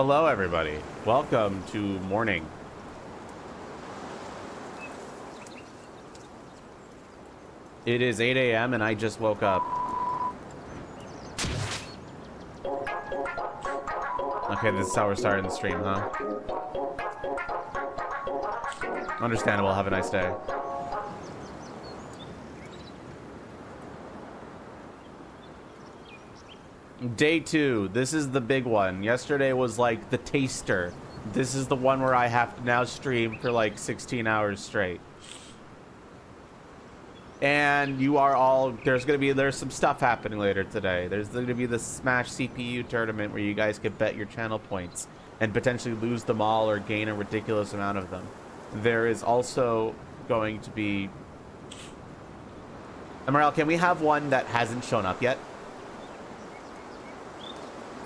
Hello, everybody. Welcome to morning. It is 8 a.m. and I just woke up. Okay, this is how we're starting the stream, huh? Understandable. Have a nice day. Day 2. This is the big one. Yesterday was like the taster. This is the one where I have to now stream for like 16 hours straight. And you are all, there's some stuff happening later today. There's going to be the Smash CPU tournament where you guys could bet your channel points and potentially lose them all or gain a ridiculous amount of them. There is also going to be... Emerald, can we have one that hasn't shown up yet?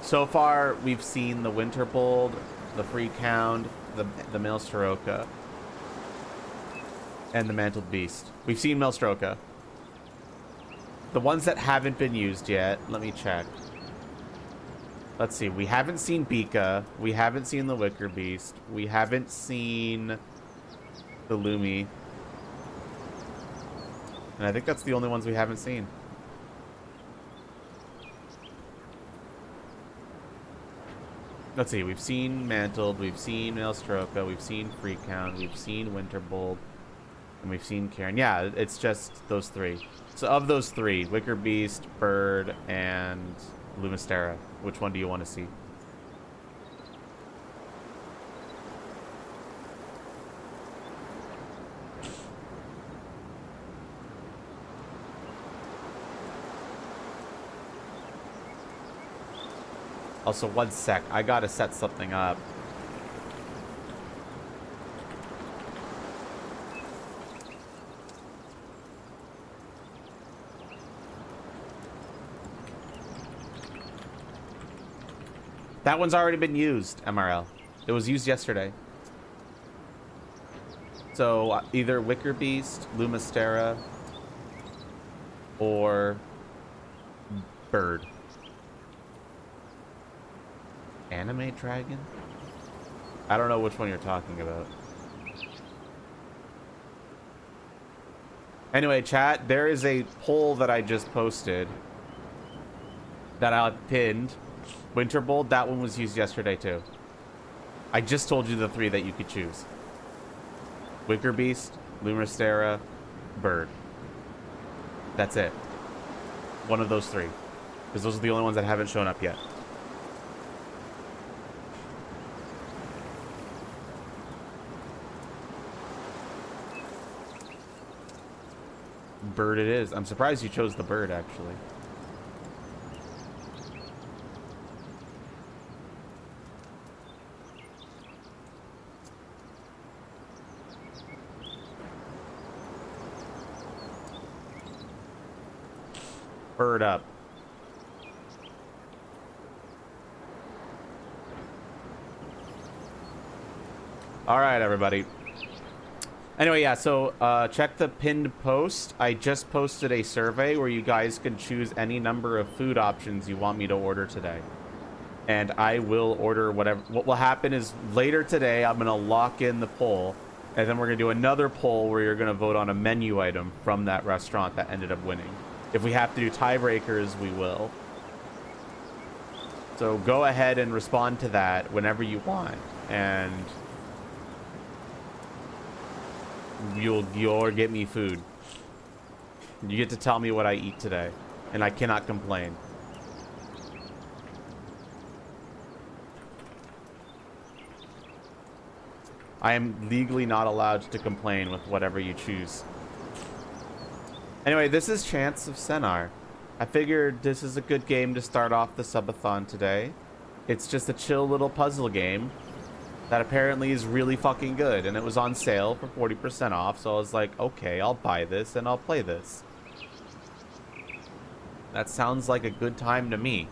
So far, we've seen the Winter Bold, the Free Count, the Maelstrom, and the Mantled Beast. We've seen Maelstrom. The ones that haven't been used yet, let me check. Let's see, we haven't seen Bika, we haven't seen the Wicker Beast, we haven't seen the Lumi. And I think that's the only ones we haven't seen. Let's see, we've seen Mantled, we've seen Maelstrom, we've seen Free Count, we've seen Winter Bold, and we've seen Karen. Yeah, it's just those three. So of those three, Wicker Beast, Bird, and Lumistera, which one do you want to see? Also, one sec. I gotta set something up. That one's already been used, MRL. It was used yesterday. So, either Wicker Beast, Lumistera, or Bird. Anime Dragon? I don't know which one you're talking about. Anyway, chat, there is a poll that I just posted that I pinned. Winter Bold, that one was used yesterday too. I just told you the three that you could choose. Wicker Beast, Lumistera, Bird. That's it. One of those three. Because those are the only ones that haven't shown up yet. Bird it is. I'm surprised you chose the Bird, actually. Bird up. All right, everybody. Anyway, yeah, so check the pinned post. I just posted a survey where you guys can choose any number of food options you want me to order today. And I will order whatever. What will happen is later today, I'm going to lock in the poll. And then we're going to do another poll where you're going to vote on a menu item from that restaurant that ended up winning. If we have to do tiebreakers, we will. So go ahead and respond to that whenever you want. And... You'll get me food. You get to tell me what I eat today, and I cannot complain. I am legally not allowed to complain with whatever you choose. Anyway, this is Chants of Senna. I figured this is a good game to start off the subathon today. It's just a chill little puzzle game that apparently is really fucking good, and it was on sale for 40% off, so I was like, okay, I'll buy this and I'll play this. That sounds like a good time to me.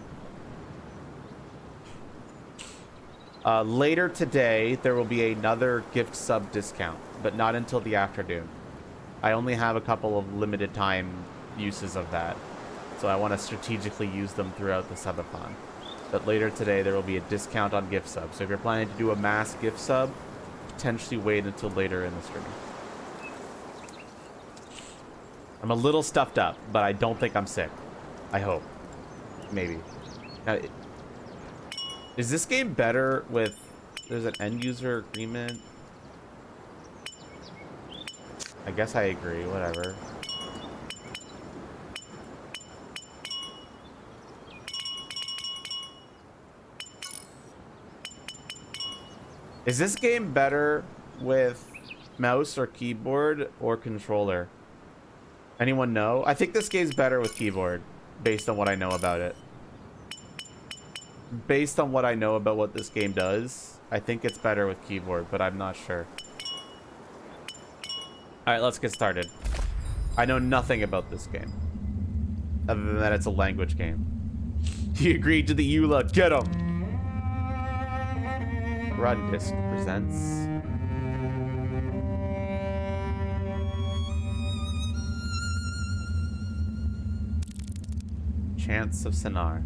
Later today, there will be another gift sub discount, but not until the afternoon. I only have a couple of limited time uses of that, so I want to strategically use them throughout the subathon. but later today there will be a discount on gift subs. So if you're planning to do a mass gift sub, potentially wait until later in the stream. I'm a little stuffed up, but I don't think I'm sick. I hope. Maybe. Now, is this game better with... There's an end user agreement? I guess I agree. Whatever. Is this game better with mouse or keyboard or controller? Anyone know? I think this game's better with keyboard, based on what I know about it. Based on what I know about what this game does, I think it's better with keyboard, but I'm not sure. Alright, let's get started. I know nothing about this game. Other than that, it's a language game. He agreed to the EULA. Get him! Run Disc presents... Chants of Senna.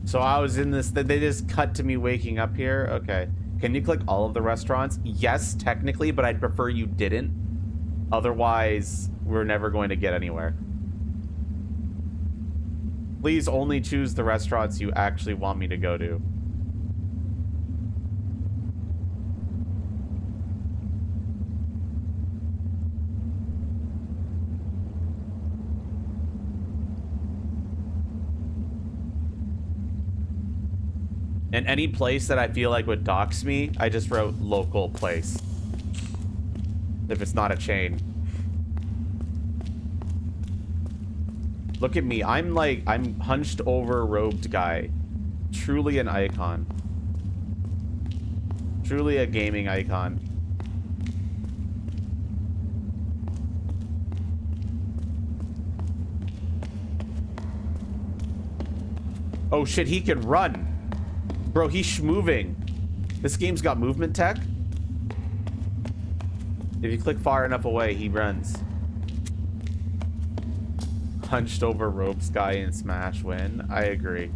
So I was in this, they just cut to me waking up here. Okay. Can you click all of the restaurants? Yes, technically, but I'd prefer you didn't. Otherwise, we're never going to get anywhere. Please only choose the restaurants you actually want me to go to. And any place that I feel like would dox me, I just wrote local place. If it's not a chain. Look at me. I'm hunched over robed guy. Truly an icon. Truly a gaming icon. Oh shit, he can run. Bro, he's moving. This game's got movement tech. If you click far enough away, he runs. Hunched over ropes guy in Smash win. I agree.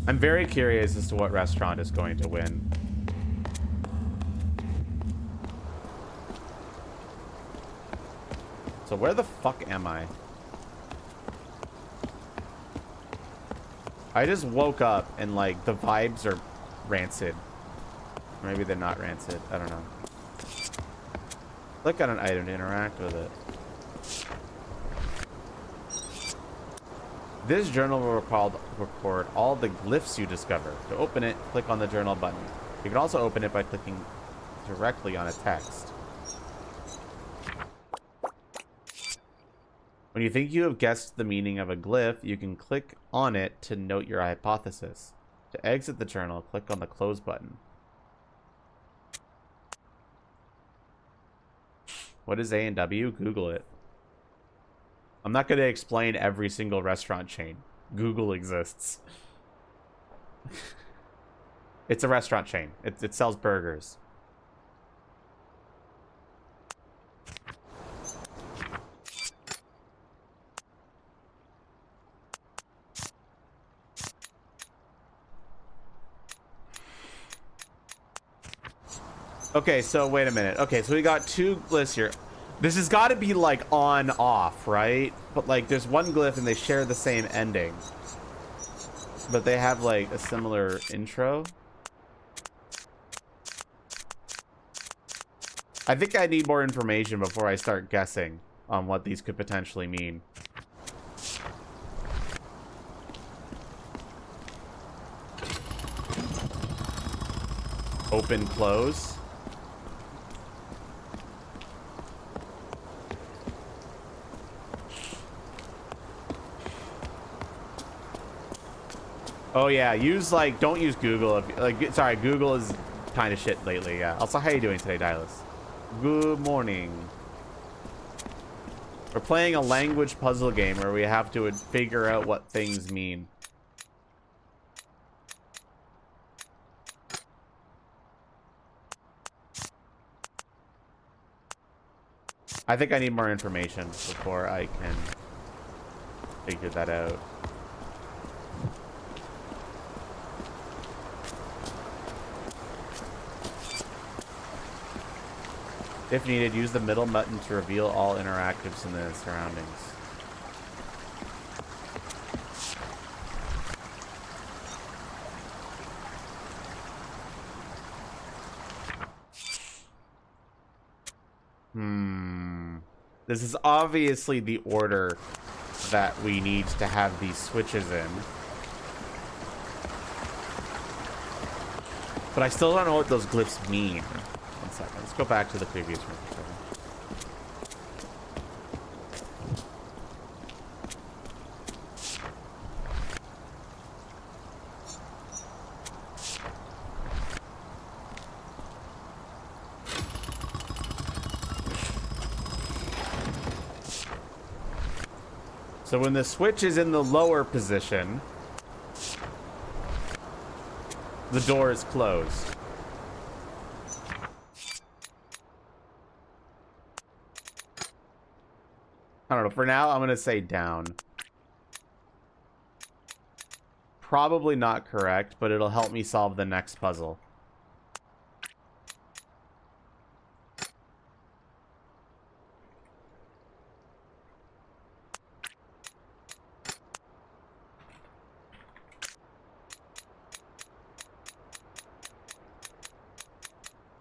I'm very curious as to what restaurant is going to win. So where the fuck am I? I just woke up and like the vibes are rancid. Or maybe they're not rancid. I don't know. Click on an item to interact with it. This journal will record all the glyphs you discover. To open it, click on the journal button. You can also open it by clicking directly on a text. When you think you have guessed the meaning of a glyph, you can click on it to note your hypothesis. To exit the journal, click on the close button. What is A and W? Google it. I'm not going to explain every single restaurant chain. Google exists. It's a restaurant chain. It sells burgers. Okay, so wait a minute. Okay, so we got two glyphs here. This has got to be like on off, right? But like there's one glyph and they share the same ending. But they have like a similar intro. I think I need more information before I start guessing on what these could potentially mean. Open, close. Oh yeah, use like don't use Google. If, like sorry, Google is kind of shit lately. Yeah. Also, how you doing today, Dylas? Good morning. We're playing a language puzzle game where we have to figure out what things mean. I think I need more information before I can figure that out. If needed, use the middle button to reveal all interactives in the surroundings. This is obviously the order that we need to have these switches in. But I still don't know what those glyphs mean. One second. Let's go back to the previous room for a second. So when the switch is in the lower position, the door is closed. I don't know. For now, I'm going to say down. Probably not correct, but it'll help me solve the next puzzle.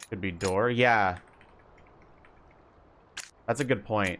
Could be door. Yeah. That's a good point.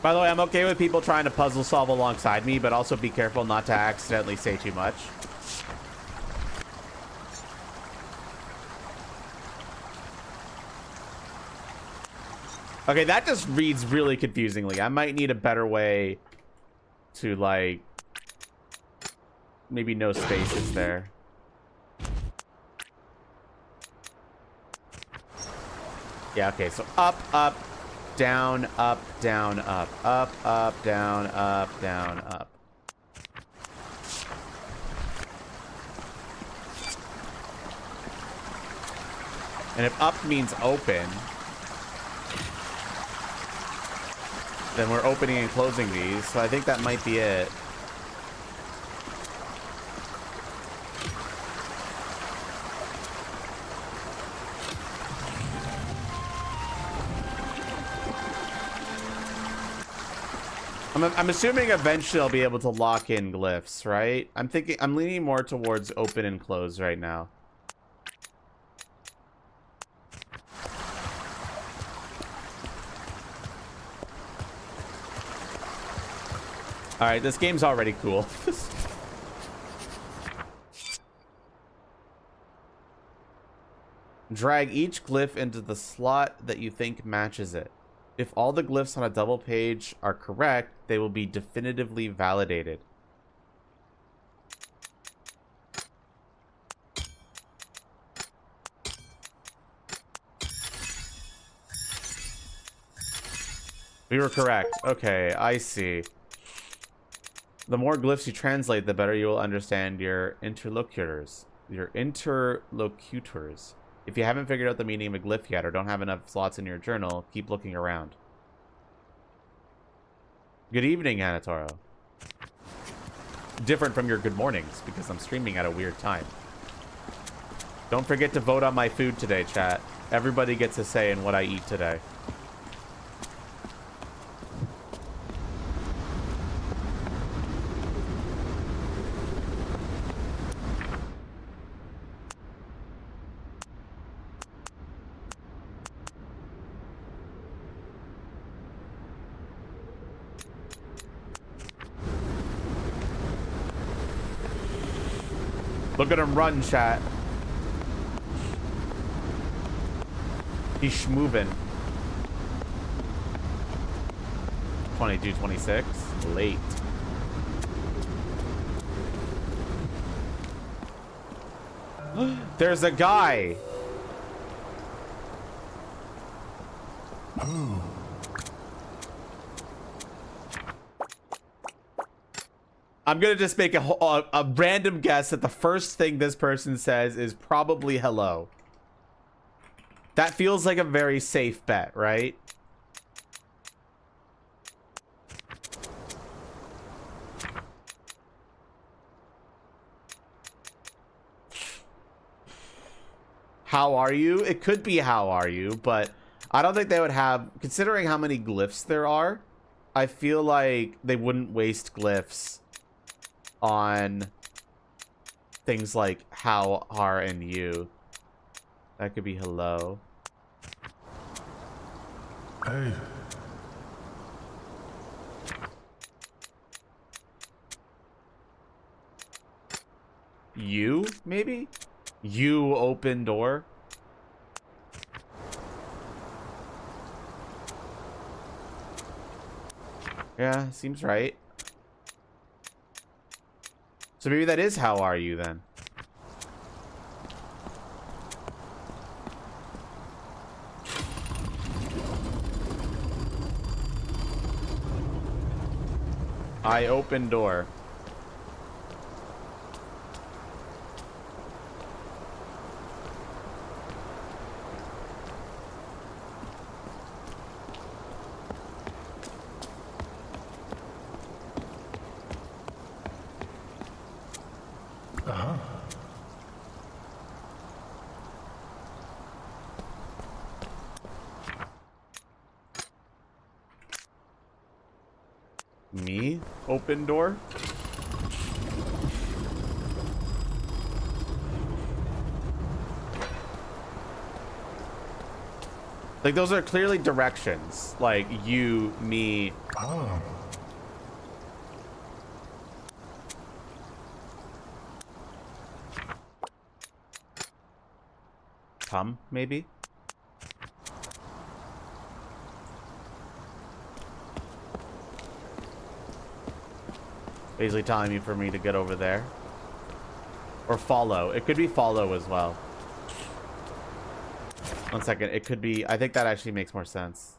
By the way, I'm okay with people trying to puzzle solve alongside me, but also be careful not to accidentally say too much. Okay, that just reads really confusingly. I might need a better way to, like, maybe no spaces there. Yeah, okay, so up, up, down, up, down, up, up, up, down, up, down, up. And if up means open, then we're opening and closing these, so I think that might be it. I'm assuming eventually I'll be able to lock in glyphs, right? I'm leaning more towards open and close right now. All right, this game's already cool. Drag each glyph into the slot that you think matches it. If all the glyphs on a double page are correct, they will be definitively validated. We were correct. Okay, I see. The more glyphs you translate, the better you will understand your interlocutors. If you haven't figured out the meaning of a glyph yet or don't have enough slots in your journal, keep looking around. Good evening, Hanatoro. Different from your good mornings, because I'm streaming at a weird time. Don't forget to vote on my food today, chat. Everybody gets a say in what I eat today. Look at him run, chat. He's schmoving. 22, 26. Late. There's a guy. I'm gonna just make a random guess that the first thing this person says is probably hello. That feels like a very safe bet, right? How are you? It could be how are you, but I don't think they would have, considering how many glyphs there are, I feel like they wouldn't waste glyphs on things like how are and you. That could be hello. Hey. You, maybe? You open door? Yeah, seems right. So maybe that is how are you then? I open door. Me? Open door? Like, those are clearly directions. Like, you, me. Oh. Come, maybe? Basically telling me for me to get over there. Or follow. It could be follow as well. One second. It could be... I think that actually makes more sense.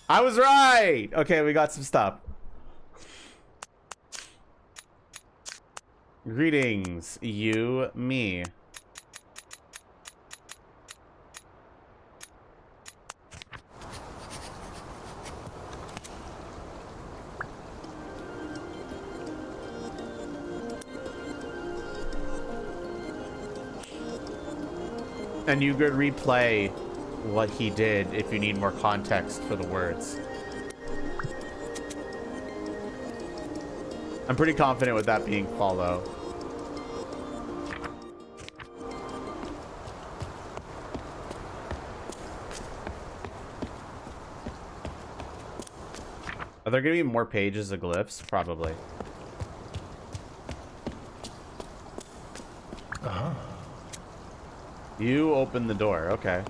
I was right! Okay, we got some stuff. Greetings, you, me. And you could replay what he did if you need more context for the words. I'm pretty confident with that being follow. Are there gonna be more pages of glyphs? Probably. Uh-huh. You open the door. Okay.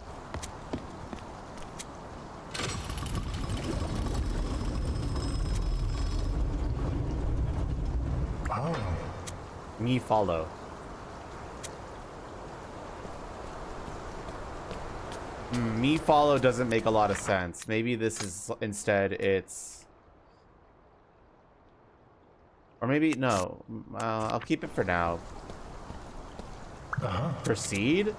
Oh. Me follow. Me follow doesn't make a lot of sense. Maybe this is instead it's... Or maybe, no. I'll keep it for now. Uh-huh. Proceed?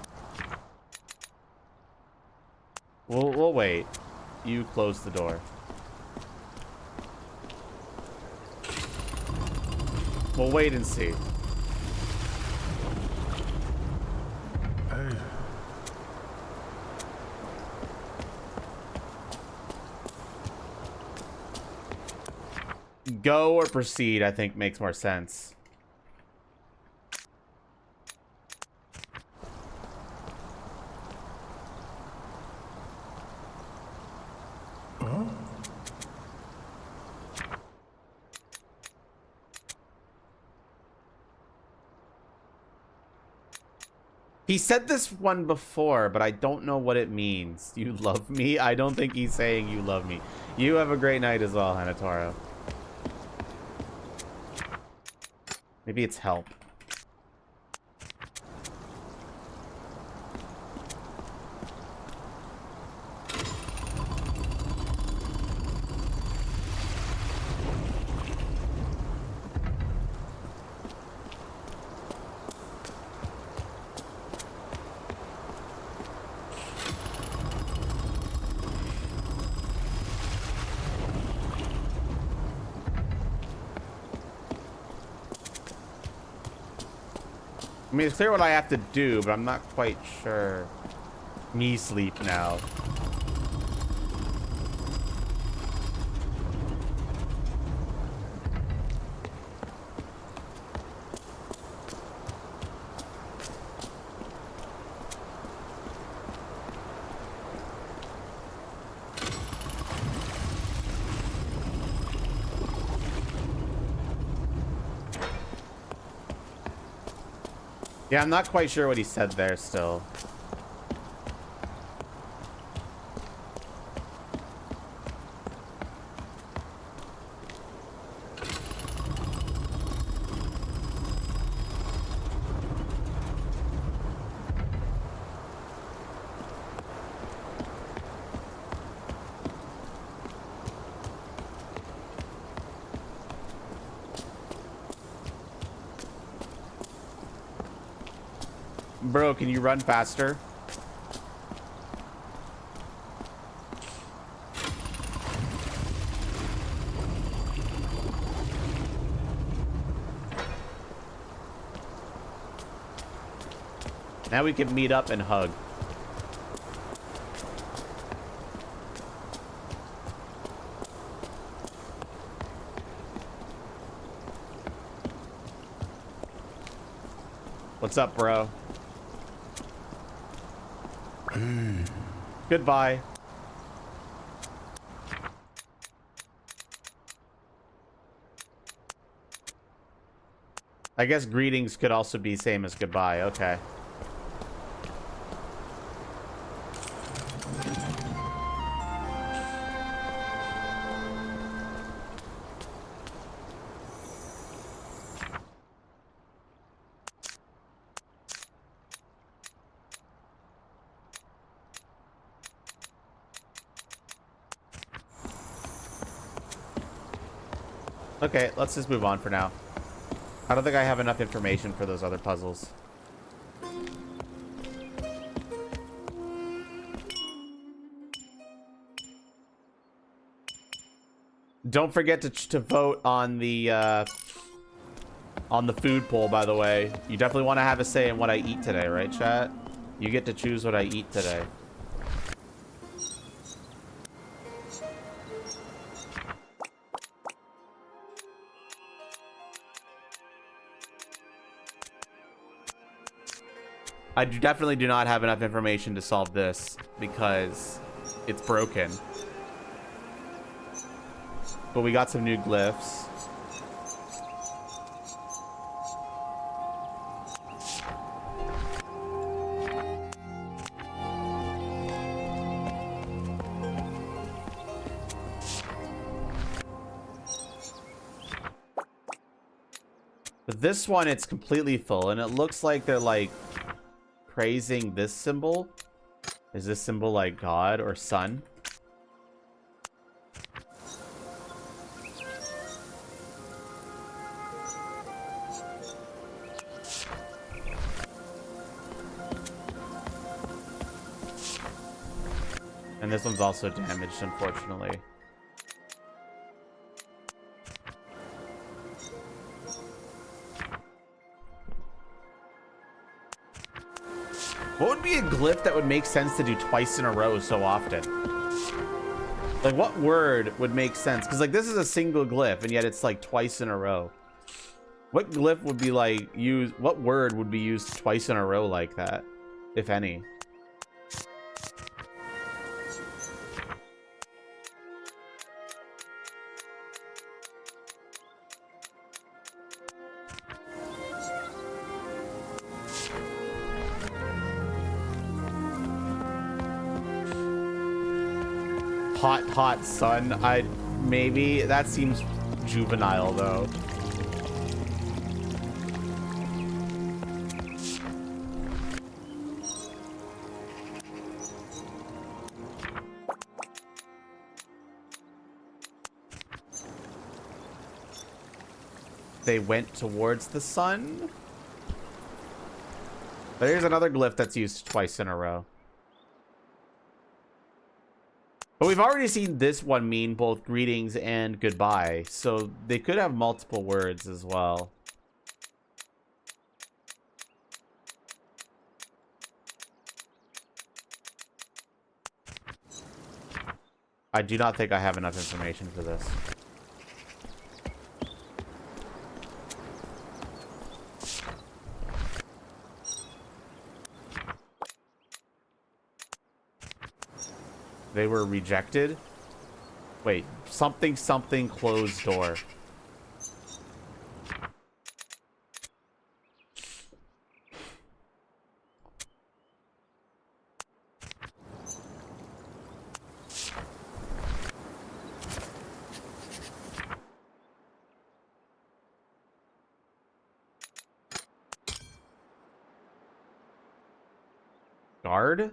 We'll wait. You close the door. We'll wait and see. Hey. Go or proceed, I think, makes more sense. He said this one before, but I don't know what it means. You love me? I don't think he's saying you love me. You have a great night as well, Hanatoro. Maybe it's help. I mean, it's clear what I have to do, but I'm not quite sure. Me sleep now. Yeah, I'm not quite sure what he said there still. Bro, can you run faster? Now we can meet up and hug. What's up, bro? Goodbye. I guess greetings could also be same as goodbye. Okay. Okay, let's just move on for now. I don't think I have enough information for those other puzzles. Don't forget to vote on the food poll, by the way. You definitely want to have a say in what I eat today, right, chat? You get to choose what I eat today. I definitely do not have enough information to solve this because it's broken. But we got some new glyphs. But this one, it's completely full, and it looks like they're like praising this symbol. Is this symbol like God or sun? And this one's also damaged, unfortunately. What would be a glyph that would make sense to do twice in a row so often? Like, what word would make sense? Because, like, this is a single glyph, and yet it's, like, twice in a row. What glyph would be, like, used... What word would be used twice in a row like that? If any. hot sun. Maybe that seems juvenile though. They went towards the sun. But here's another glyph that's used twice in a row. But we've already seen this one mean both greetings and goodbye, so they could have multiple words as well. I do not think I have enough information for this. They were rejected. Wait, something closed door. Guard?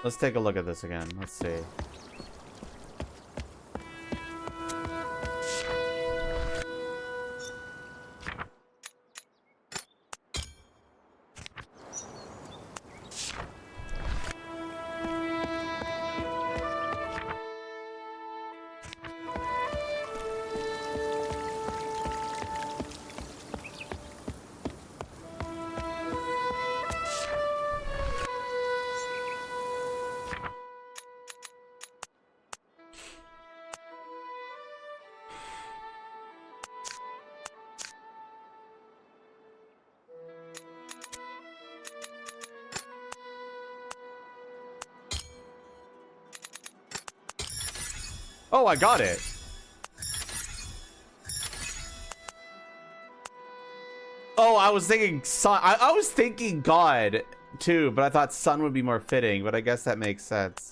Let's take a look at this again. Let's see. Oh, I got it. Oh, I was thinking sun. I was thinking God too, but I thought sun would be more fitting, but I guess that makes sense.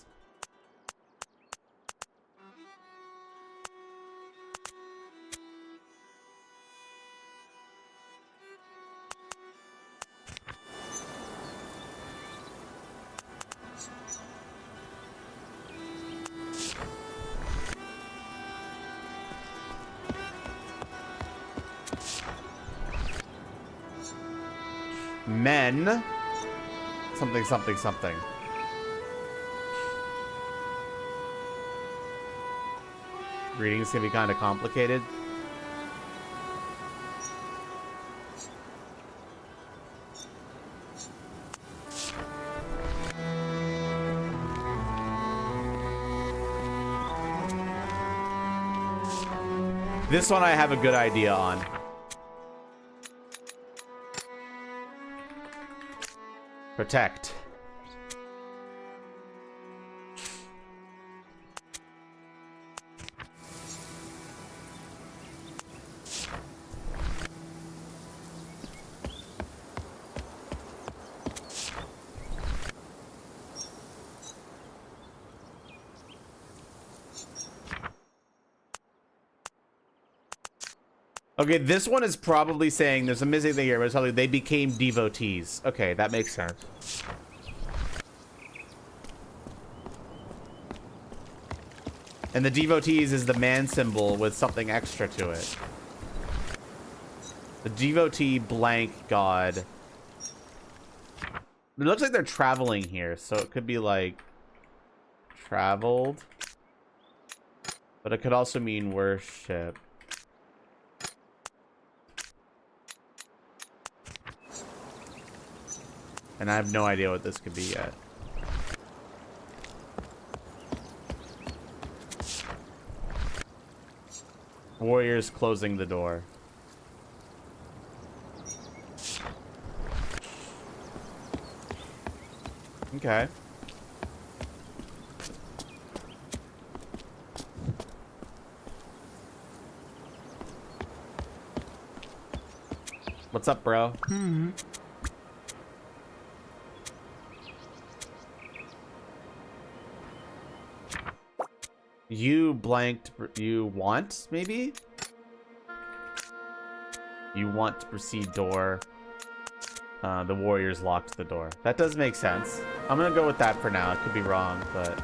Men. Something. Readings can be kind of complicated. This one I have a good idea on. Protect. Okay, this one is probably saying there's a missing thing here, but it's probably they became devotees. Okay, that makes sense. And the devotees is the man symbol with something extra to it. The devotee blank god. It looks like they're traveling here, so it could be like traveled. But it could also mean worship. And I have no idea what this could be yet. Warriors closing the door. Okay. What's up, bro? You blanked. You want, maybe? You want to proceed door. The warriors locked the door. That does make sense. I'm gonna go with that for now. It could be wrong, but...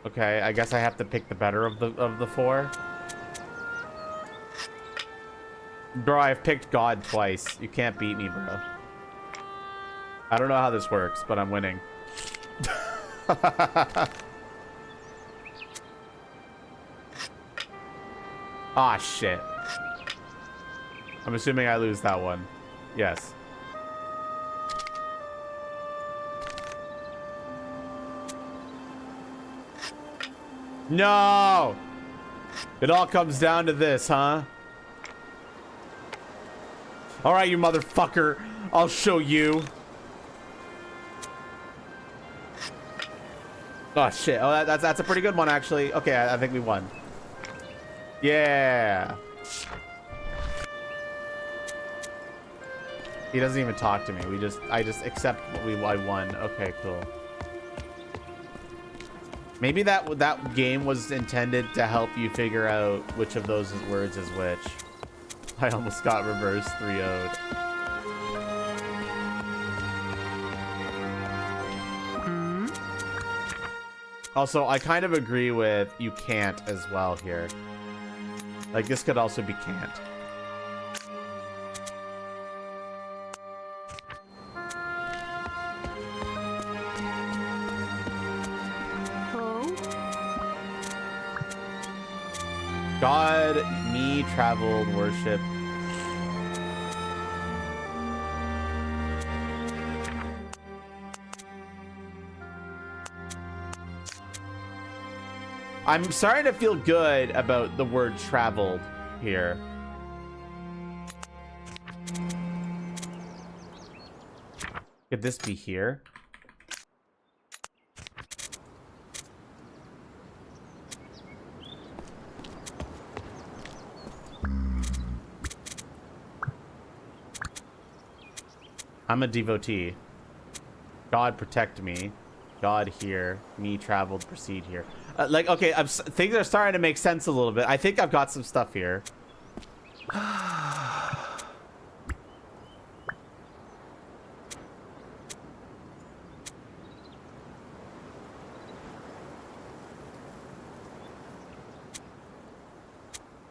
Okay, I guess I have to pick the better of the four. Bro, I've picked God twice. You can't beat me, bro. I don't know how this works, but I'm winning. Ah, shit. I'm assuming I lose that one. Yes. No! It all comes down to this, huh? Alright, you motherfucker. I'll show you. Oh, shit. Oh, that's a pretty good one, actually. Okay, I think we won. Yeah. He doesn't even talk to me. I just accept what I won. Okay, cool. Maybe that game was intended to help you figure out which of those words is which. I almost got reverse 3-0'd. Also, I kind of agree with you can't as well here. Like, this could also be can't. God, me, traveled, worship. I'm starting to feel good about the word traveled here. Could this be here? I'm a devotee. God protect me. God here. Me traveled, proceed here. Like, okay, things are starting to make sense a little bit. I think I've got some stuff here.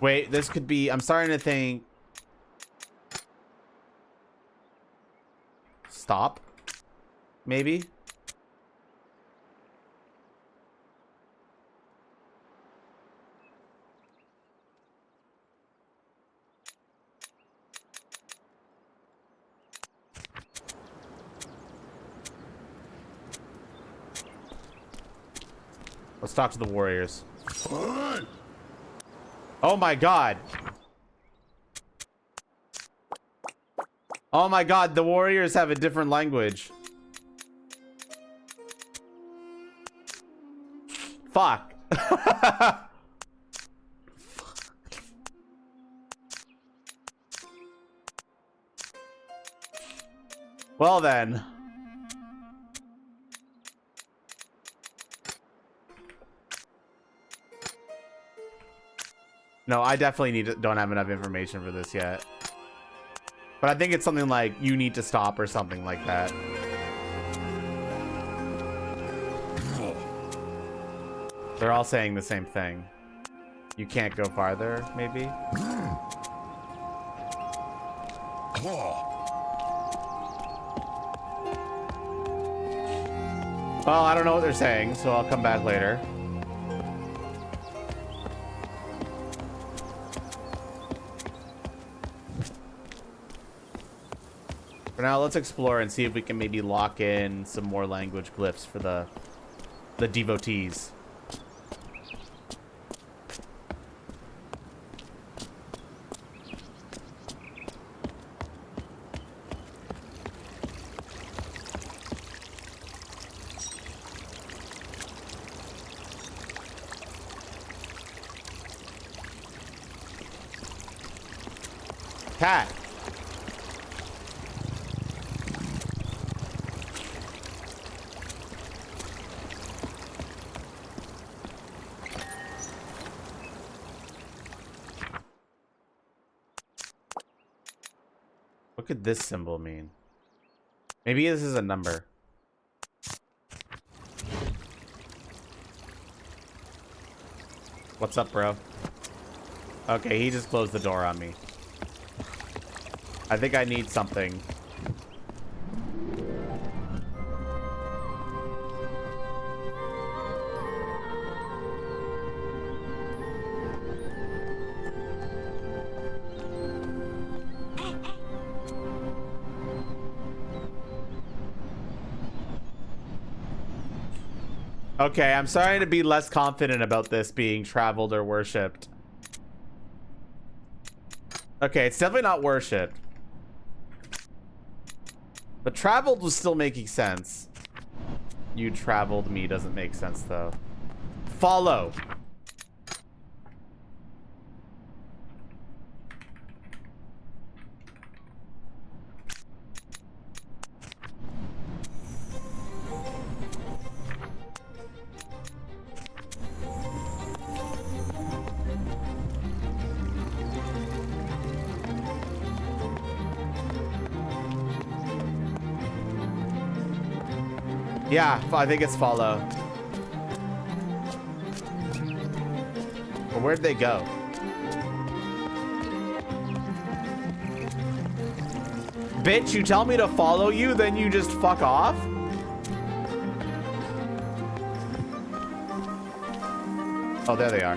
Wait, this could be... I'm starting to think... Stop? Maybe? Let's talk to the warriors. Oh my god. Oh my god, the warriors have a different language. Fuck. Well then. No, I definitely don't have enough information for this yet. But I think it's something like, you need to stop or something like that. They're all saying the same thing. You can't go farther, maybe? Well, I don't know what they're saying, so I'll come back later. For now, let's explore and see if we can maybe lock in some more language glyphs for the devotees. Cat. What could this symbol mean? Maybe this is a number. What's up, bro? Okay, he just closed the door on me. I think I need something. Okay, I'm starting to be less confident about this being traveled or worshipped. Okay, it's definitely not worshipped. But traveled was still making sense. You traveled me doesn't make sense, though. Follow. Yeah, I think it's follow. But where'd they go? Bitch, you tell me to follow you, then you just fuck off? Oh, there they are.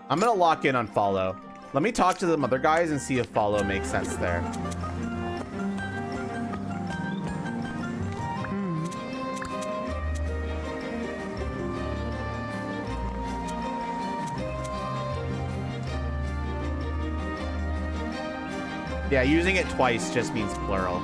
I'm gonna lock in on follow. Let me talk to them other guys and see if follow makes sense there. Yeah, using it twice just means plural.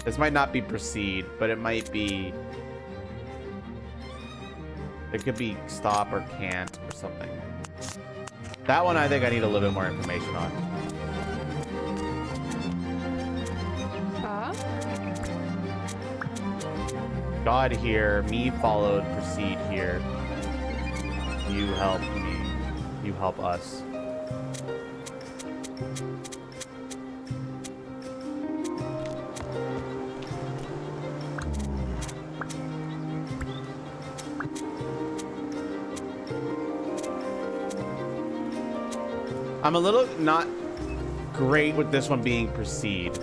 This might not be proceed, but it might be... It could be stop or can't or something. That one I think I need a little bit more information on. God here, me followed, proceed here. You help me. You help us. I'm a little not great with this one being proceed.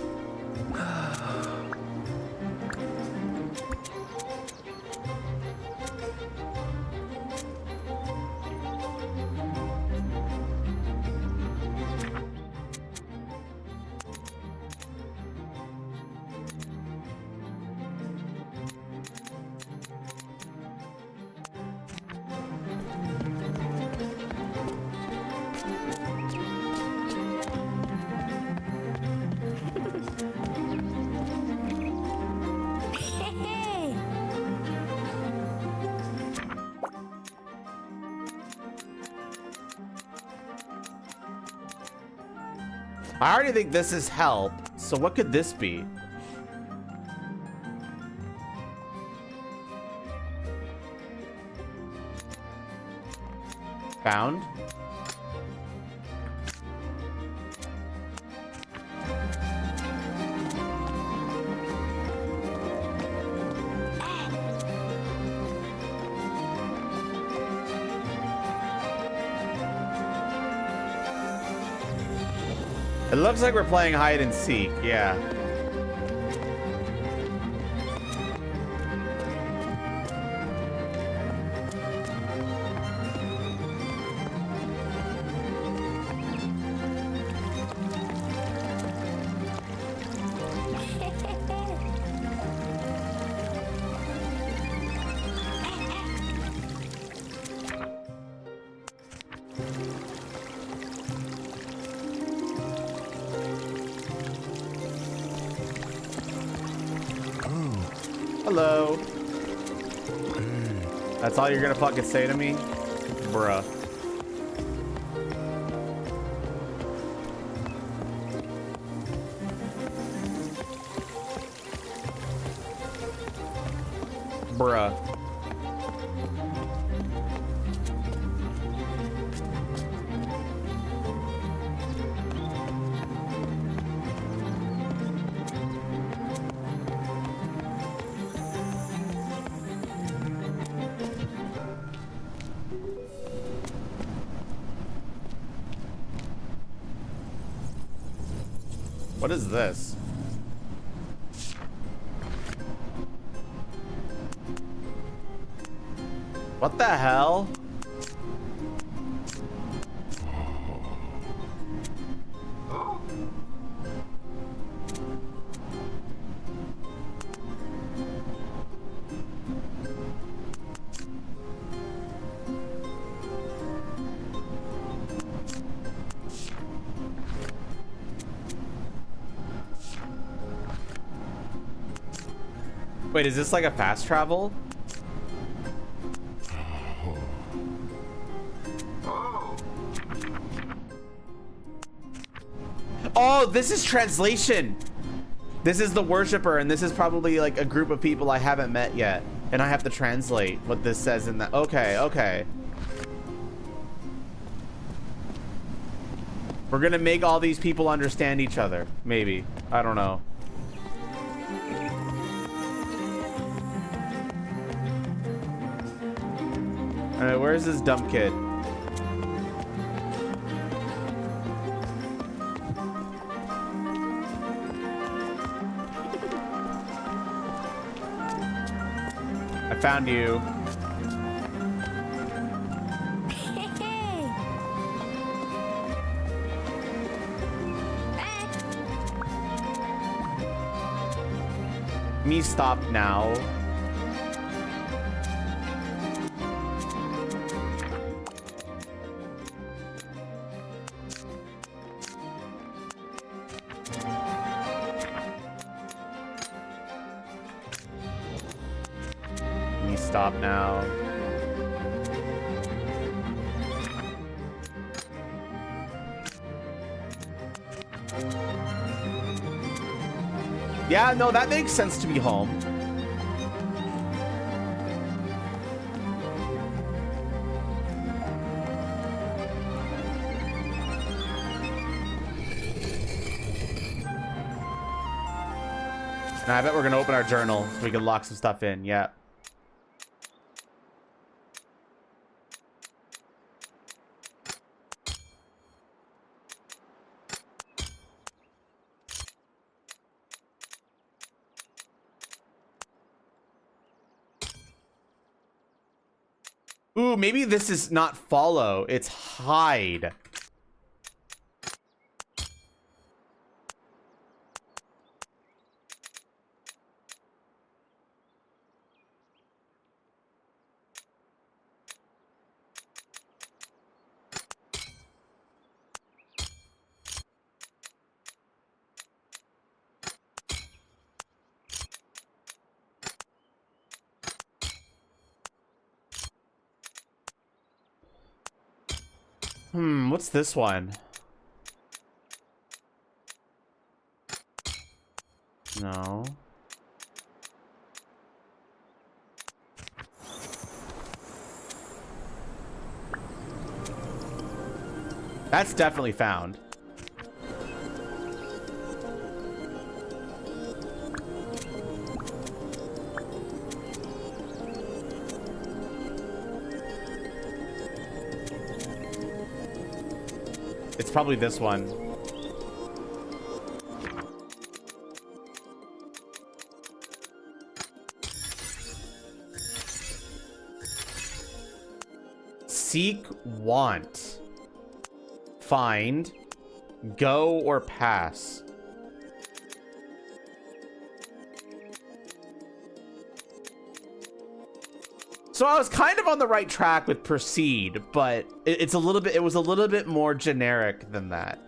I already think this is help, so what could this be? Found? It looks like we're playing hide and seek, yeah. Hello. Hey. That's all you're gonna fucking say to me? Bruh. Bruh. What is this? What the hell? Wait, is this like a fast travel? Oh, this is translation. This is the worshiper, and this is probably like a group of people I haven't met yet. And I have to translate what this says in that. Okay, okay. We're gonna make all these people understand each other. Maybe. I don't know. Alright, where's this dumb kid? I found you. Me stop now. Me stop now. Yeah, no, that makes sense to be home. And I bet we're gonna open our journal so we can lock some stuff in. Yeah. Ooh, maybe this is not follow, it's hide. What's this one? No. That's definitely found. It's probably this one. Seek, want, find, go, or pass. So I was kind of on the right track with proceed, but it was a little bit more generic than that.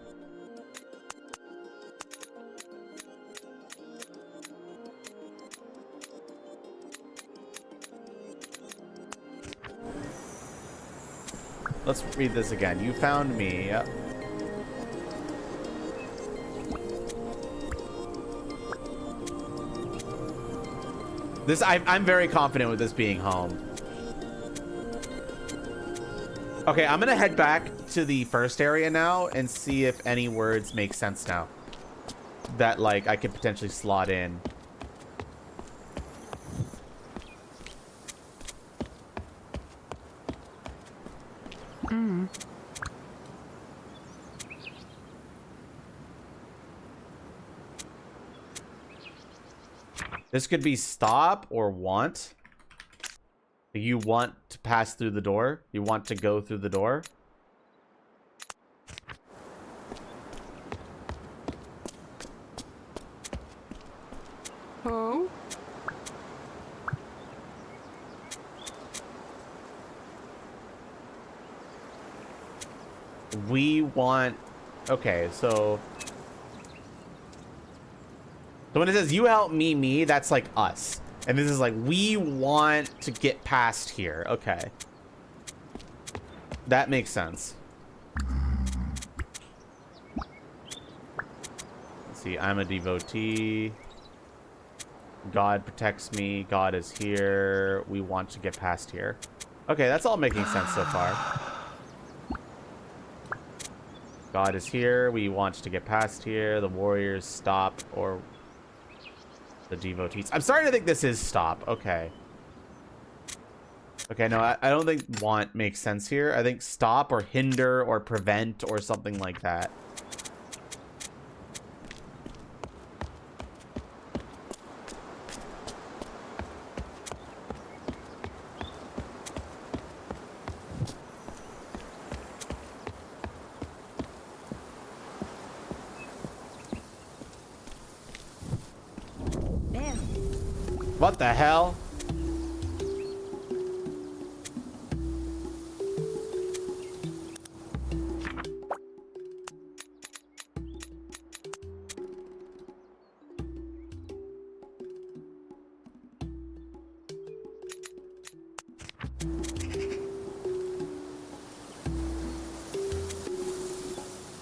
let's read this again. You found me. Yep. This I'm very confident with this being home. Okay, I'm gonna head back to the first area now and see if any words make sense now. That like I could potentially slot in. This could be stop or want. You want to pass through the door? You want to go through the door? Oh? We want... Okay, so when it says you help me, that's like us. And this is like, we want to get past here. Okay. That makes sense. Let's see, I'm a devotee. God protects me. God is here. We want to get past here. Okay, that's all making sense so far. God is here. We want to get past here. The warriors stop or... The devotees. I'm starting to think this is stop. Okay. Okay, no, I don't think want makes sense here. I think stop or hinder or prevent or something like that. What the hell?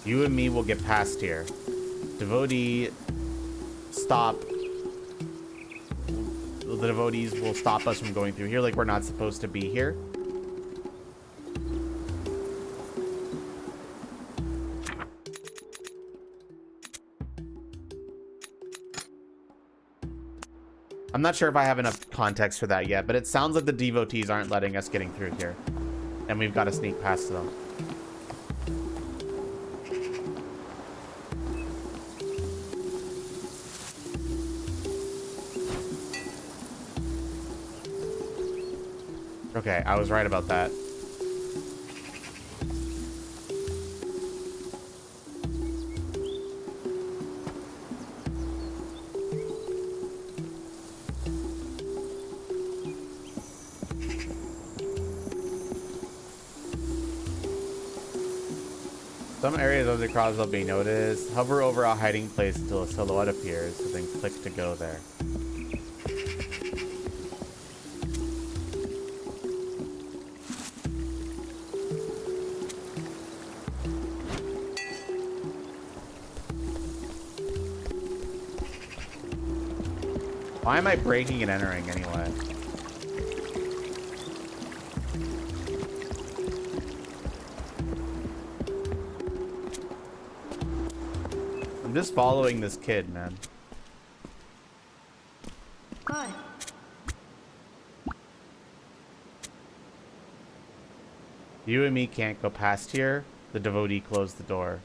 You and me will get past here. Devotee, stop. The devotees will stop us from going through here, like we're not supposed to be here. I'm not sure if I have enough context for that yet, but it sounds like the devotees aren't letting us getting through here. And we've got to sneak past them. Okay, I was right about that. Some areas of the crowds will be noticed. Hover over a hiding place until a silhouette appears, and then click to go there. Why am I breaking and entering anyway? I'm just following this kid, man. Hi. You and me can't go past here. The devotee closed the door.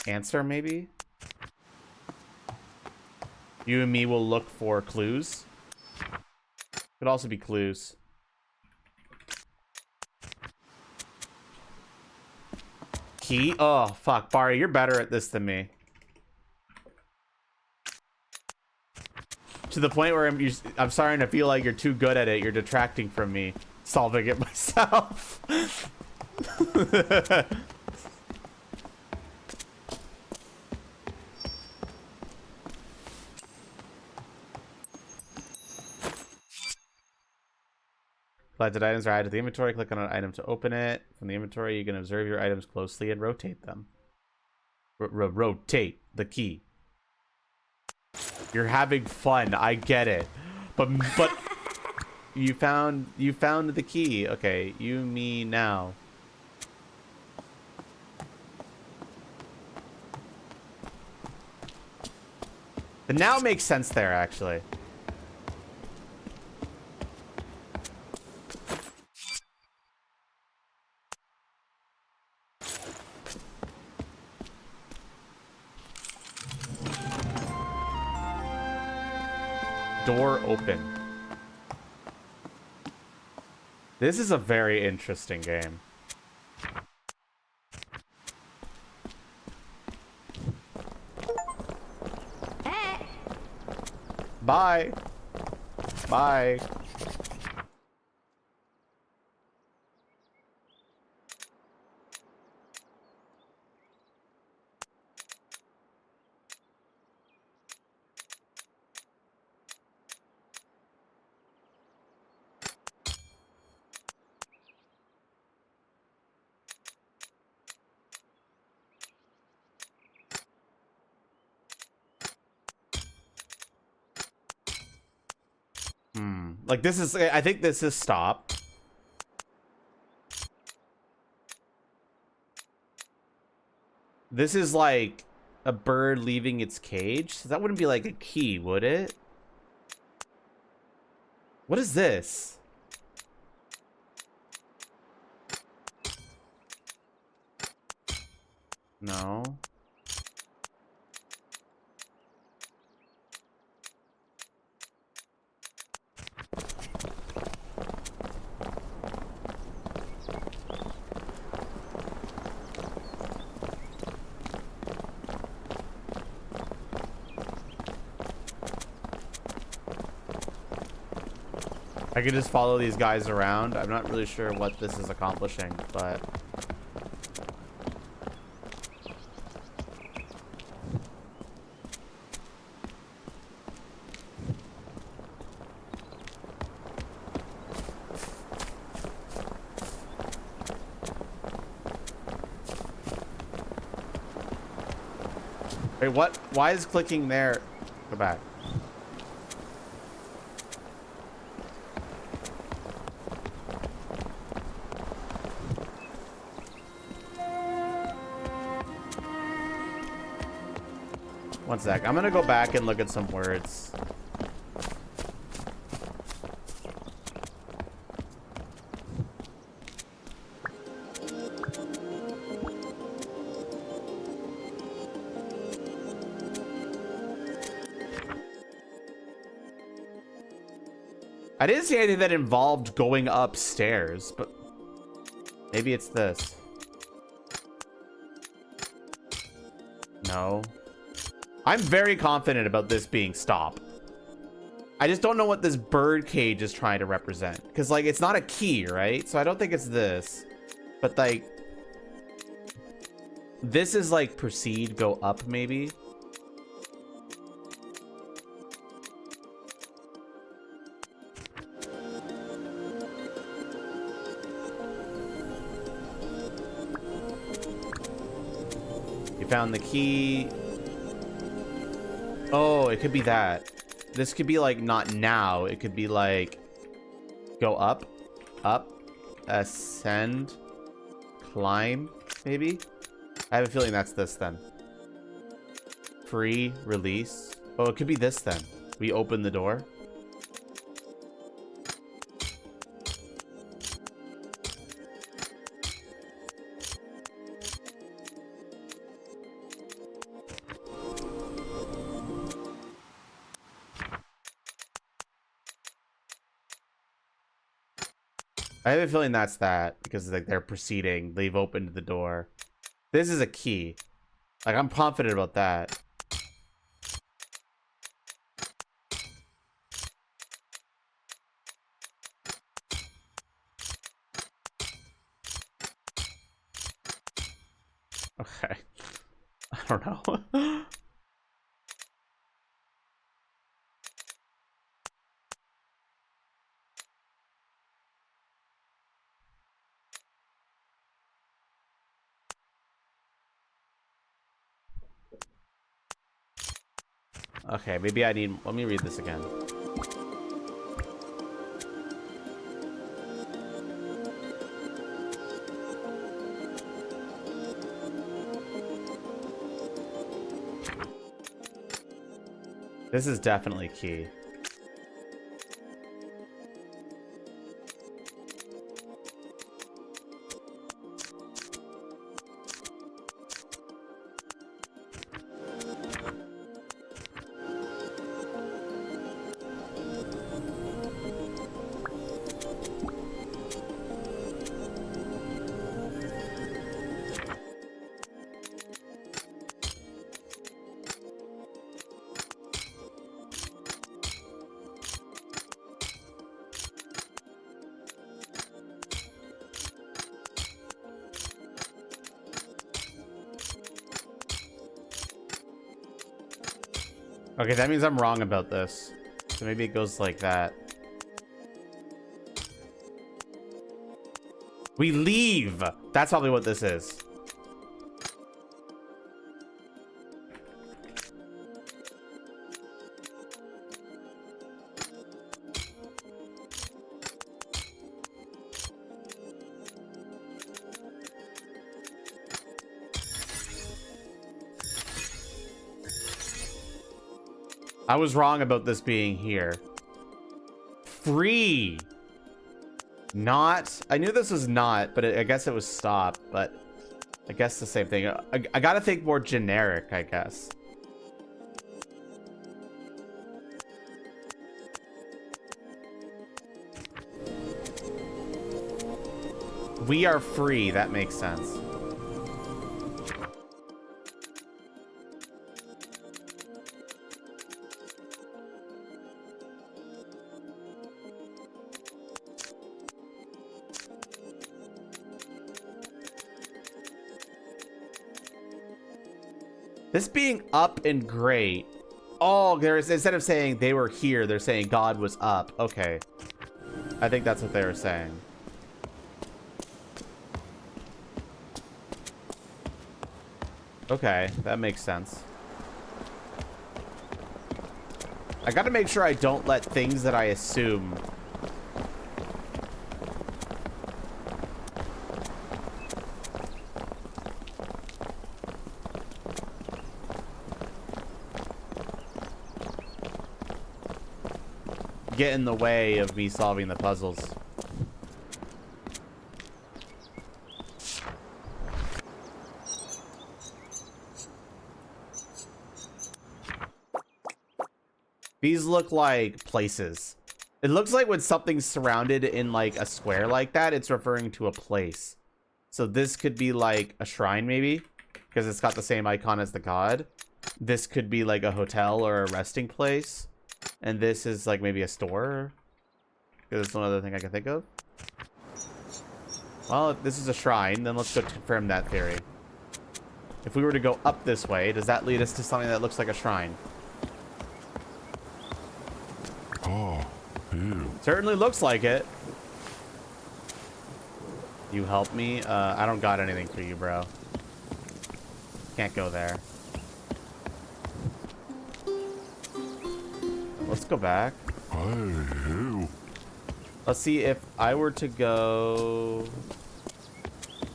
Answer, maybe? You and me will look for clues. Could also be clues. Key? Oh, fuck. Bari, you're better at this than me. To the point where I'm starting to feel like you're too good at it. You're detracting from me solving it myself. Collected items are added to the inventory. Click on an item to open it. From the inventory, you can observe your items closely and rotate them. Rotate the key. You're having fun. I get it, but you found the key. Okay, you me now. The now makes sense there actually. Door open. This is a very interesting game. Bye. Bye. Like this is, I think this is stop. This is like a bird leaving its cage. So that wouldn't be like a key, would it? What is this? No. I could just follow these guys around. I'm not really sure what this is accomplishing, but... Wait, what? Why is clicking there? Go back. One sec. I'm gonna go back and look at some words. I didn't see anything that involved going upstairs, but maybe it's this. No. I'm very confident about this being stop. I just don't know what this bird cage is trying to represent. Because, like, it's not a key, right? So I don't think it's this. But, like, this is, like, proceed, go up, maybe. You found the key. Oh, it could be that. This could be like not now. It could be like go up, up, ascend, climb, maybe? I have a feeling that's this then. Free, release. Oh, it could be this then. We open the door. I have a feeling that's that because like they're proceeding. They've opened the door. This is a key. Like I'm confident about that. Okay. I don't know. Okay, maybe I need... Let me read this again. This is definitely key. Okay, that means I'm wrong about this. So maybe it goes like that. We leave! That's probably what this is. I was wrong about this being here. Free! Not... I knew this was not, but I guess it was stop, but... I guess the same thing. I gotta think more generic, I guess. We are free, that makes sense. This being up and great. Oh, there's, instead of saying they were here, they're saying God was up. Okay. I think that's what they were saying. Okay, that makes sense. I gotta make sure I don't let things that I assume get in the way of me solving the puzzles. These look like places. It looks like when something's surrounded in like a square like that, it's referring to a place. So this could be like a shrine maybe, because it's got the same icon as the god. This could be like a hotel or a resting place. And this is like maybe a store. There's one other thing I can think of. Well, if this is a shrine, then let's go confirm that theory. If we were to go up this way, does that lead us to something that looks like a shrine? Oh, ew. Certainly looks like it. You help me? I don't got anything for you, bro. Can't go there. Let's go back. Ew. Let's see if I were to go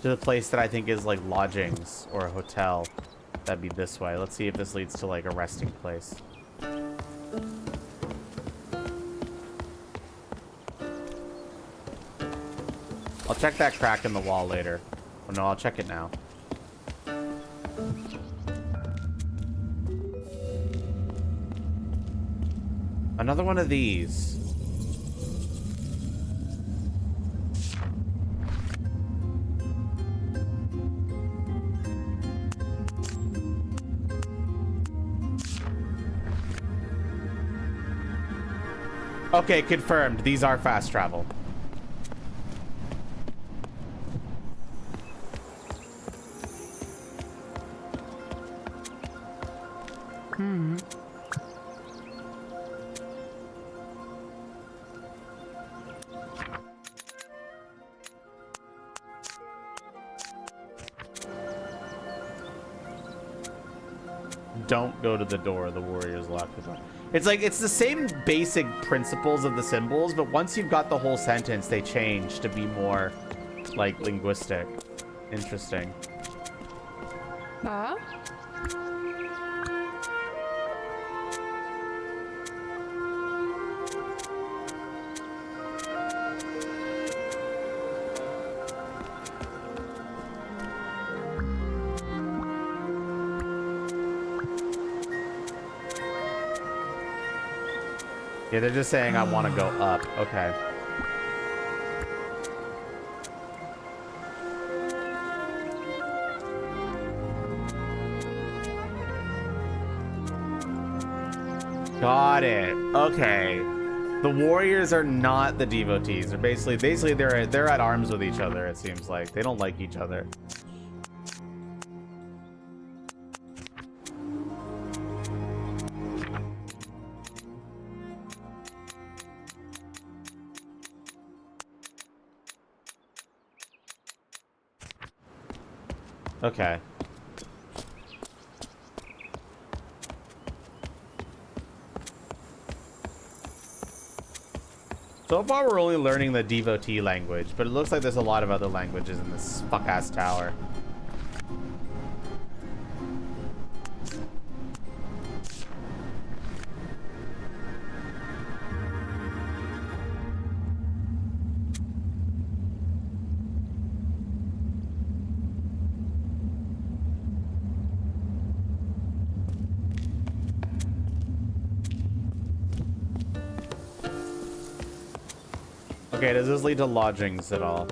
to the place that I think is like lodgings or a hotel. That'd be this way. Let's see if this leads to like a resting place. I'll check that crack in the wall later. Oh no, I'll check it now. Another one of these. Okay, confirmed. These are fast travel. don't go to the door, the warriors lock the door. It's like, it's the same basic principles of the symbols, but once you've got the whole sentence, they change to be more, like, linguistic. Interesting. Huh? Yeah, they're just saying I want to go up. Okay. Got it. Okay. The warriors are not the devotees. They're basically they're at arms with each other, it seems like. They don't like each other. Okay. So far, we're only learning the devotee language, but it looks like there's a lot of other languages in this fuck-ass tower. Okay, does this lead to lodgings at all?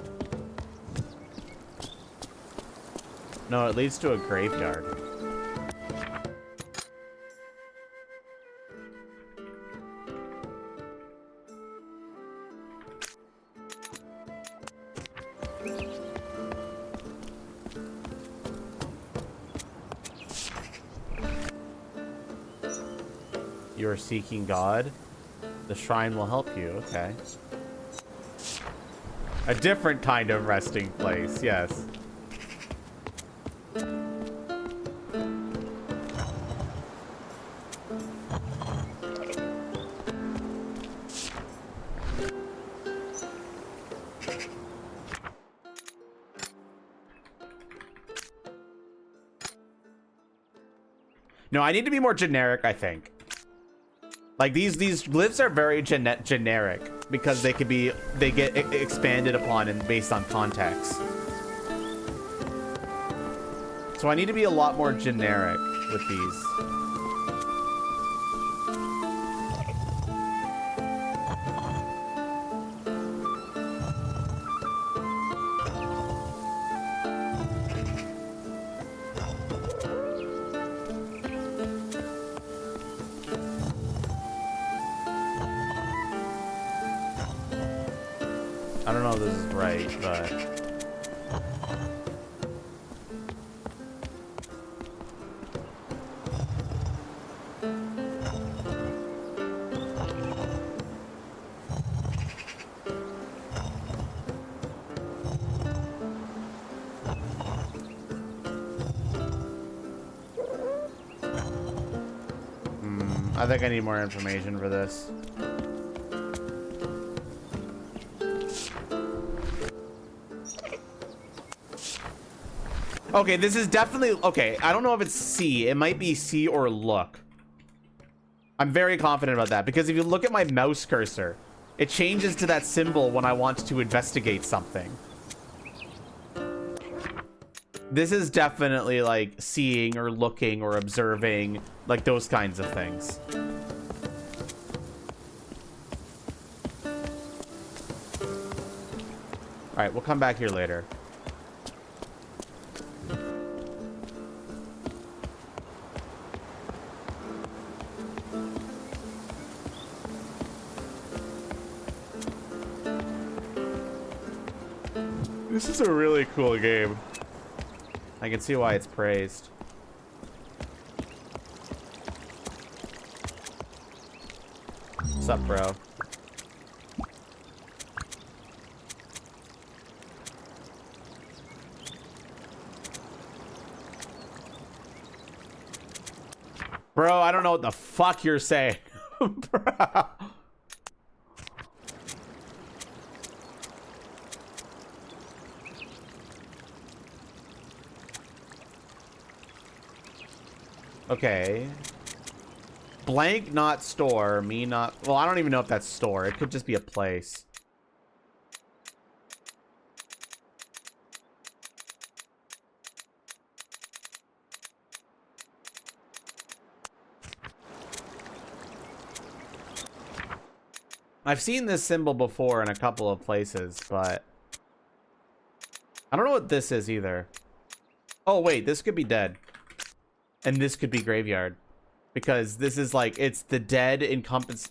No, it leads to a graveyard. You are seeking God? The shrine will help you, okay. A different kind of resting place, yes. No, I need to be more generic, I think. Like these glyphs are very generic because they get expanded upon and based on context. So I need to be a lot more generic with these. I don't know if this is right, but... I think I need more information for this. Okay, this is definitely... Okay, I don't know if it's C. It might be C or look. I'm very confident about that, because if you look at my mouse cursor, it changes to that symbol when I want to investigate something. This is definitely, like, seeing or looking or observing, like, those kinds of things. Alright, we'll come back here later. This is a really cool game. I can see why it's praised. What's up, bro? Bro, I don't know what the fuck you're saying. Bro. Okay. Blank not store, me not... Well, I don't even know if that's store. It could just be a place. I've seen this symbol before in a couple of places, but... I don't know what this is either. Oh, wait. This could be dead. And this could be graveyard. Because this is like... It's the dead encompass...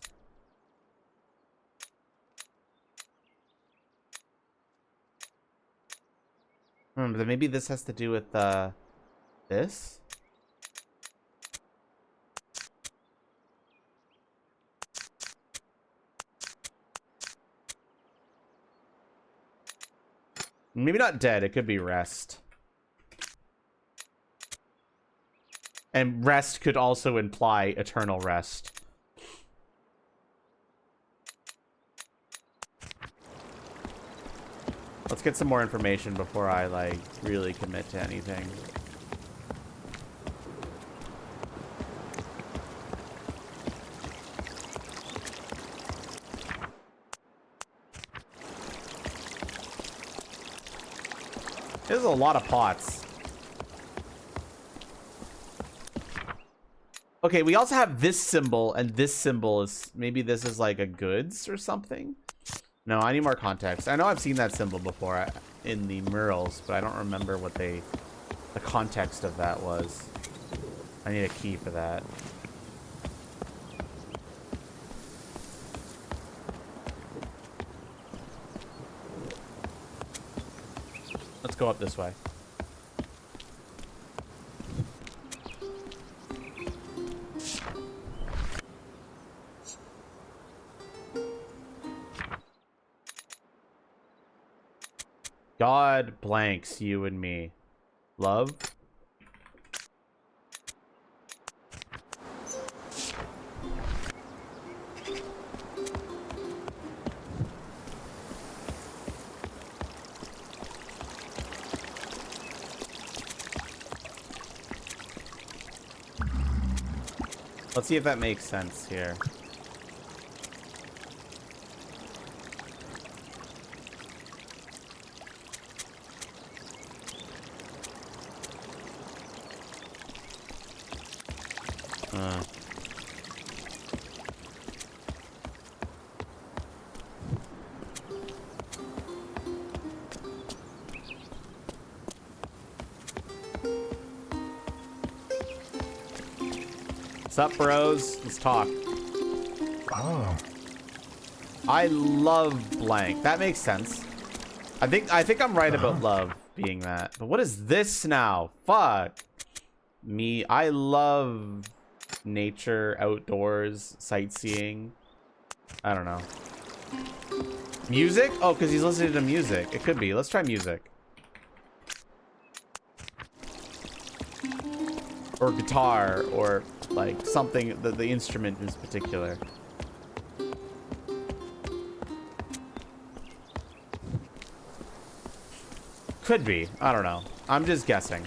But maybe this has to do with, this? Maybe not dead. It could be rest. And rest could also imply eternal rest. Let's get some more information before I, like, really commit to anything. There's a lot of pots. Okay, we also have this symbol, and this symbol is... Maybe this is like a goods or something? No, I need more context. I know I've seen that symbol before in the murals, but I don't remember what the context of that was. I need a key for that. Let's go up this way. God blanks you and me. Love? Let's see if that makes sense here. What's up, bros? Let's talk. Oh. I love blank. That makes sense. I think I'm right about love being that. But what is this now? Fuck. Me. I love nature, outdoors, sightseeing. I don't know. Music? Oh, because he's listening to music. It could be. Let's try music. Or guitar, or like something, the instrument is particular. Could be. I don't know. I'm just guessing.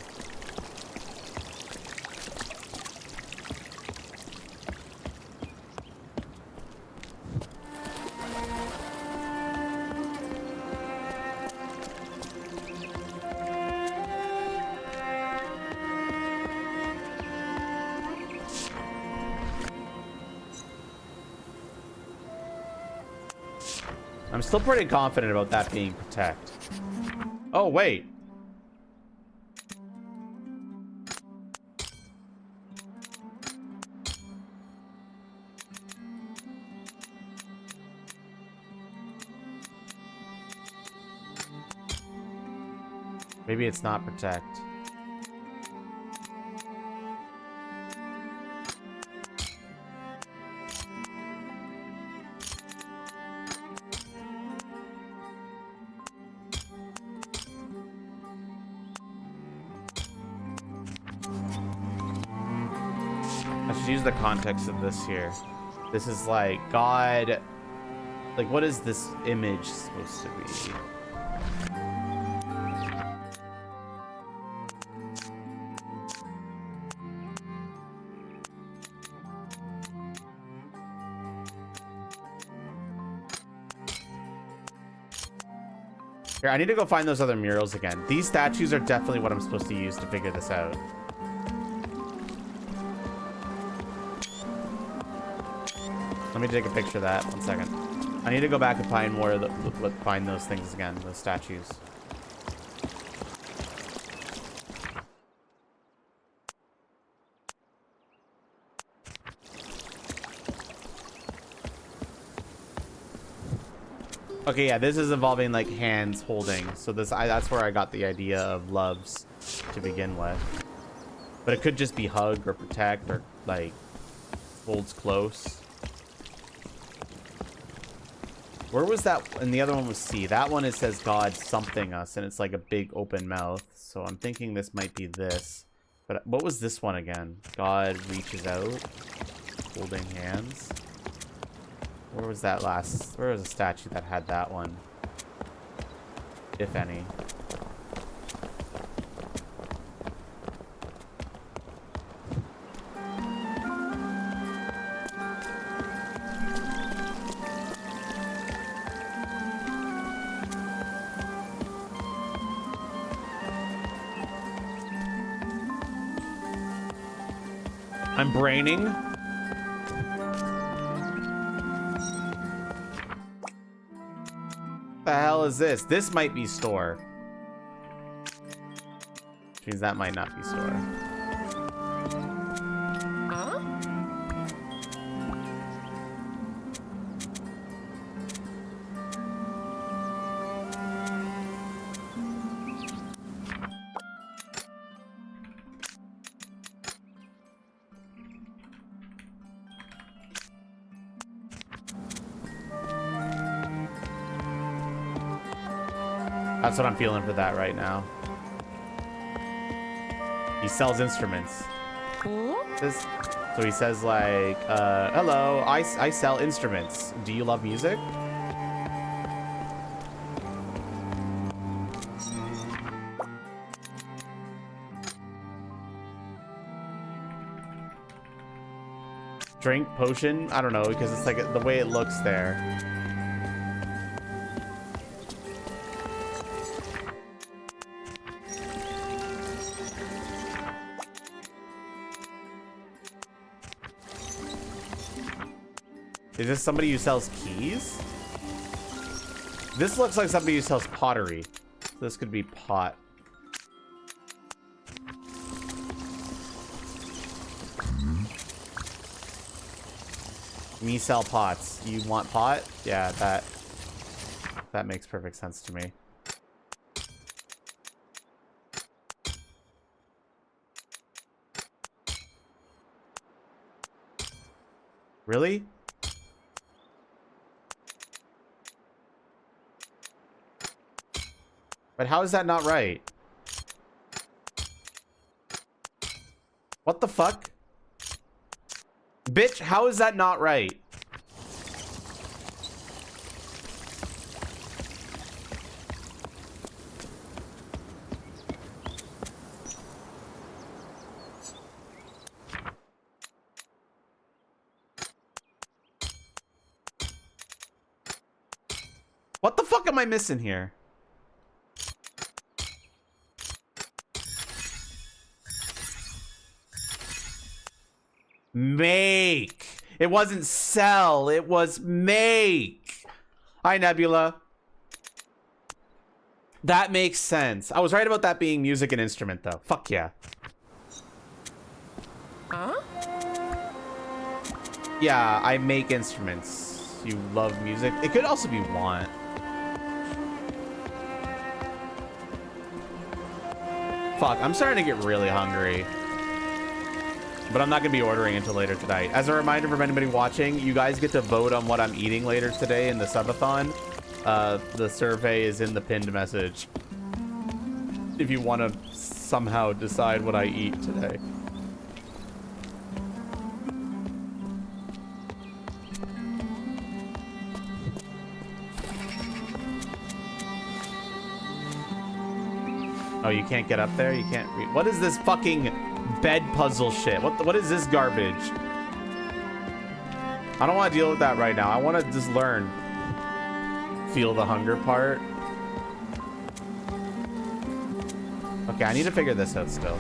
I'm still pretty confident about that being protect. Oh, wait. Maybe it's not protect. use the context of this here. This is like God. Like, what is this image supposed to be? Here, I need to go find those other murals again. These statues are definitely what I'm supposed to use to figure this out. Let me take a picture of that. 1 second. I need to go back and find more of the, find those things again, those statues. Okay, yeah, this is involving like hands holding. So that's where I got the idea of loves to begin with. But it could just be hug or protect or like holds close. Where was that? And the other one was C. That one, it says God something us, and it's like a big open mouth. So I'm thinking this might be this. But what was this one again? God reaches out, holding hands. Where was that last? Where was a statue that had that one? If any. I'm braining. The hell is this? This might be store. Which means that might not be store. Huh? That's what I'm feeling for that right now. He sells instruments. So he says like, hello, I sell instruments. Do you love music? Drink, potion? I don't know, because it's like the way it looks there. Is this somebody who sells keys? This looks like somebody who sells pottery. This could be pot. Me sell pots. You want pot? Yeah, that makes perfect sense to me. Really? But how is that not right? What the fuck? Bitch, how is that not right? What the fuck am I missing here? Make. It wasn't sell. It was make. Hi, Nebula. That makes sense. I was right about that being music and instrument, though. Fuck yeah. Huh? Yeah, I make instruments. You love music. It could also be want. Fuck, I'm starting to get really hungry. But I'm not going to be ordering until later tonight. As a reminder for anybody watching, you guys get to vote on what I'm eating later today in the subathon. The survey is in the pinned message. If you want to somehow decide what I eat today. Oh, you can't get up there? You can't read. What is this fucking bed puzzle shit? What is this garbage? I don't want to deal with that right now. I want to just learn. Feel the hunger part. Okay, I need to figure this out still.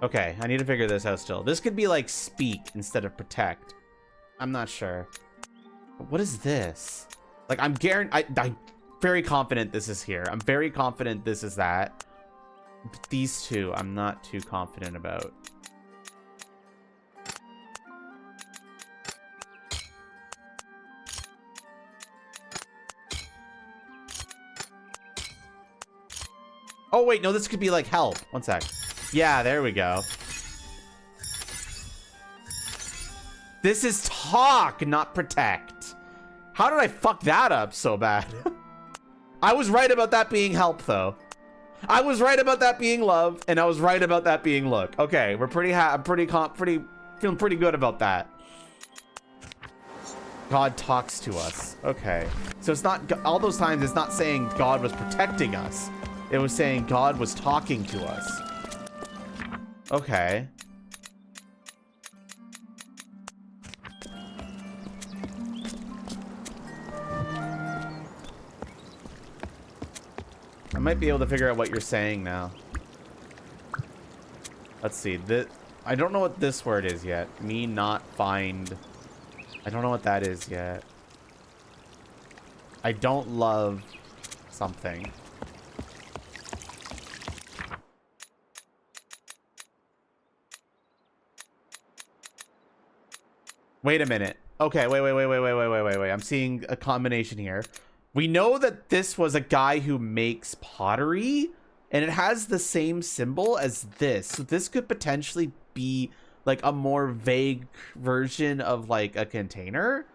Okay, I need to figure this out still. This could be like speak instead of protect. I'm not sure. But what is this? Like, I'm very confident this is here. I'm very confident this is that. But these two, I'm not too confident about. Oh, wait, no, this could be like help. One sec. Yeah, there we go. This is talk, not protect. How did I fuck that up so bad? I was right about that being help, though. I was right about that being love, and I was right about that being look. Okay, we're feeling pretty good about that. God talks to us. Okay, so it's not all those times. It's not saying God was protecting us. It was saying God was talking to us. Okay. I might be able to figure out what you're saying now. Let's see. I don't know what this word is yet. Me not find. I don't know what that is yet. I don't love something. Wait a minute. Okay, wait. I'm seeing a combination here. We know that this was a guy who makes pottery, and it has the same symbol as this. So this could potentially be like a more vague version of like a container.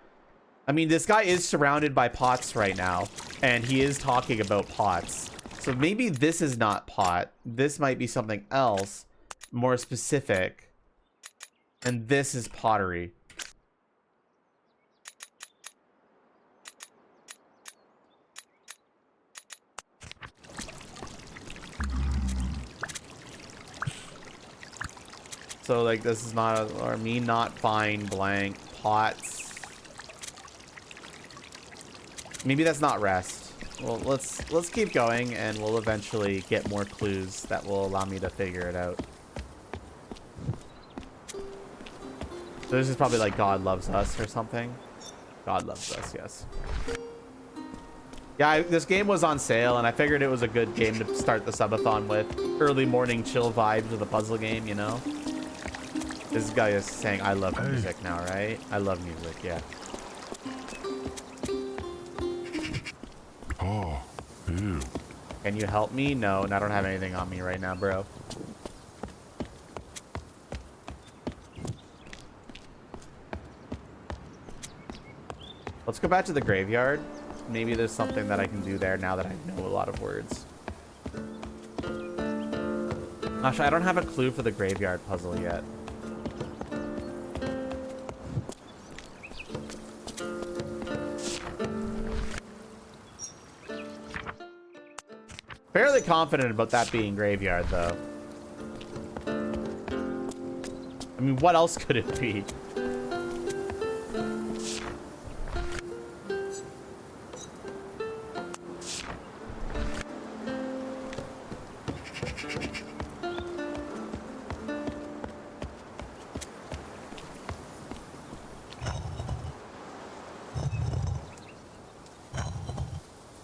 I mean, this guy is surrounded by pots right now, and he is talking about pots. So maybe this is not pot. This might be something else, more specific. And this is pottery. So like this is not or me not find blank pots. Maybe that's not rest. Well, let's keep going and we'll eventually get more clues that will allow me to figure it out. So this is probably like God loves us or something. God loves us, yes. Yeah, this game was on sale and I figured it was a good game to start the subathon with. Early morning chill vibes with a puzzle game, you know? This guy is saying, I love music now, right? I love music, yeah. Oh, ew. Can you help me? No, and I don't have anything on me right now, bro. Let's go back to the graveyard. Maybe there's something that I can do there now that I know a lot of words. Actually, I don't have a clue for the graveyard puzzle yet. Fairly confident about that being graveyard, though. I mean, what else could it be?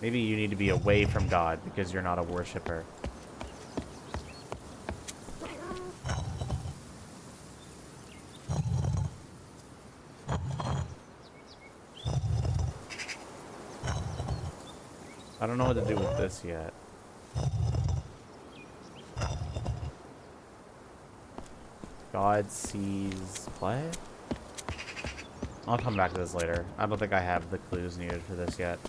Maybe you need to be away from God because you're not a worshiper. I don't know what to do with this yet. God sees what? I'll come back to this later. I don't think I have the clues needed for this yet.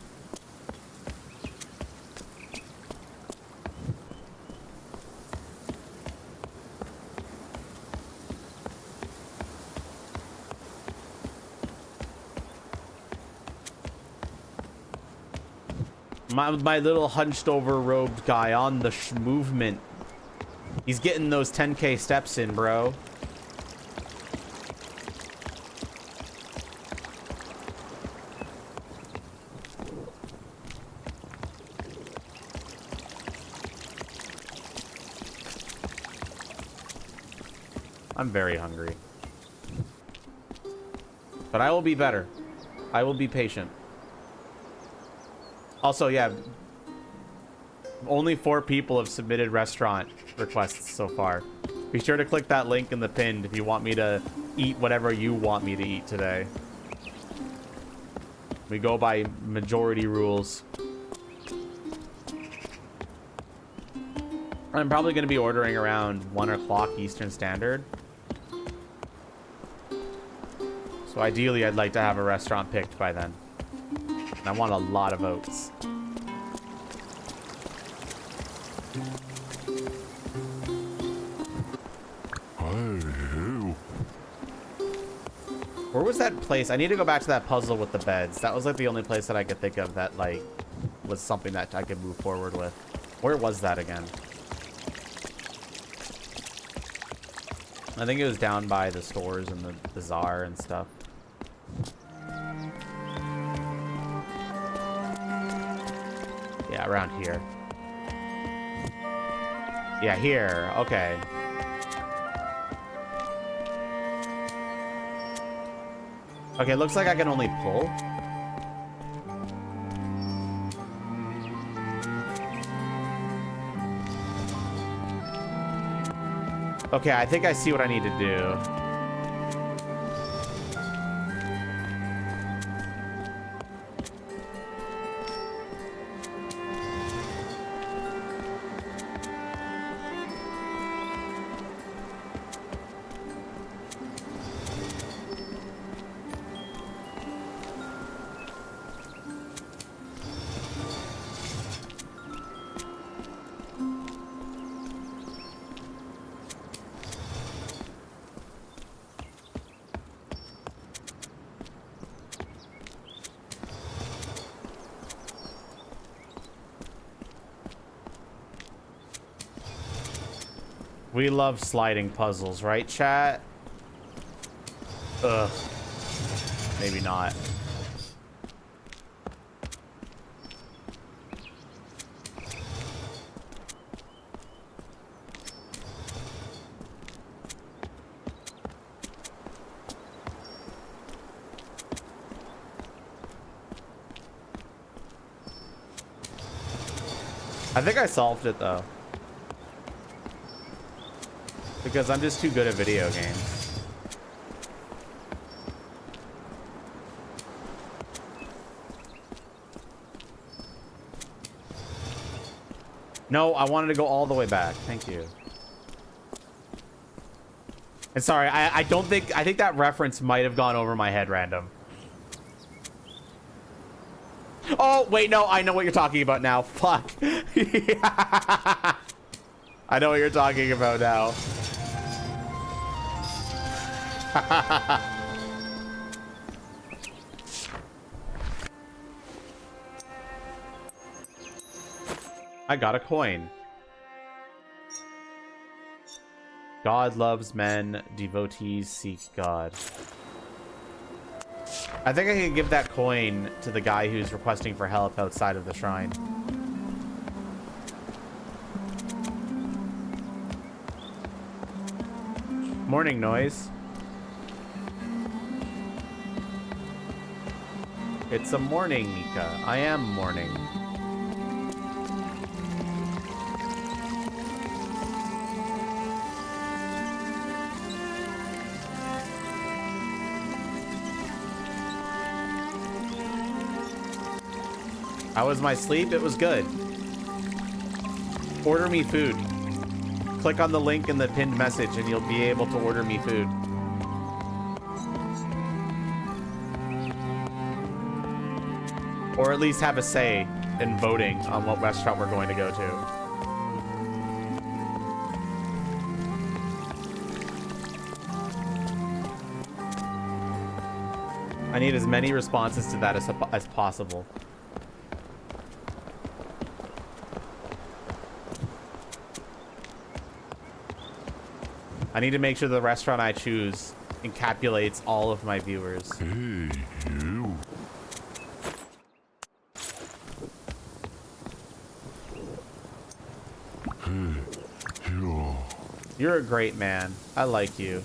My little hunched over robed guy on the movement. He's getting those 10K steps in, bro. I'm very hungry. But I will be better. I will be patient. Also, yeah, only 4 people have submitted restaurant requests so far. Be sure to click that link in the pinned if you want me to eat whatever you want me to eat today. We go by majority rules. I'm probably going to be ordering around 1 o'clock Eastern Standard. So ideally, I'd like to have a restaurant picked by then. And I want a lot of votes. Where was that place? I need to go back to that puzzle with the beds. That was like the only place that I could think of that like was something that I could move forward with. Where was that again? I think it was down by the stores and the bazaar and stuff. Yeah, around here. Yeah, here. Okay. Okay, looks like I can only pull. Okay, I think I see what I need to do. We love sliding puzzles, right, chat? Ugh. Maybe not. I think I solved it, though. Because I'm just too good at video games. No, I wanted to go all the way back. Thank you. And sorry, I don't think... I think that reference might have gone over my head random. Oh, wait, no. I know what you're talking about now. Fuck. I know what you're talking about now. I got a coin. God loves men, devotees seek God. I think I can give that coin to the guy who's requesting for help outside of the shrine. Morning noise. It's a morning, Mika. I am morning. How was my sleep? It was good. Order me food. Click on the link in the pinned message and you'll be able to order me food. Or at least have a say in voting on what restaurant we're going to go to. I need as many responses to that as possible. I need to make sure the restaurant I choose encapsulates all of my viewers. Hey, you. Hey, you. You're a great man. I like you.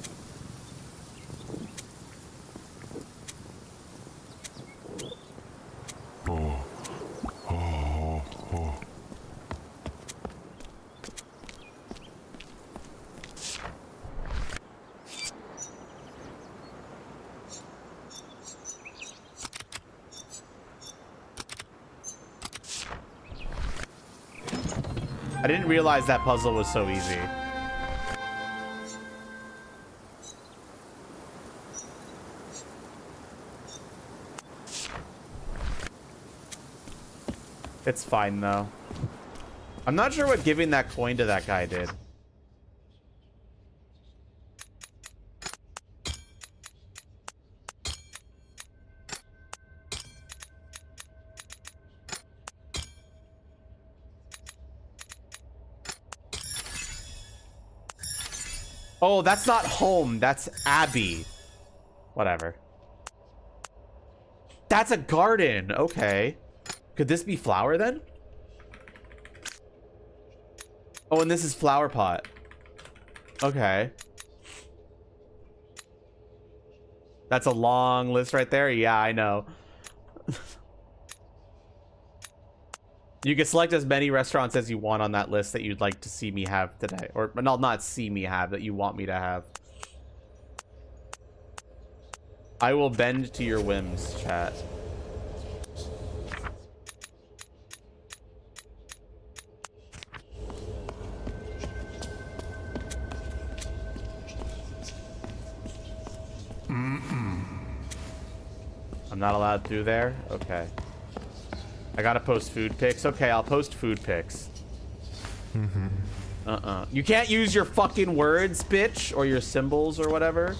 Oh, oh, oh. I didn't realize that puzzle was so easy. It's fine, though. I'm not sure what giving that coin to that guy did. Oh, that's not home. That's Abby. Whatever. That's a garden. Okay. Could this be flower then? Oh, and this is flower pot. Okay. That's a long list right there. Yeah, I know. You can select as many restaurants as you want on that list that you'd like to see me have today. Or, no, not see me have, that you want me to have. I will bend to your whims, chat. I'm not allowed through there? Okay. I gotta post food pics. Okay, I'll post food pics. You can't use your fucking words, bitch, or your symbols or whatever.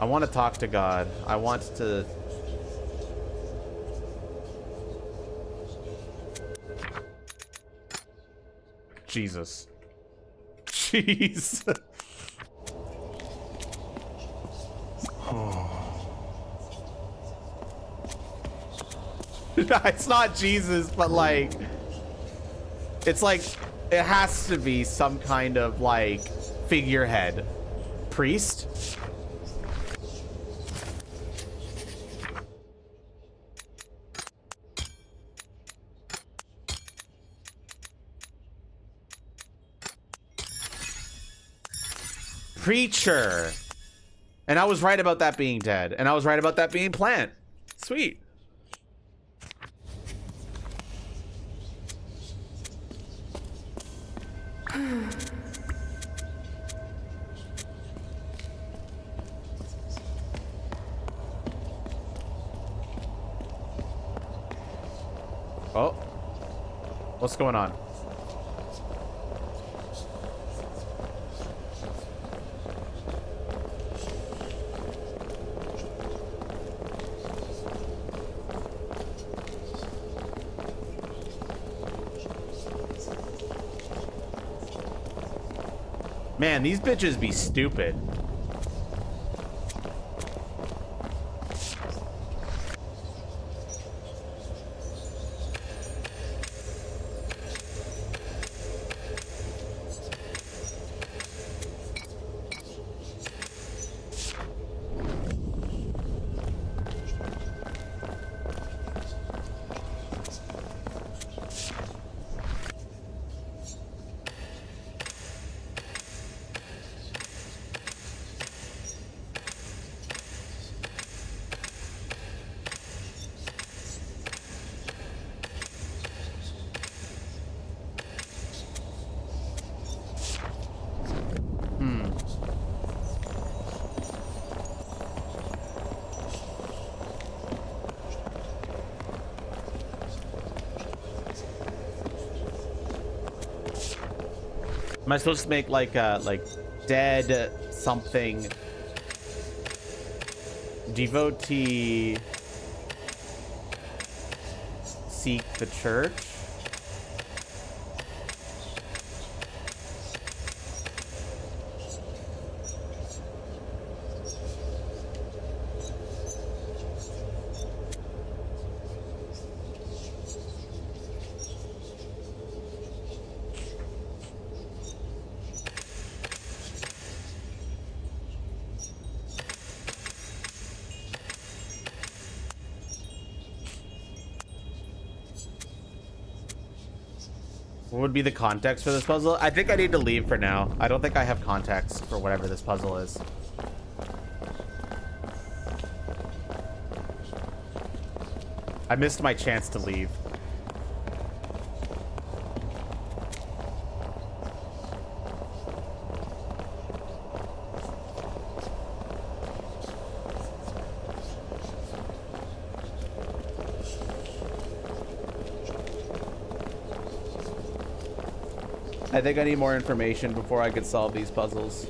I want to talk to God. I want to... Jesus. Jeez. It's not Jesus, but like... It's like... It has to be some kind of like... figurehead. Priest? Preacher. And I was right about that being dead. And I was right about that being plant. Sweet. Oh. What's going on? Man, these bitches be stupid. Am I supposed to make like dead something devotee seek the church? What would be the context for this puzzle? I think I need to leave for now. I don't think I have context for whatever this puzzle is. I missed my chance to leave. I think I need more information before I could solve these puzzles.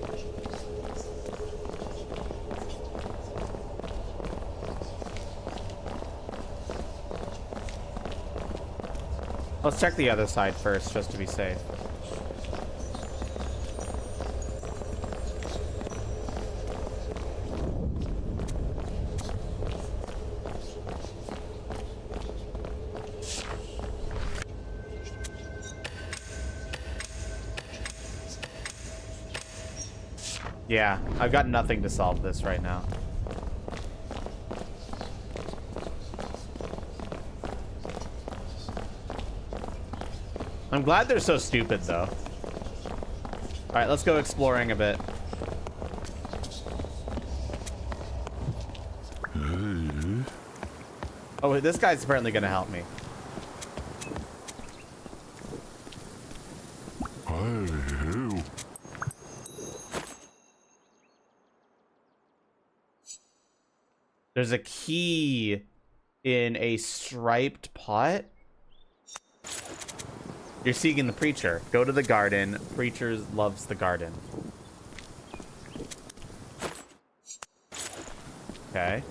Let's check the other side first, just to be safe. Yeah, I've got nothing to solve this right now. I'm glad they're so stupid, though. All right, let's go exploring a bit. Oh, this guy's apparently going to help me. There's a key in a striped pot. You're seeking the preacher. Go to the garden. Preacher loves the garden. Okay.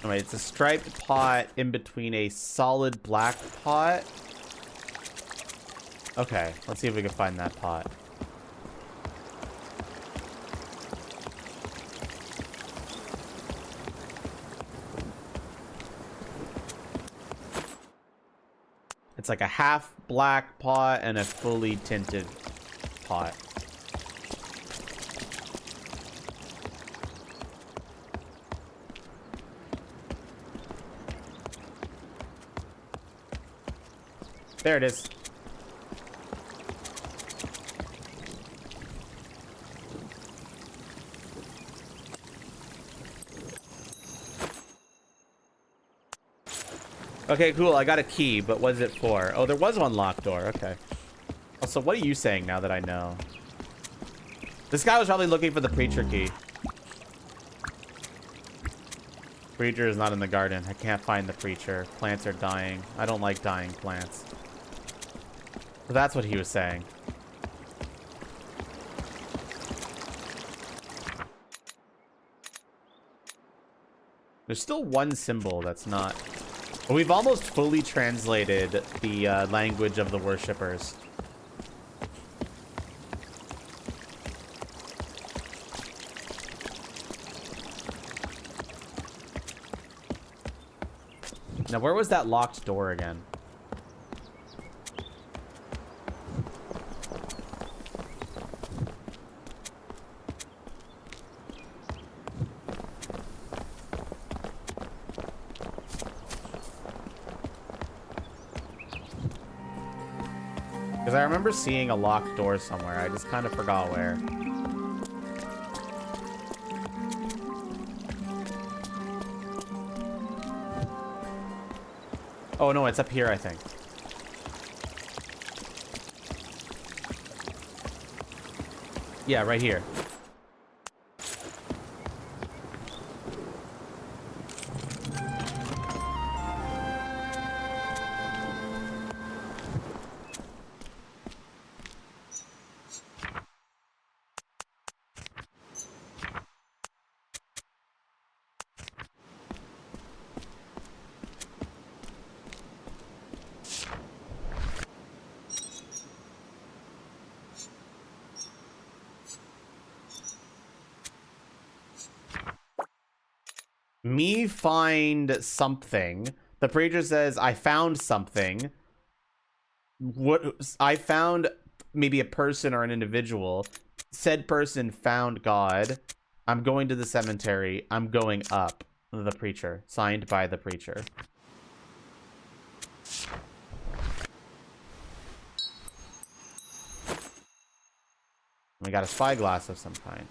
Wait, it's a striped pot in between a solid black pot. Okay, let's see if we can find that pot. It's like a half black pot and a fully tinted pot. There it is. Okay, cool. I got a key, but what is it for? Oh, there was one locked door. Okay. Also, what are you saying now that I know? This guy was probably looking for the preacher key. Preacher is not in the garden. I can't find the preacher. Plants are dying. I don't like dying plants. So that's what he was saying. There's still one symbol that's not... We've almost fully translated the language of the worshippers. Now, where was that locked door again? Because I remember seeing a locked door somewhere. I just kind of forgot where. Oh, no, it's up here, I think. Yeah, right here. Me find something. The preacher says, I found something. What I found maybe a person or an individual. Said person found God. I'm going to the cemetery. I'm going up. The preacher. Signed by the preacher. We got a spyglass of some kind.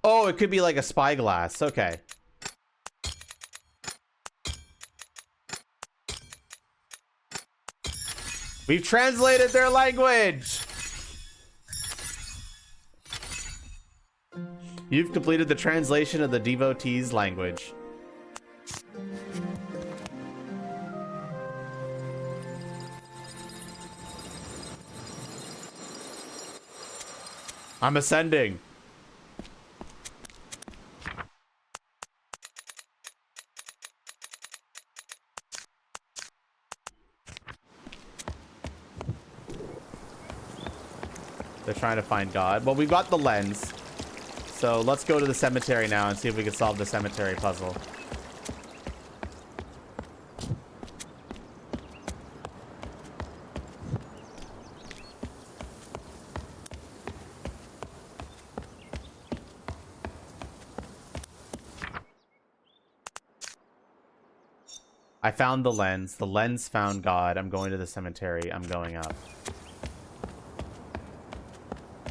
Oh, it could be like a spyglass. Okay. We've translated their language. You've completed the translation of the devotees' language. I'm ascending. They're trying to find God. Well, we've got the lens. So let's go to the cemetery now and see if we can solve the cemetery puzzle. I found the lens. The lens found God. I'm going to the cemetery. I'm going up.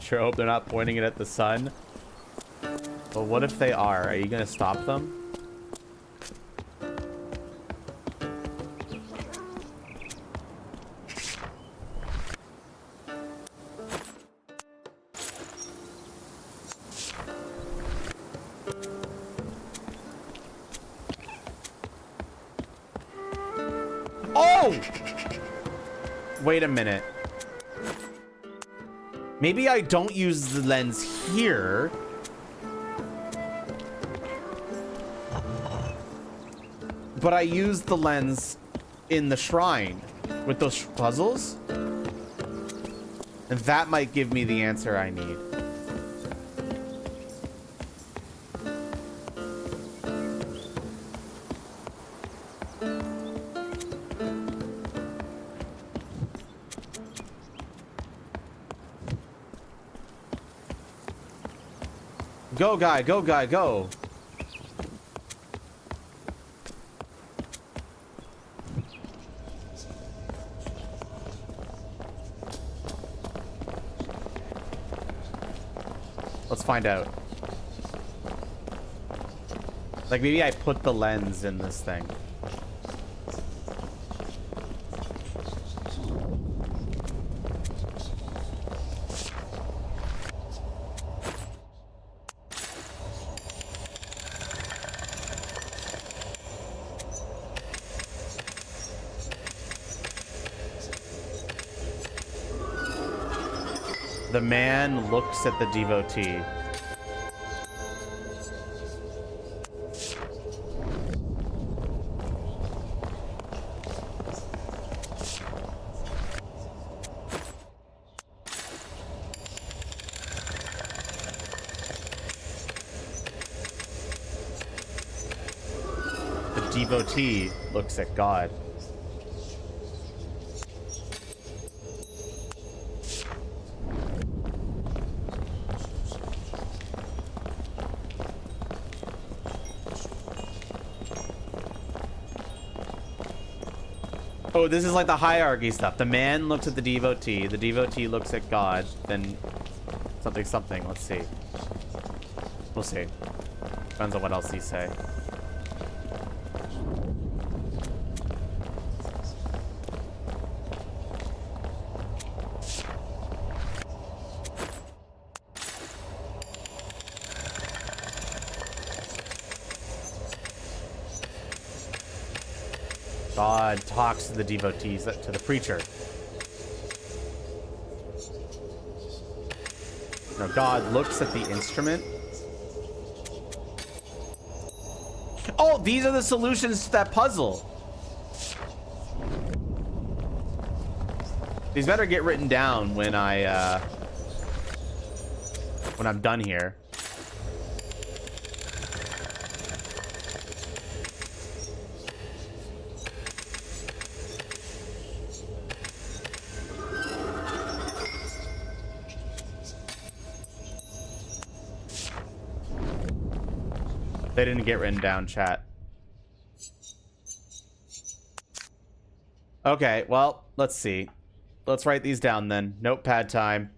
Sure hope they're not pointing it at the sun. But what if they are? Are you going to stop them? Oh! Wait a minute. Maybe I don't use the lens here. But I used the lens in the shrine with those puzzles. And that might give me the answer I need. Go, guy, go, guy, go. Let's find out. Like, maybe I put the lens in this thing. The man looks at the devotee. The devotee looks at God. Oh, this is like the hierarchy stuff. The man looks at the devotee looks at God, then something something. Let's see. We'll see. Depends on what else these say. God talks to the devotees, to the preacher. No, God looks at the instrument. Oh, these are the solutions to that puzzle. These better get written down when I'm done here. They didn't get written down, chat. Okay, well, let's see. Let's write these down then. Notepad time.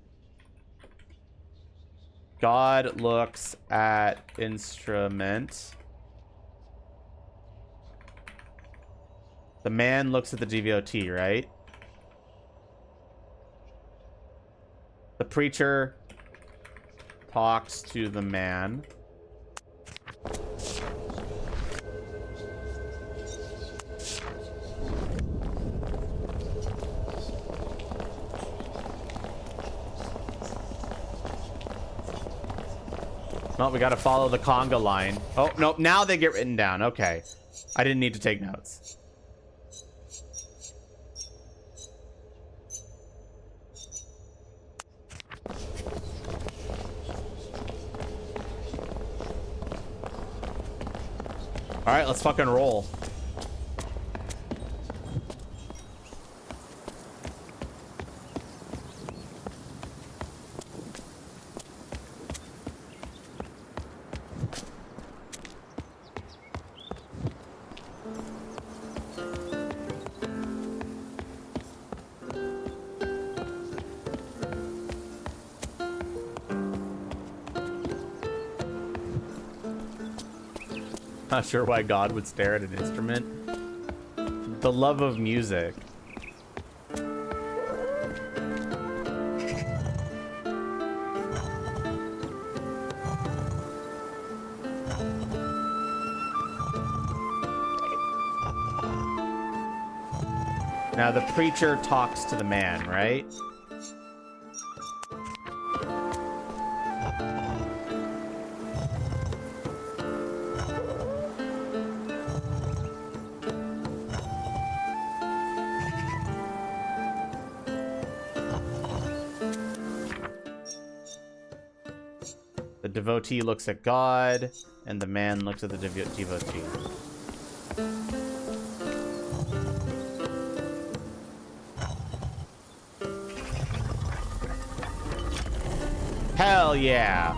God looks at instrument. The man looks at the devotee, right? The preacher talks to the man. Well, we gotta follow the conga line. Oh, no, now they get written down. Okay. I didn't need to take notes. Alright, let's fucking roll. Not sure why God would stare at an instrument. The love of music. Now the preacher talks to the man, right? The devotee looks at God, and the man looks at the devotee. Hell yeah!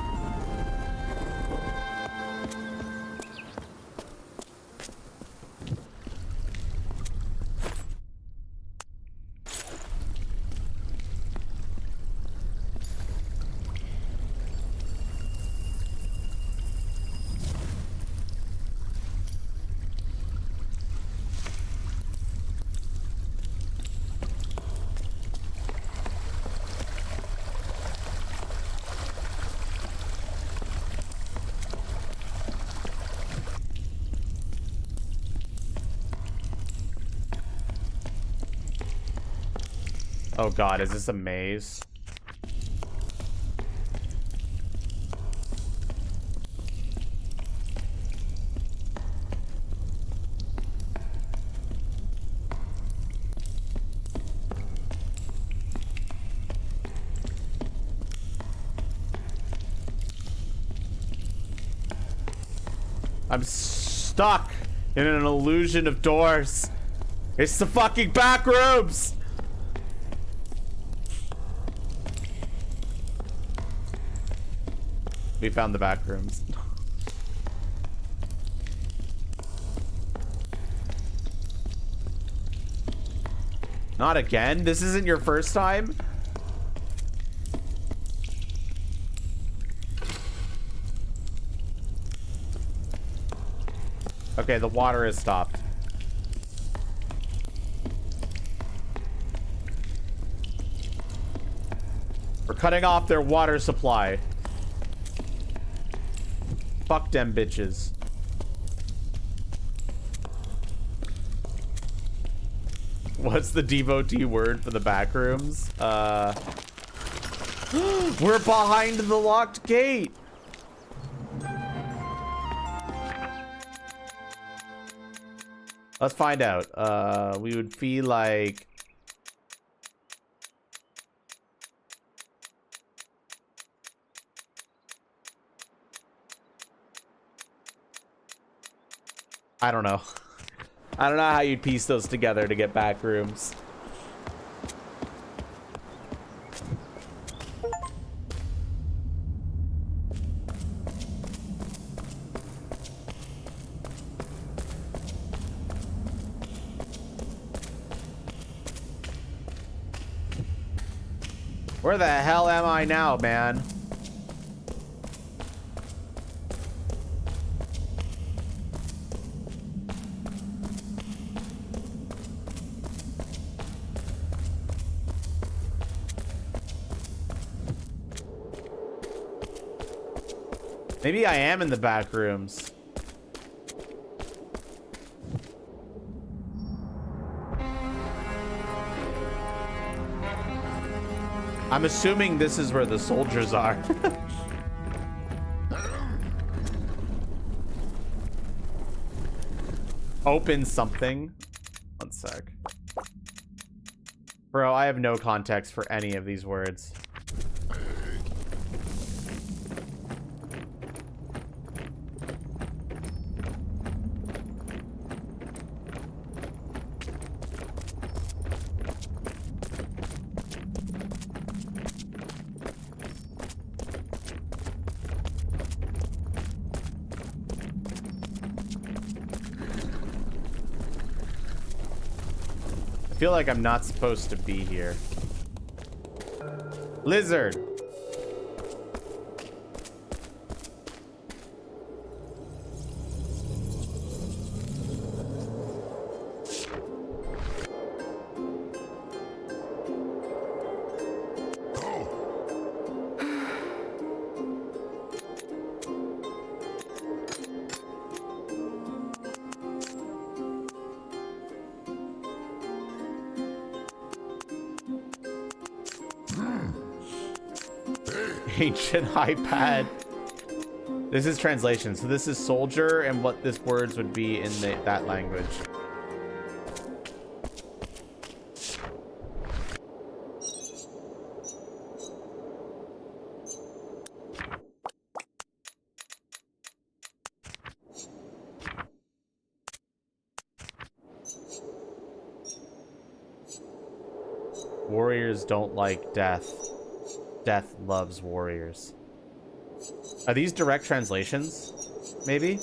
Oh god, is this a maze? I'm stuck in an illusion of doors. It's the fucking back rooms! We found the back rooms. Not again? This isn't your first time? Okay, the water has stopped. We're cutting off their water supply. Fuck them bitches. What's the devotee word for the back rooms? We're behind the locked gate. Let's find out. We would feel like... I don't know. I don't know how you'd piece those together to get back rooms. Where the hell am I now, man? Maybe I am in the back rooms. I'm assuming this is where the soldiers are. Open something. One sec. Bro, I have no context for any of these words. I feel like I'm not supposed to be here. Lizard. Ancient iPad. This is translation. So this is soldier and what this words would be in that language. Warriors don't like death. Death loves warriors. Are these direct translations? Maybe?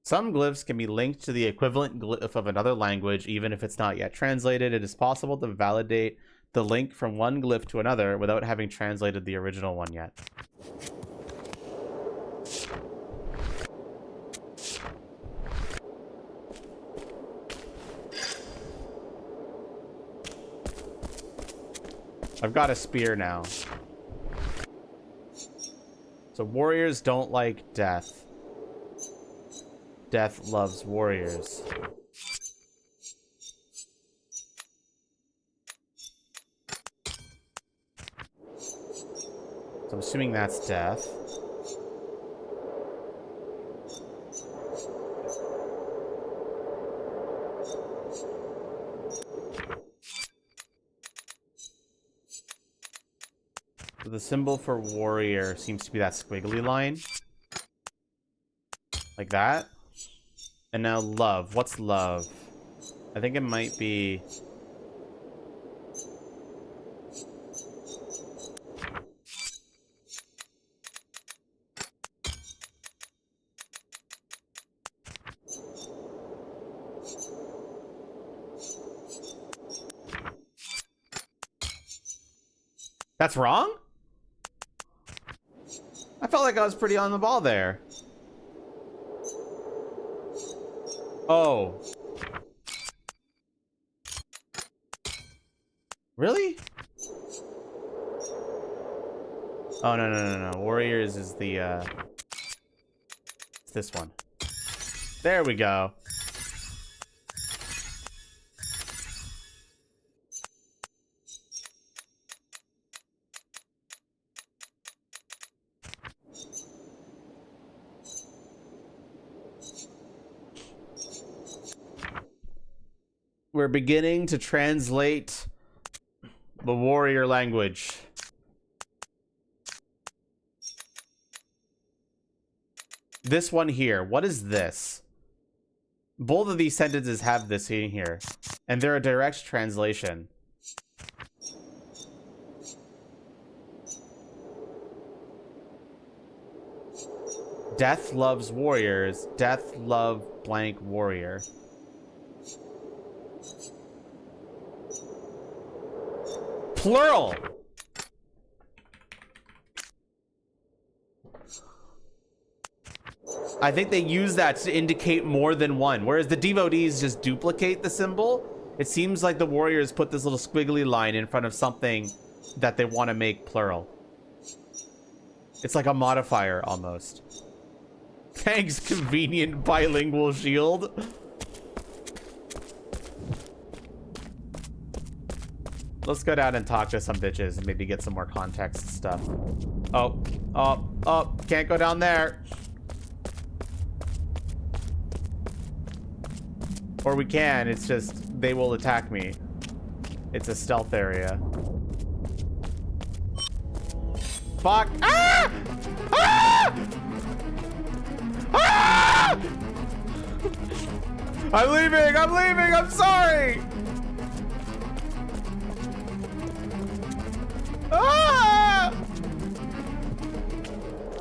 Some glyphs can be linked to the equivalent glyph of another language, even if it's not yet translated. It is possible to validate the link from one glyph to another without having translated the original one yet. I've got a spear now. So warriors don't like death. Death loves warriors. So I'm assuming that's death. So the symbol for warrior seems to be that squiggly line. Like that. And now love. What's love? I think it might be... That's wrong? I felt like I was pretty on the ball there. Oh. Really? Oh, no. Warriors is the, it's this one. There we go. We're beginning to translate the warrior language. This one here, what is this? Both of these sentences have this in here, and they're a direct translation. Death loves warriors. Death love blank warrior. Plural. I think they use that to indicate more than one, whereas the devotees just duplicate the symbol. It seems like the warriors put this little squiggly line in front of something that they want to make plural. It's like a modifier almost. Thanks, convenient bilingual shield. Let's go down and talk to some bitches and maybe get some more context stuff. Oh, can't go down there. Or we can, it's just, they will attack me. It's a stealth area. Fuck! Ah! Ah! Ah! I'm leaving, I'm sorry! Ah!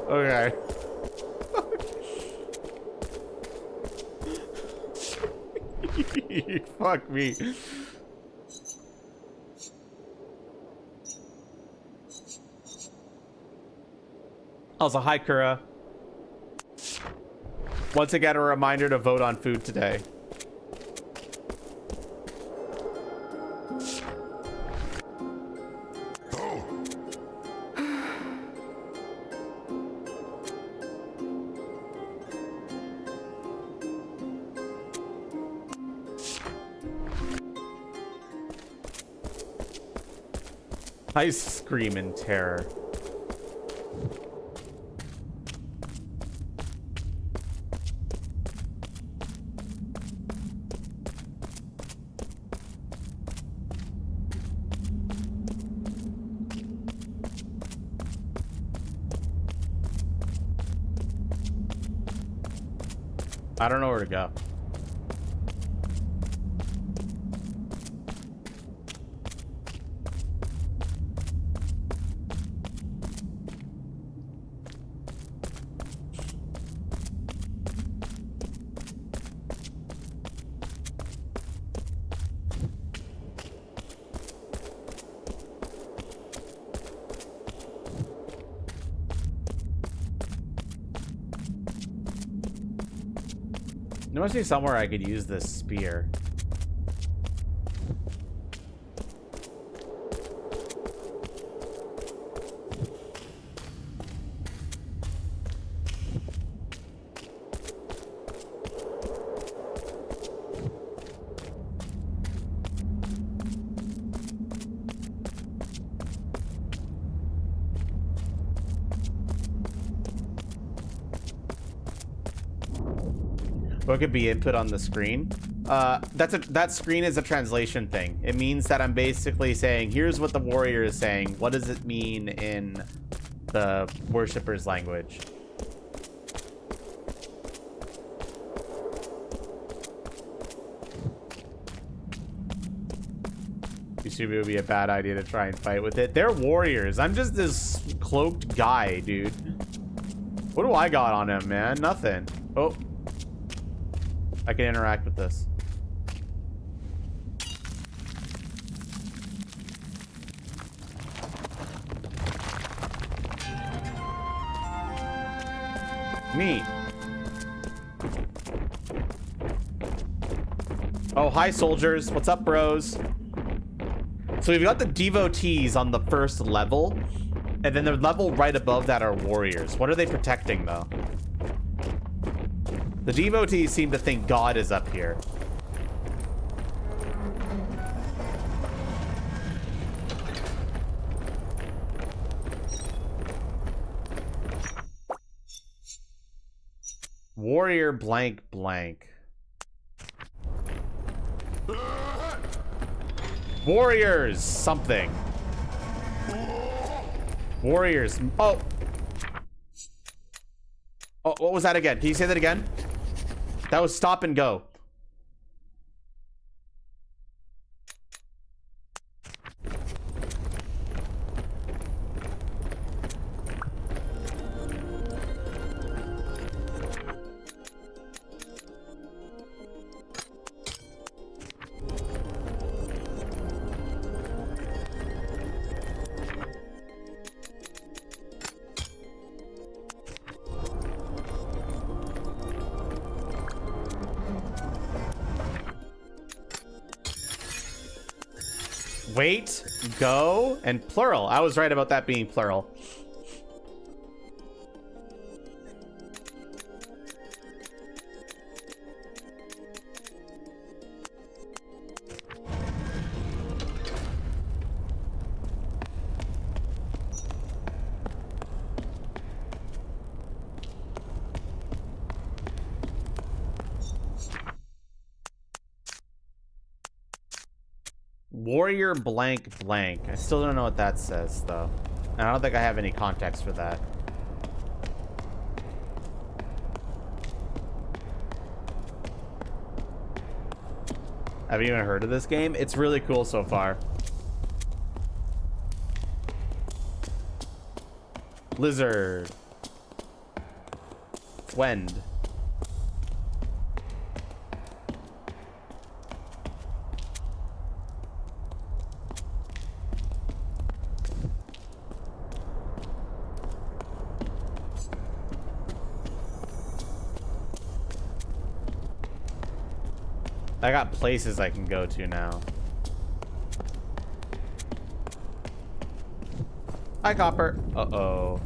Okay. Fuck me. Also, hi, Kura. Once again, a reminder to vote on food today. I scream in terror. I don't know where to go. There must be somewhere I could use this spear. What could be input on the screen? That screen is a translation thing. It means that I'm basically saying, here's what the warrior is saying. What does it mean in the worshipper's language? YouTube, it would be a bad idea to try and fight with it. They're warriors. I'm just this cloaked guy, dude. What do I got on him, man? Nothing. Oh. I can interact with this. Neat. Oh, hi, soldiers. What's up, bros? So we've got the devotees on the first level, and then the level right above that are warriors. What are they protecting, though? The devotees seem to think God is up here. Warrior blank blank. Warriors something. Warriors. Oh. Oh, what was that again? Can you say that again? That was stop and go. Wait, go, and plural. I was right about that being plural. Warrior blank blank. I still don't know what that says, though. And I don't think I have any context for that. Have you even heard of this game? It's really cool so far. Lizard. Wend. I got places I can go to now. Hi, Copper. Uh-oh.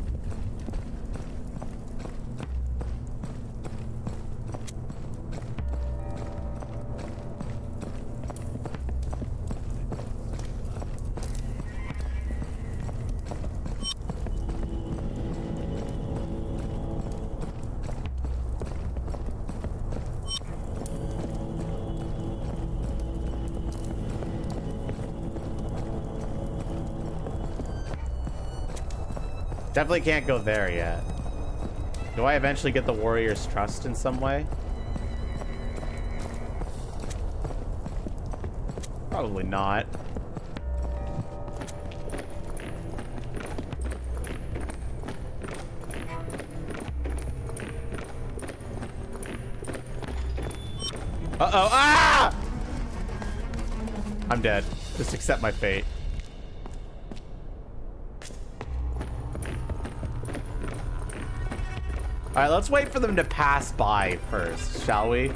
Definitely can't go there yet. Do I eventually get the warrior's trust in some way? Probably not. Uh-oh. Ah! I'm dead. Just accept my fate. All right, let's wait for them to pass by first, shall we?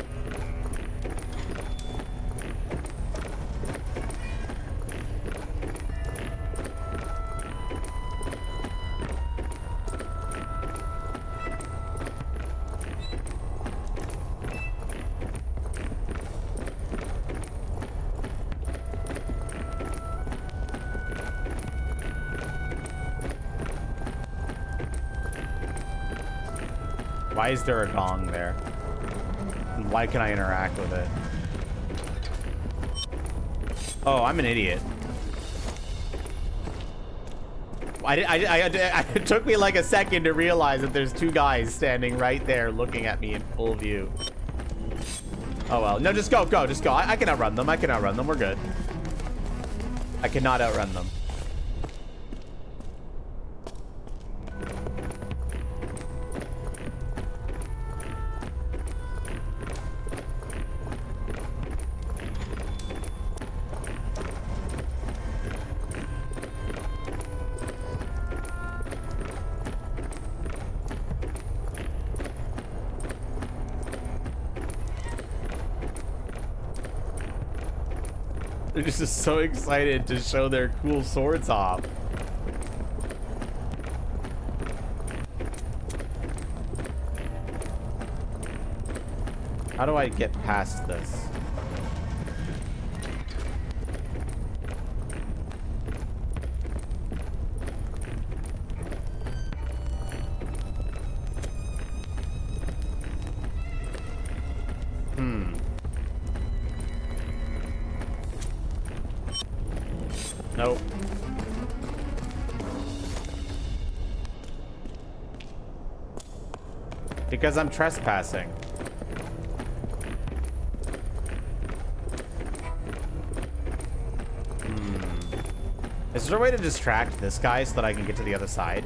Why is there a gong there? And why can I interact with it? Oh, I'm an idiot. It took me like a second to realize that there's two guys standing right there looking at me in full view. Oh well. No, just go, just go. I can outrun them. I can outrun them. We're good. I cannot outrun them. They're just so excited to show their cool swords off. How do I get past this? Nope. Because I'm trespassing. Is there a way to distract this guy so that I can get to the other side?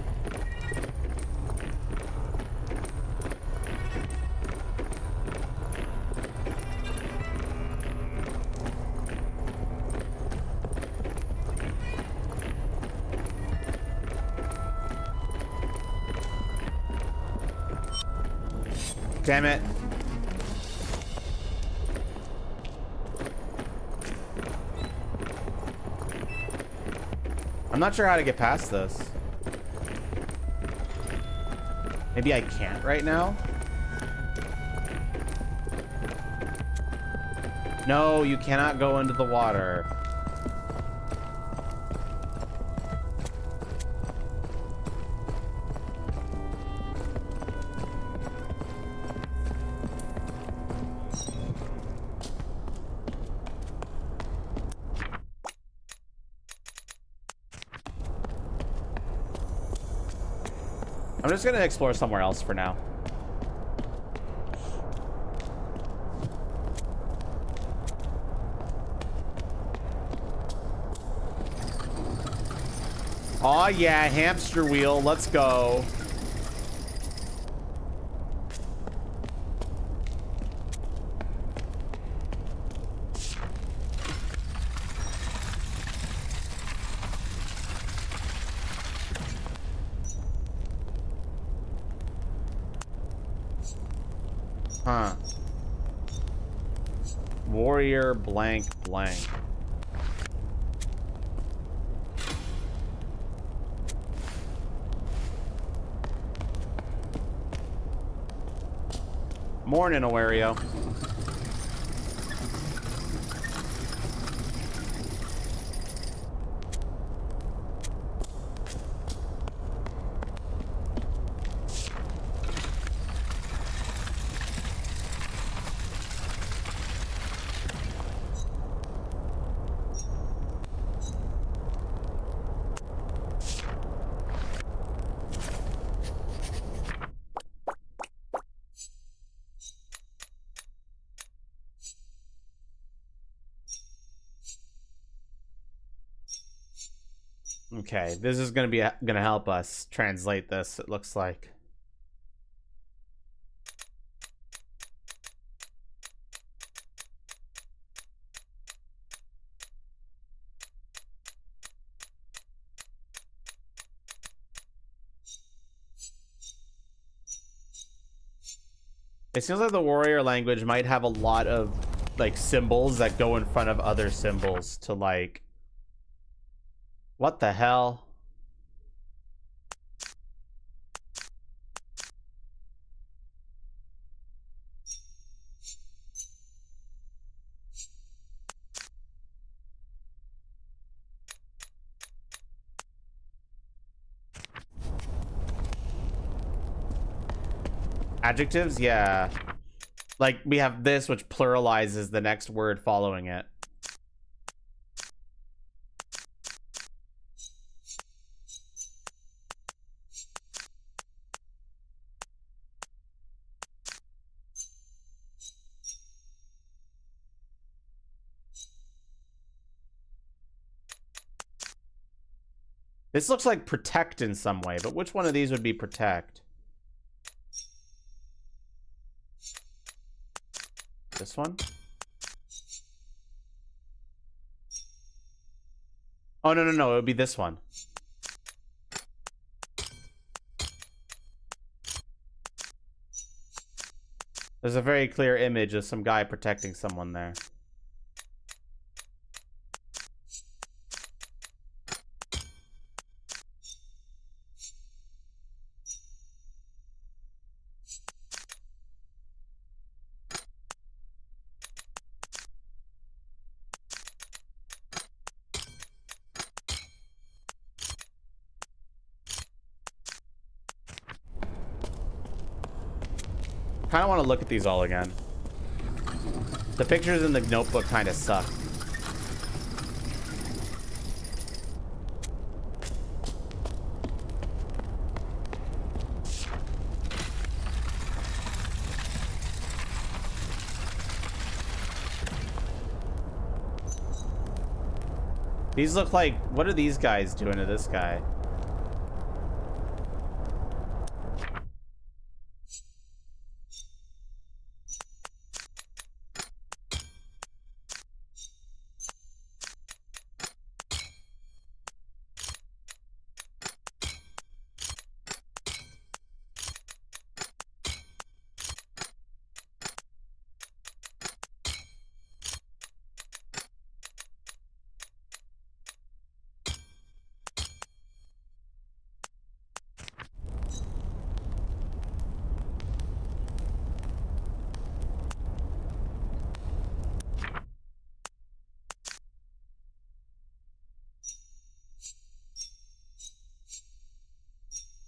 Damn it. I'm not sure how to get past this. Maybe I can't right now? No, you cannot go into the water. I'm just gonna explore somewhere else for now. Aw, yeah, hamster wheel, let's go. Huh. Warrior blank blank. Morning, Awario. Okay, this is gonna help us translate this, it looks like. It seems like the warrior language might have a lot of like symbols that go in front of other symbols to like, what the hell? Adjectives? Yeah. Like we have this, which pluralizes the next word following it. This looks like protect in some way, but which one of these would be protect? This one? Oh, no, no, no. It would be this one. There's a very clear image of some guy protecting someone there. Kind of want to look at these all again. The pictures in the notebook kind of suck. These look like, what are these guys doing to this guy?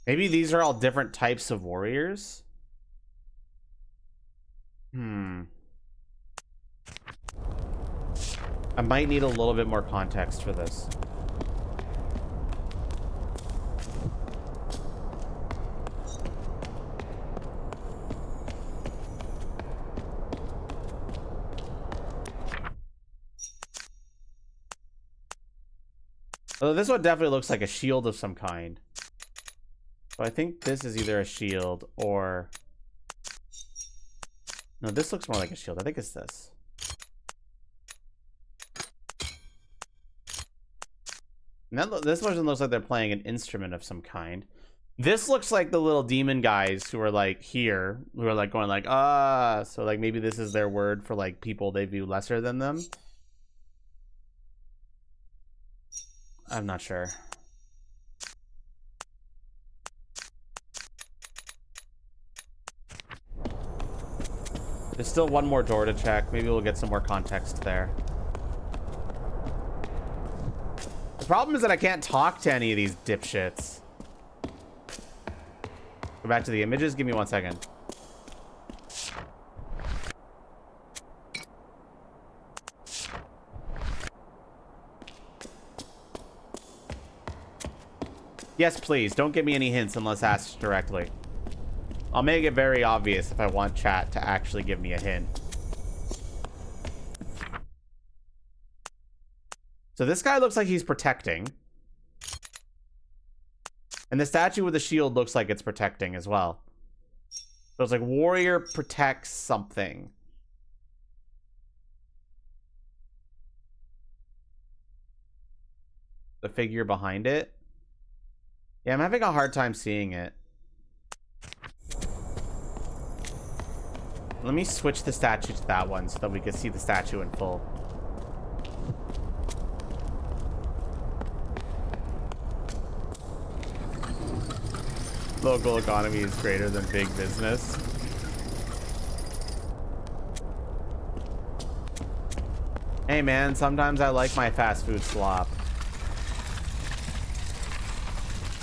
Maybe these are all different types of warriors? I might need a little bit more context for this. Oh, this one definitely looks like a shield of some kind. So I think this is either a shield or... No, this looks more like a shield. I think it's this. And that, this version looks like they're playing an instrument of some kind. This looks like the little demon guys who are like here, who are like going like, ah. So like maybe this is their word for like people they view lesser than them. I'm not sure. There's still one more door to check. Maybe we'll get some more context there. The problem is that I can't talk to any of these dipshits. Go back to the images. Give me 1 second. Yes, please. Don't give me any hints unless asked directly. I'll make it very obvious if I want chat to actually give me a hint. So this guy looks like he's protecting. And the statue with the shield looks like it's protecting as well. So it's like warrior protects something. The figure behind it. Yeah, I'm having a hard time seeing it. Let me switch the statue to that one so that we can see the statue in full. Local economy is greater than big business. Hey man, sometimes I like my fast food slop.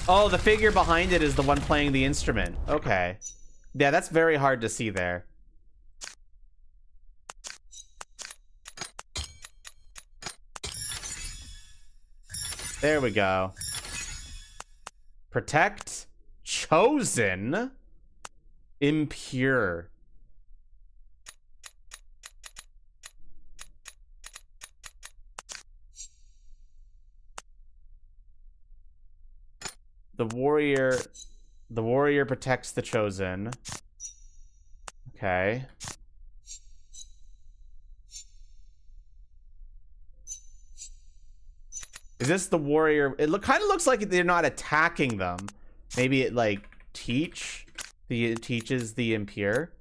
Oh, the figure behind it is the one playing the instrument. Okay. Yeah, that's very hard to see there. There we go. Protect. Chosen. Impure. The warrior protects the chosen. Okay. Is this the warrior? It kind of looks like they're not attacking them. Maybe it like teaches the impure.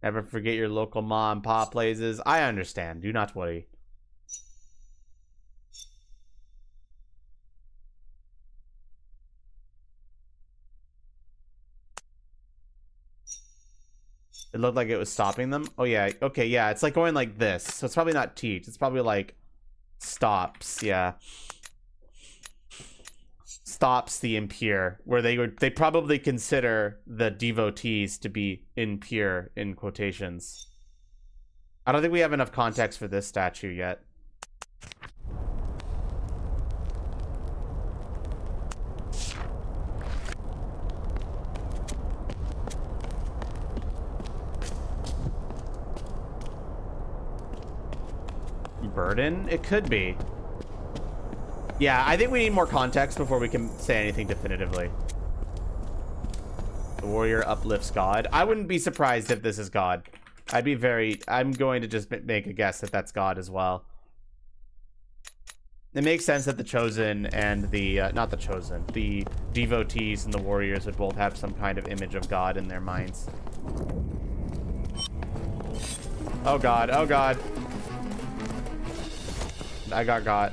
Never forget your local mom and pop places. I understand. Do not worry. It looked like it was stopping them. Oh, yeah. Okay, yeah. It's like going like this. So it's probably not teach. It's probably like stops. Yeah. Stops the impure. Where they probably consider the devotees to be impure, in quotations. I don't think we have enough context for this statue yet. Burden? It could be. Yeah, I think we need more context before we can say anything definitively. The warrior uplifts God. I wouldn't be surprised if this is God. I'm going to just make a guess that that's God as well. It makes sense that the chosen and the, not the chosen, the devotees and the warriors would both have some kind of image of God in their minds. Oh God, oh God. I got.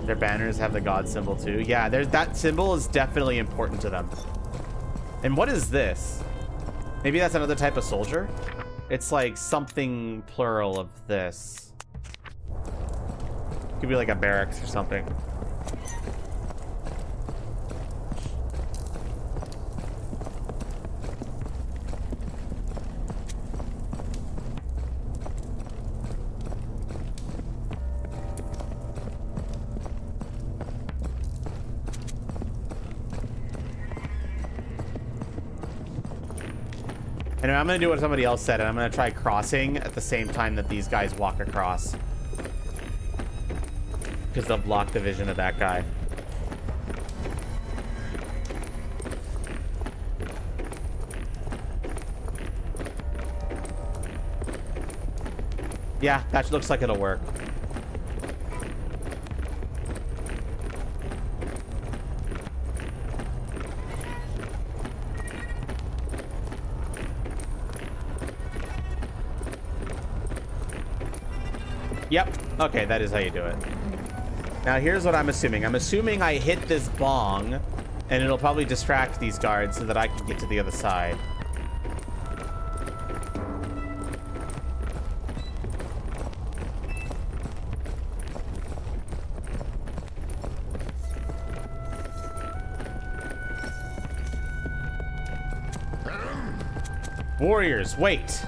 Their banners have the God symbol too. Yeah, that symbol is definitely important to them. And what is this? Maybe that's another type of soldier? It's like something plural of this. Could be like a barracks or something. Anyway, I'm going to do what somebody else said, and I'm going to try crossing at the same time that these guys walk across. Because they'll block the vision of that guy. Yeah, that looks like it'll work. Yep. Okay, that is how you do it. Now, here's what I'm assuming. I'm assuming I hit this bong, and it'll probably distract these guards so that I can get to the other side. Warriors, wait.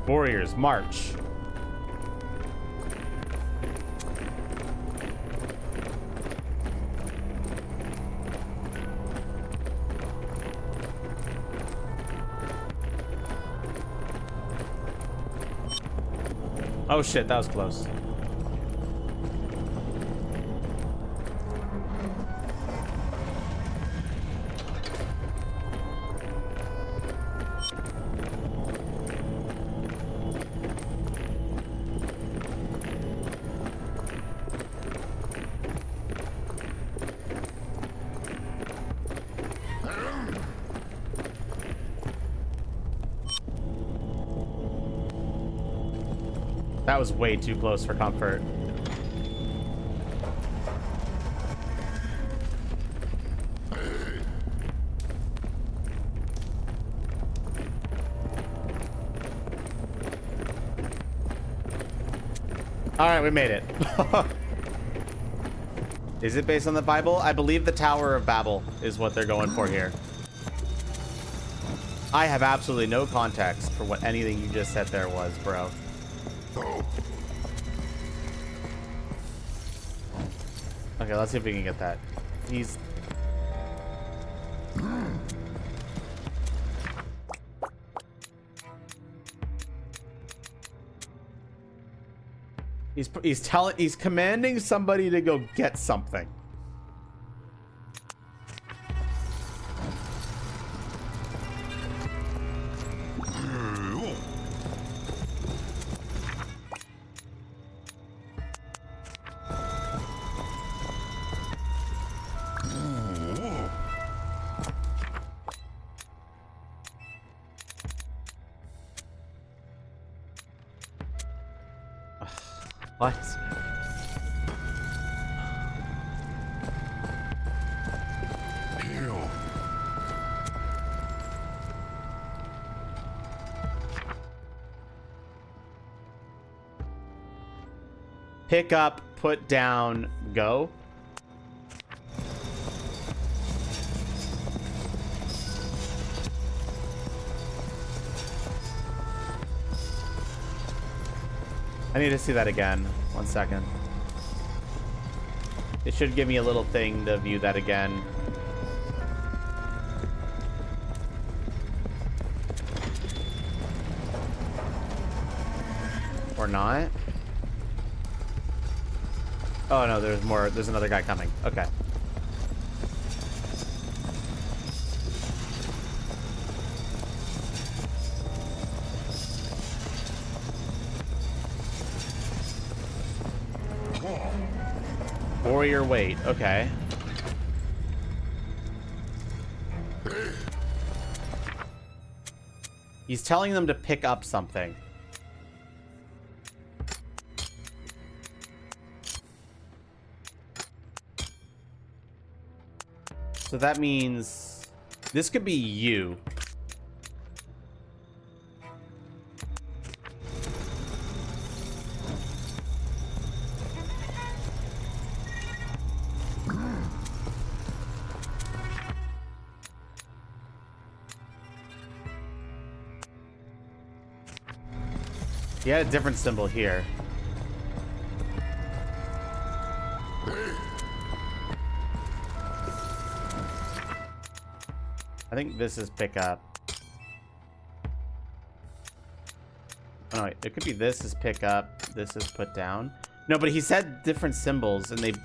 Warriors, march. Oh shit, that was close. That was way too close for comfort. All right, we made it. Is it based on the Bible? I believe the Tower of Babel is what they're going for here. I have absolutely no context for what anything you just said there was, bro. Okay, let's see if we can get that. He's... He's commanding somebody to go get something. What? Ew. Pick up, put down, go. I need to see that again. 1 second. It should give me a little thing to view that again. Or not. Oh no, there's more. There's another guy coming. Okay. Warrior weight. Okay. He's telling them to pick up something. So that means this could be you. He had a different symbol here. I think this is pick up. Oh, no, it could be this is pick up, this is put down. No, but he said different symbols, and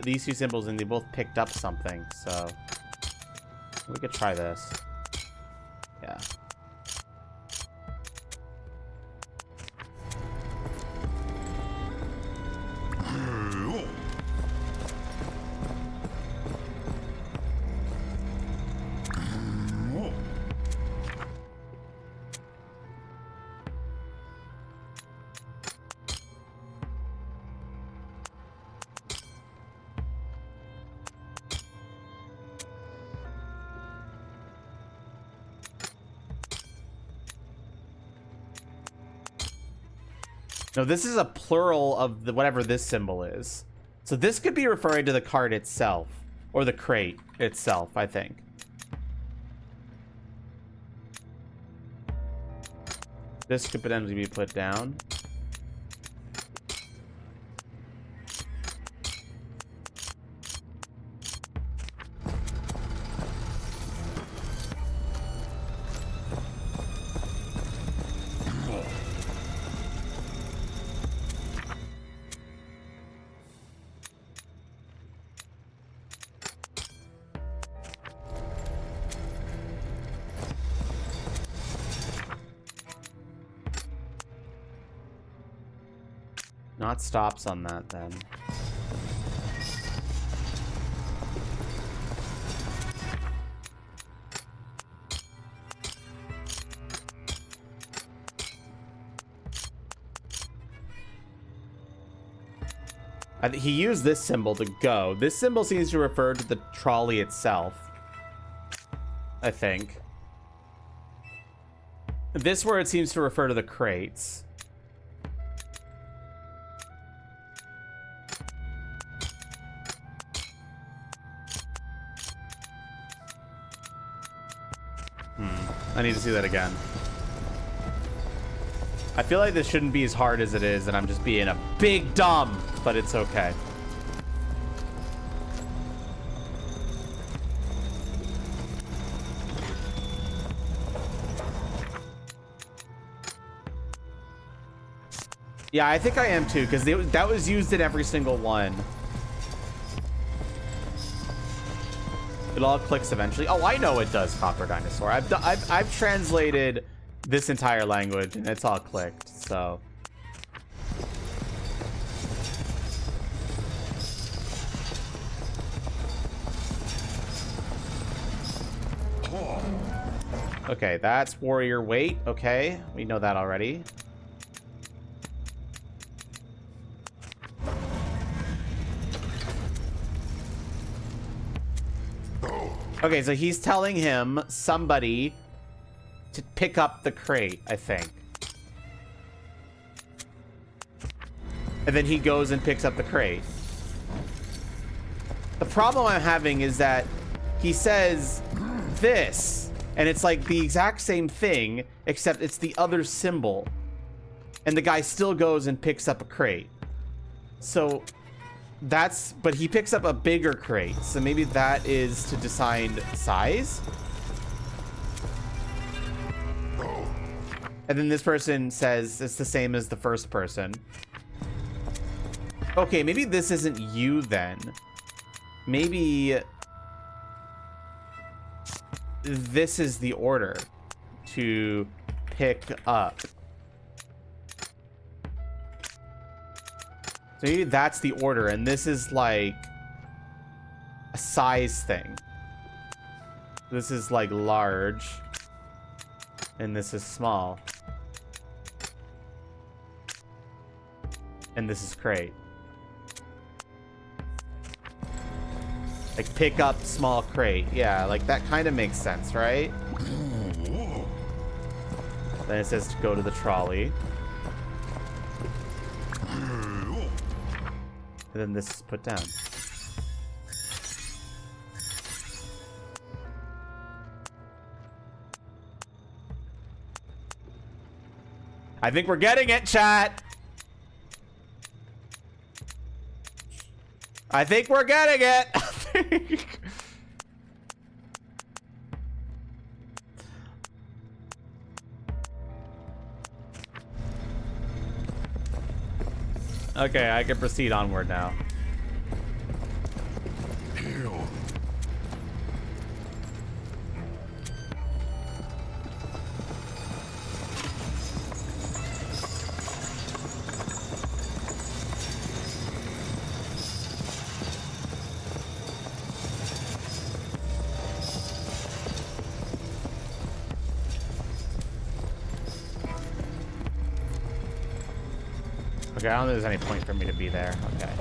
these two symbols, and they both picked up something. So we could try this. Yeah. No, this is a plural of the whatever this symbol is. So this could be referring to the card itself, or the crate itself, I think. This could potentially be put down. Not stops on that then. He used this symbol to go. This symbol seems to refer to the trolley itself, I think. This word seems to refer to the crates. I need to see that again. I feel like this shouldn't be as hard as it is, and I'm just being a big dumb, but it's okay. Yeah, I think I am too, because that was used in every single one. It all clicks eventually. Oh, I know it does, Copper Dinosaur. I've translated this entire language, and it's all clicked, so. Okay, that's warrior weight. Okay, we know that already. Okay, so he's telling him somebody to pick up the crate, I think. And then he goes and picks up the crate. The problem I'm having is that he says this, and it's like the exact same thing, except it's the other symbol. And the guy still goes and picks up a crate. So that's, but he picks up a bigger crate. So maybe that is to decide size. And then this person says it's the same as the first person. Okay, maybe this isn't you then. Maybe this is the order to pick up. So maybe that's the order, and this is like a size thing. This is like large, and this is small. And this is crate. Like pick up small crate. Yeah, like that kind of makes sense, right? Then it says to go to the trolley. And then this is put down. I think we're getting it, chat. I think we're getting it. Okay, I can proceed onward now. Okay, I don't think there's any point for me to be there. Okay.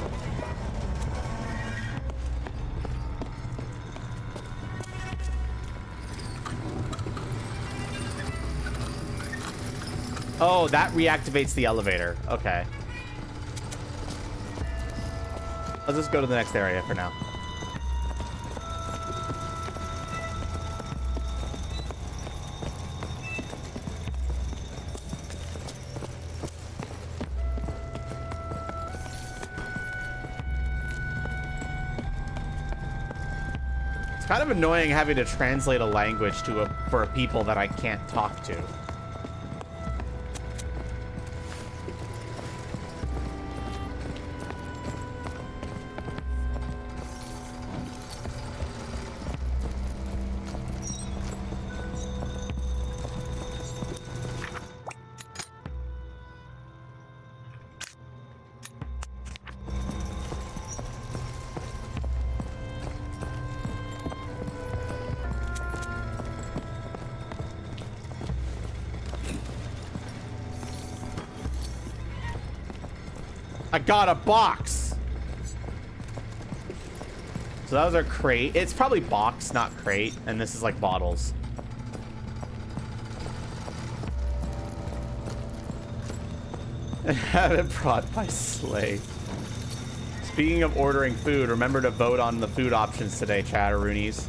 Oh, that reactivates the elevator. Okay. Let's just go to the next area for now. Kind of annoying having to translate a language for a people that I can't talk to. I got a box. So that was our crate. It's probably box, not crate. And this is like bottles. And have it brought by sleigh. Speaking of ordering food, remember to vote on the food options today, chatteroonies.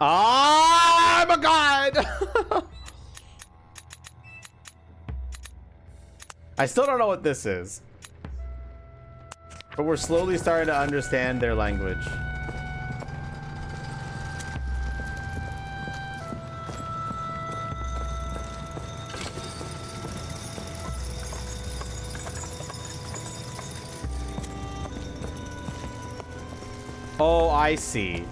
Oh my god! I still don't know what this is. But we're slowly starting to understand their language. Oh, I see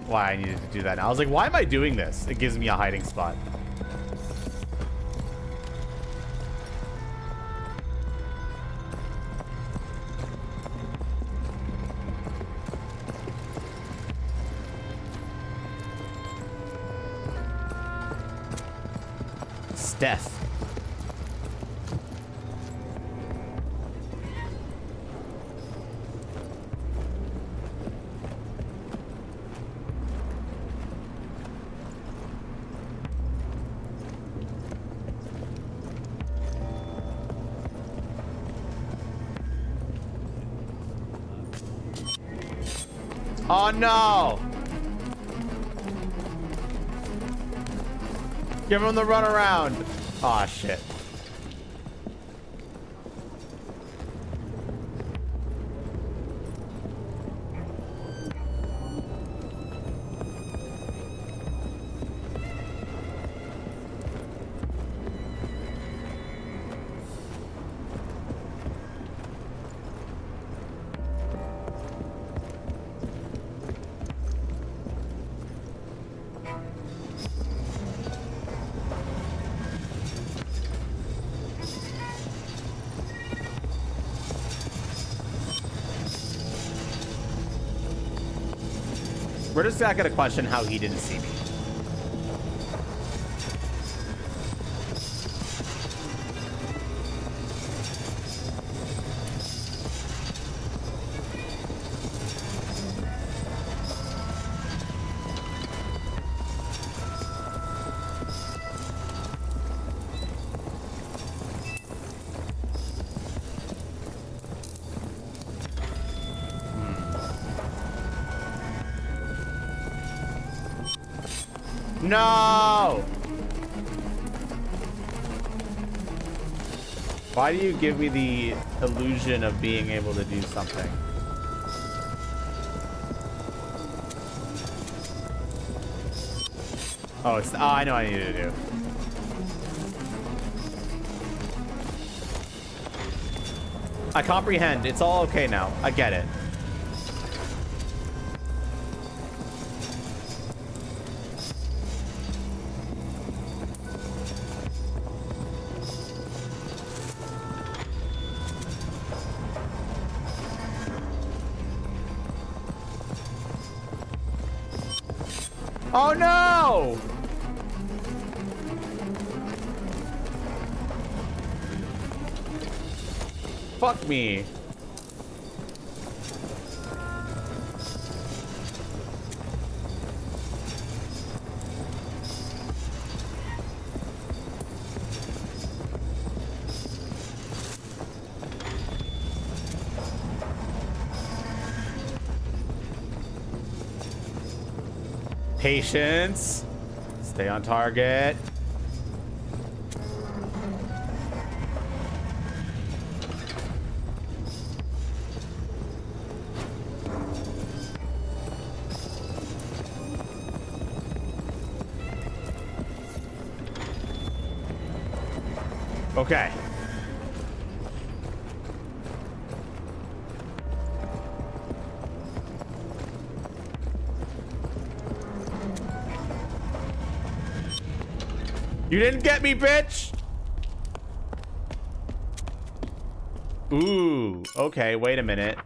why I needed to do that now. I was like, why am I doing this? It gives me a hiding spot. Death. Oh no! Give him the run around. Aw, shit. We're just not gonna question how he didn't see me. No! Why do you give me the illusion of being able to do something? Oh, it's... Oh, I know what I need to do. I comprehend. It's all okay now. I get it. Oh no! Fuck me. Patience. Stay on target. Okay. You didn't get me, bitch! Ooh, okay, wait a minute.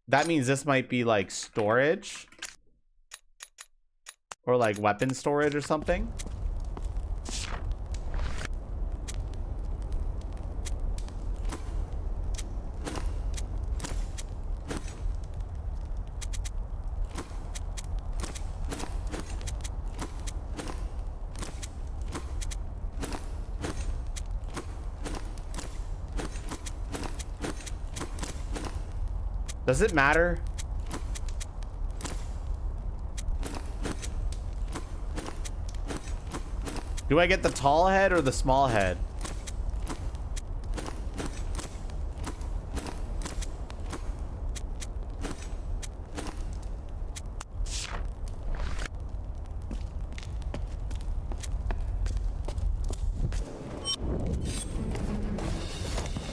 That means this might be like storage? Or like weapon storage or something? Does it matter? Do I get the tall head or the small head?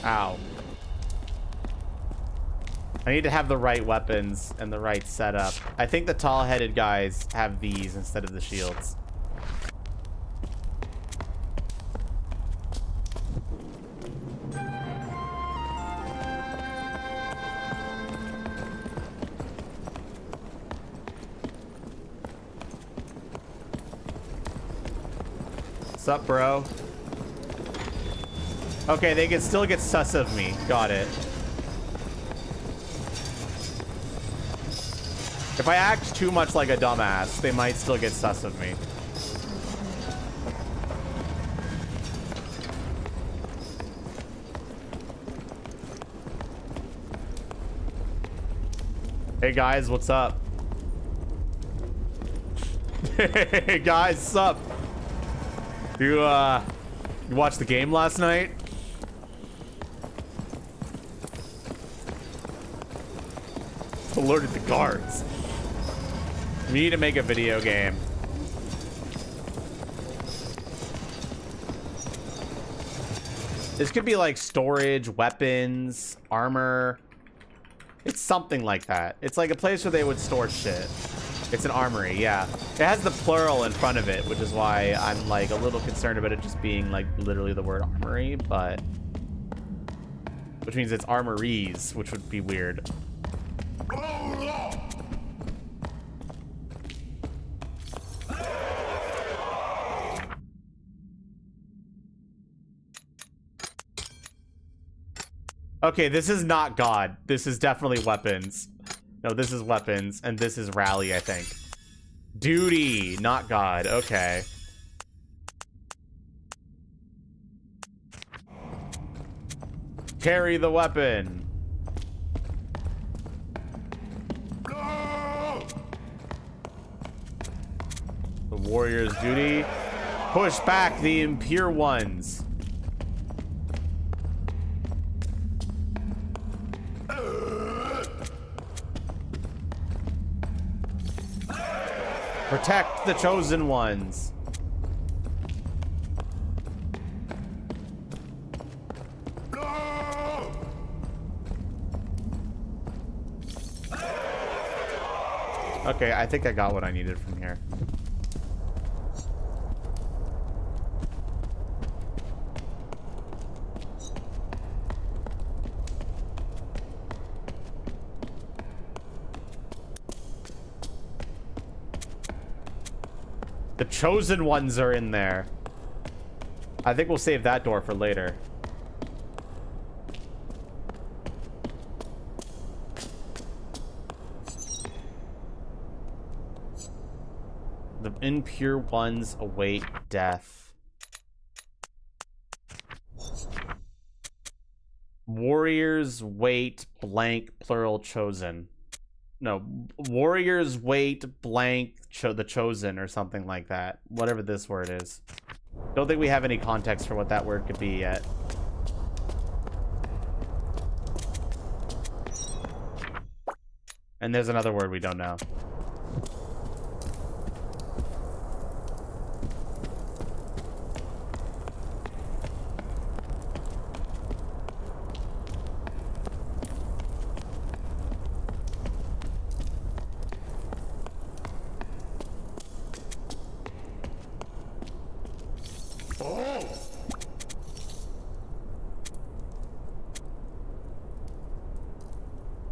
Ow. I need to have the right weapons and the right setup. I think the tall-headed guys have these instead of the shields. What's up, bro? Okay, they can still get sus of me. Got it. If I act too much like a dumbass, they might still get sus of me. Hey guys, what's up? Hey guys, what's up? You watched the game last night? Alerted the guards. We need to make a video game. This could be like storage, weapons, armor. It's something like that. It's like a place where they would store shit. It's an armory, yeah. It has the plural in front of it, which is why I'm like a little concerned about it just being like literally the word armory, but which means it's armories, which would be weird. Okay, this is not God. This is definitely weapons. No, this is weapons, and this is rally, I think. Duty, not God. Okay. Carry the weapon. The warrior's duty. Push back the impure ones. Protect the chosen ones. Okay, I think I got what I needed from here. The chosen ones are in there. I think we'll save that door for later. The impure ones await death. Warriors wait blank plural chosen. No, warriors wait blank the chosen or something like that. Whatever this word is. Don't think we have any context for what that word could be yet. And there's another word we don't know.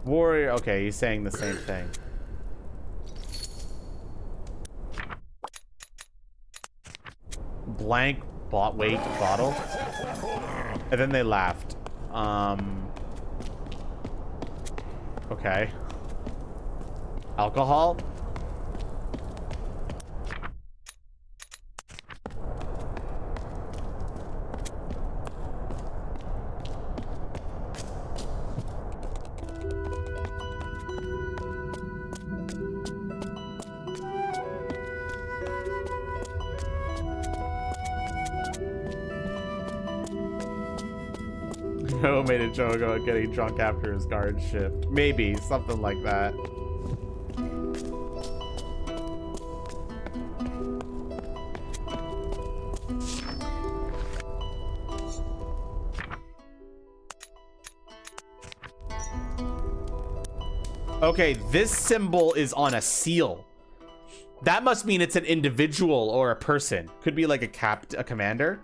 Warrior, okay, he's saying the same thing. Blank wait bottle. And then they laughed. Okay. Alcohol? Joe made a joke about getting drunk after his guard shift. Maybe, something like that. Okay, this symbol is on a seal. That must mean it's an individual or a person. Could be like a commander.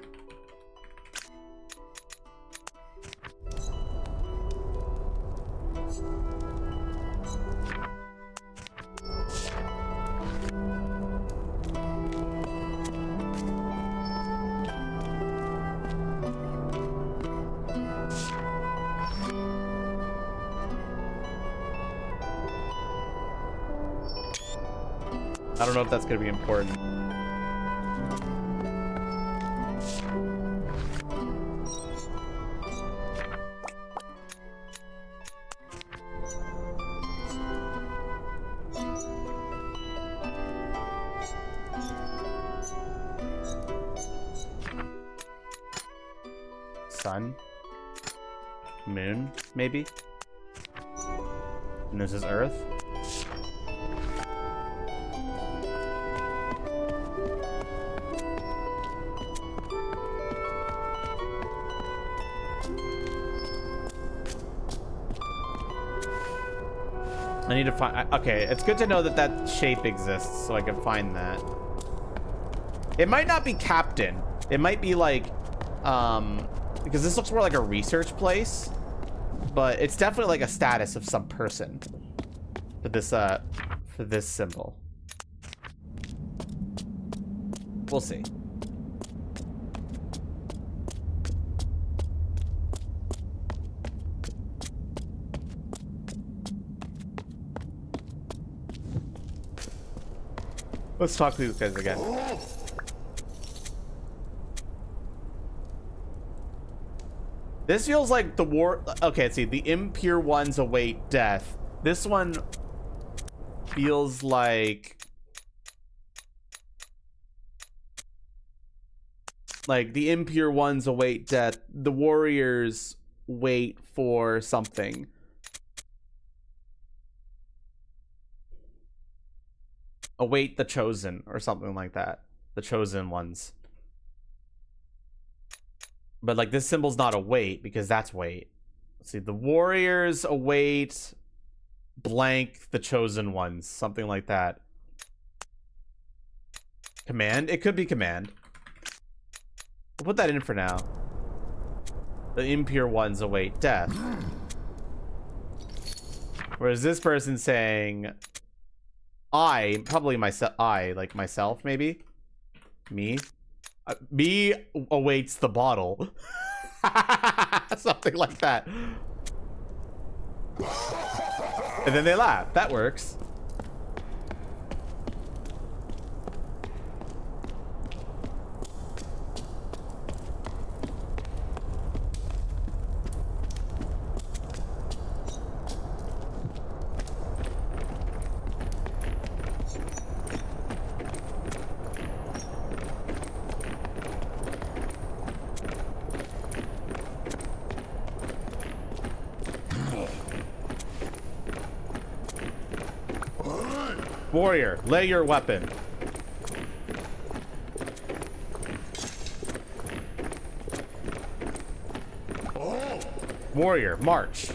I don't know if that's going to be important. Sun? Moon, maybe? And this is Earth? I need to find... Okay, it's good to know that that shape exists so I can find that. It might not be captain. It might be like... because this looks more like a research place. But it's definitely like a status of some person. For this symbol. We'll see. Let's talk to these guys again. This feels like the war... Okay, let's see. The impure ones await death. This one feels like... Like, the impure ones await death. The warriors wait for something. Await the chosen or something like that. The chosen ones. But like this symbol's not await because that's wait. Let's see. The warriors await blank the chosen ones. Something like that. Command? It could be command. We'll put that in for now. The impure ones await death. Whereas this person's saying... probably myself, like myself, maybe? Me? Me awaits the bottle. Something like that. And then they laugh. That works. Warrior, lay your weapon. Warrior, march.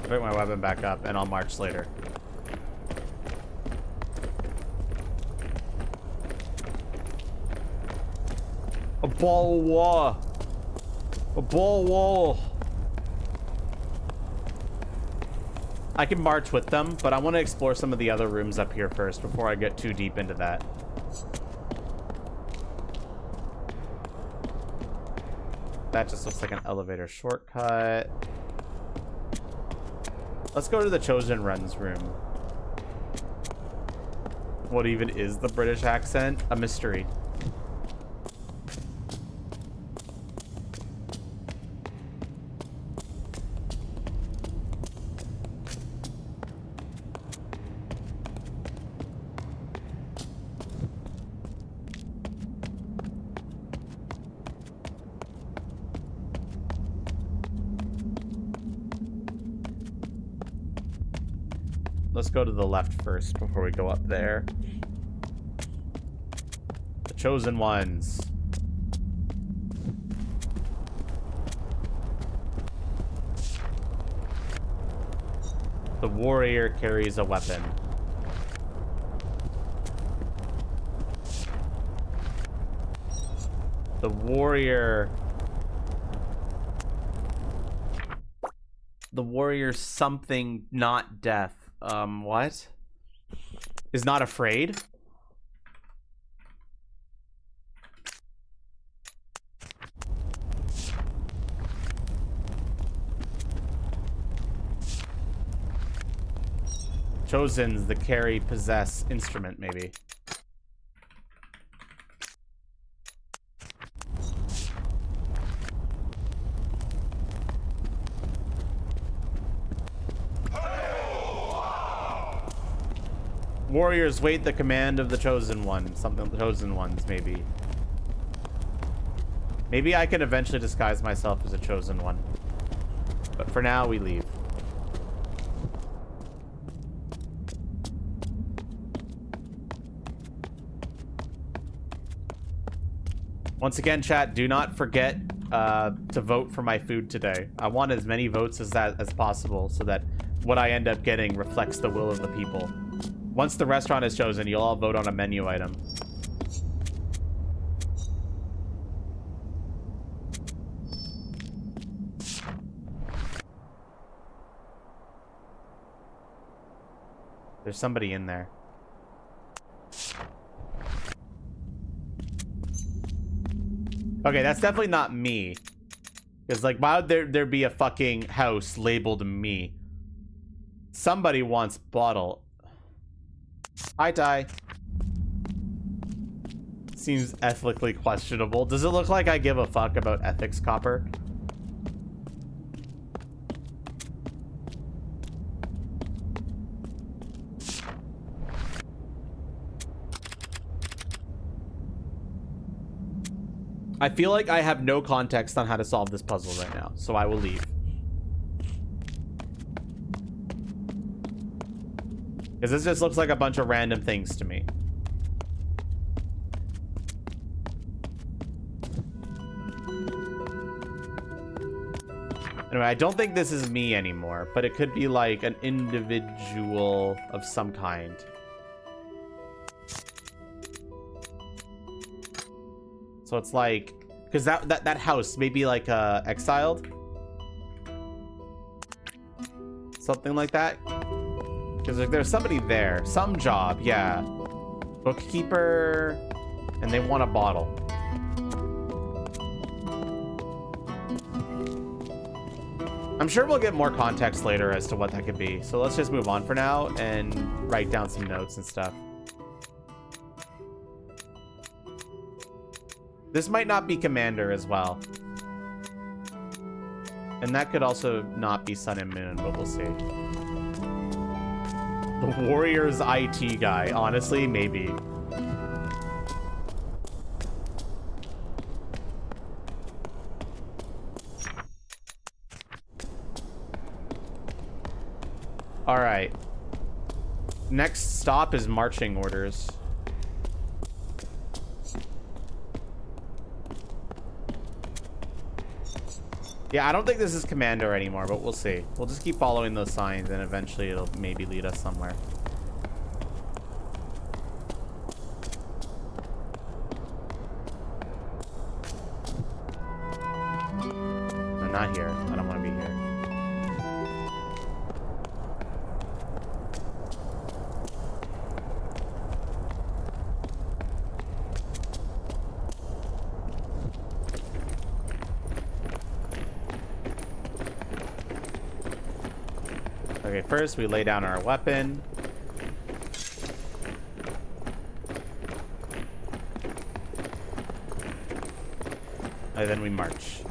Pick my weapon back up and I'll march later. A ball wall. A ball wall. I can march with them, but I want to explore some of the other rooms up here first before I get too deep into that. That just looks like an elevator shortcut. Let's go to the Chosen Run's room. What even is the British accent? A mystery. let's go to the left first before we go up there. The chosen ones. The warrior carries a weapon. The warrior... The warrior something not death. What? Is not afraid? Chosen's the carry possess instrument, maybe. Warriors wait the command of the chosen one. Something chosen ones, maybe. Maybe I can eventually disguise myself as a chosen one. But for now, we leave. Once again, chat, do not forget to vote for my food today. I want as many votes as possible so that what I end up getting reflects the will of the people. Once the restaurant is chosen, you'll all vote on a menu item. There's somebody in there. Okay, that's definitely not me. Because, like, why would there be a fucking house labeled me? Somebody wants bottle. Hi, Ty. Seems ethically questionable. Does it look like I give a fuck about ethics, Copper? I feel like I have no context on how to solve this puzzle right now, so I will leave. Because this just looks like a bunch of random things to me. Anyway, I don't think this is me anymore, but it could be like an individual of some kind. So it's like, because that house may be like exiled, something like that. Because there's somebody there, some job, yeah, bookkeeper, and they want a bottle. I'm sure we'll get more context later as to what that could be. So let's just move on for now and write down some notes and stuff. This might not be Commander as well. And that could also not be Sun and Moon, but we'll see. The Warriors IT guy. Honestly, maybe. Alright. Next stop is marching orders. Yeah, I don't think this is Commander anymore, but we'll see. We'll just keep following those signs, and eventually it'll maybe lead us somewhere. I'm not here. I don't want to be here. Okay, first we lay down our weapon. And then we march.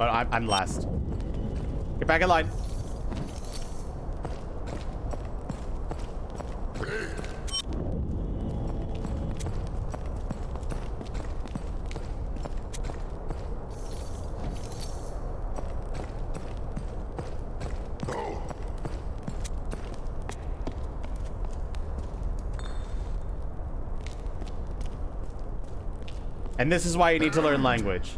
Oh, I'm last. Get back in line. And this is why you need to learn language.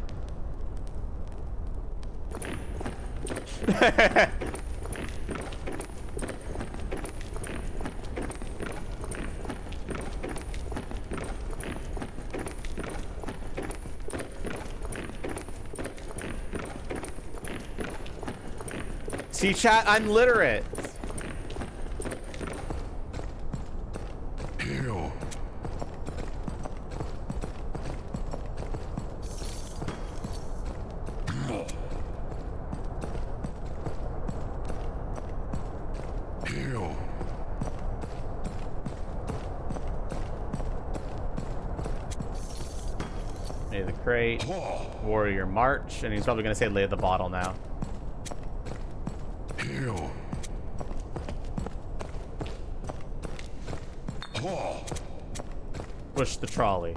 See, chat, I'm literate. Ew. Ew. Lay the crate. Warrior march. And he's probably going to say lay the bottle now. Ew. Push the trolley.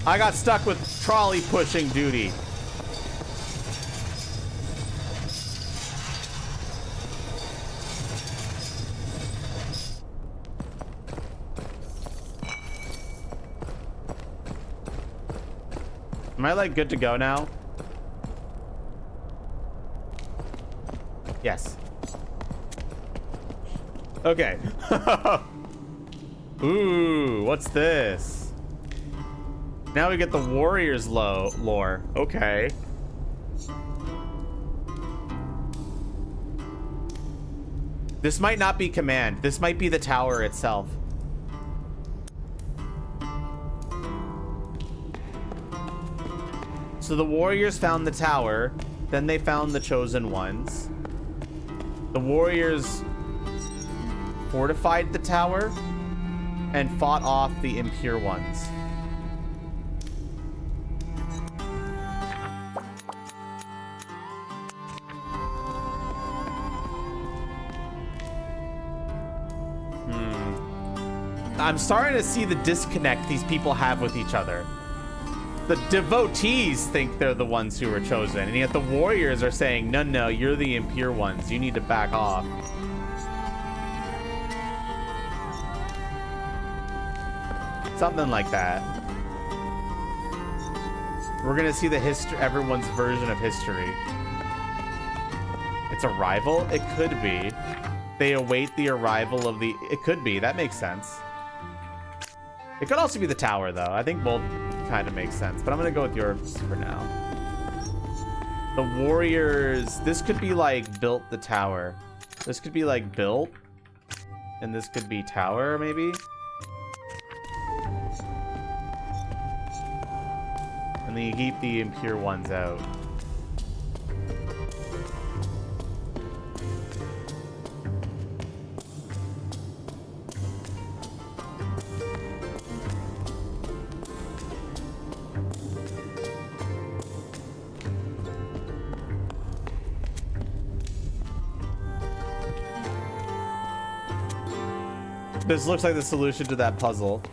I got stuck with trolley pushing duty. Am I like good to go now? Yes. Okay. Ooh, what's this? Now we get the warriors lore. Okay. This might not be command. This might be the tower itself. So the warriors found the tower, then they found the chosen ones. The warriors fortified the tower and fought off the impure ones. I'm starting to see the disconnect these people have with each other. The devotees think they're the ones who were chosen, and yet the warriors are saying, no, no, you're the impure ones. You need to back off. Something like that. We're gonna see the everyone's version of history. It's a rival? It could be. They await the arrival of the... It could be. That makes sense. It could also be the tower, though. I think both kind of makes sense, but I'm gonna go with yours for now. The warriors... This could be, like, built the tower. This could be, like, built. And this could be tower, maybe? And then you keep the impure ones out. This looks like the solution to that puzzle.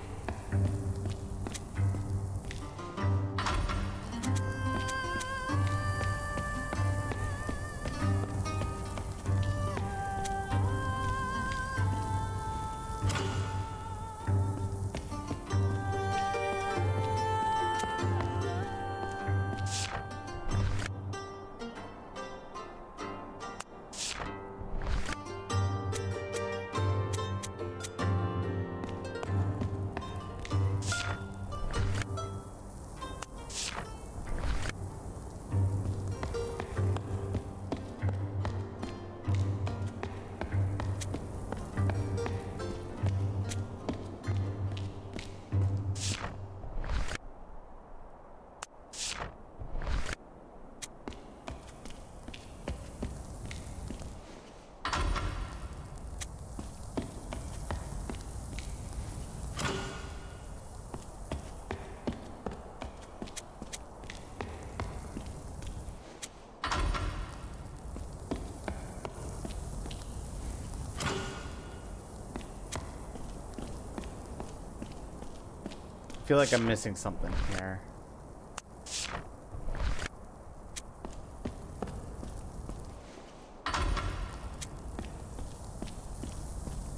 feel like I'm missing something here.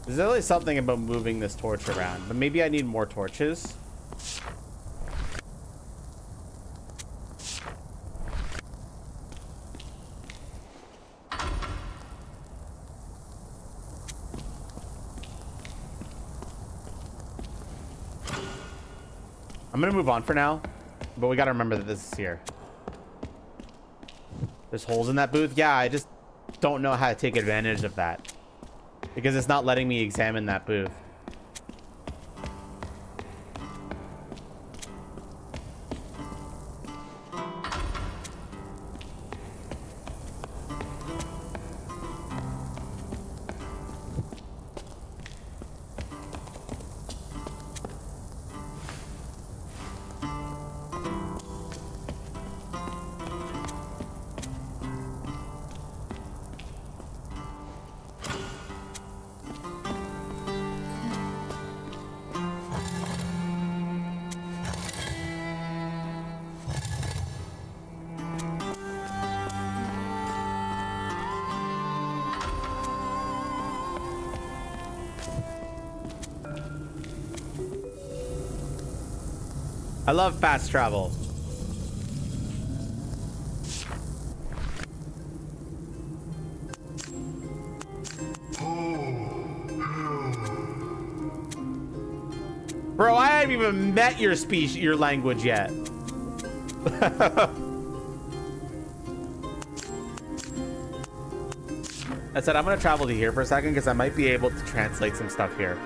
There's really something about moving this torch around, but maybe I need more torches. I'm gonna move on for now, but we gotta remember that this is here. There's holes in that booth. Yeah, I just don't know how to take advantage of that because it's not letting me examine that booth. I love fast travel. Bro, I haven't even met your speech, your language yet. I said I'm gonna travel to here for a second because I might be able to translate some stuff here.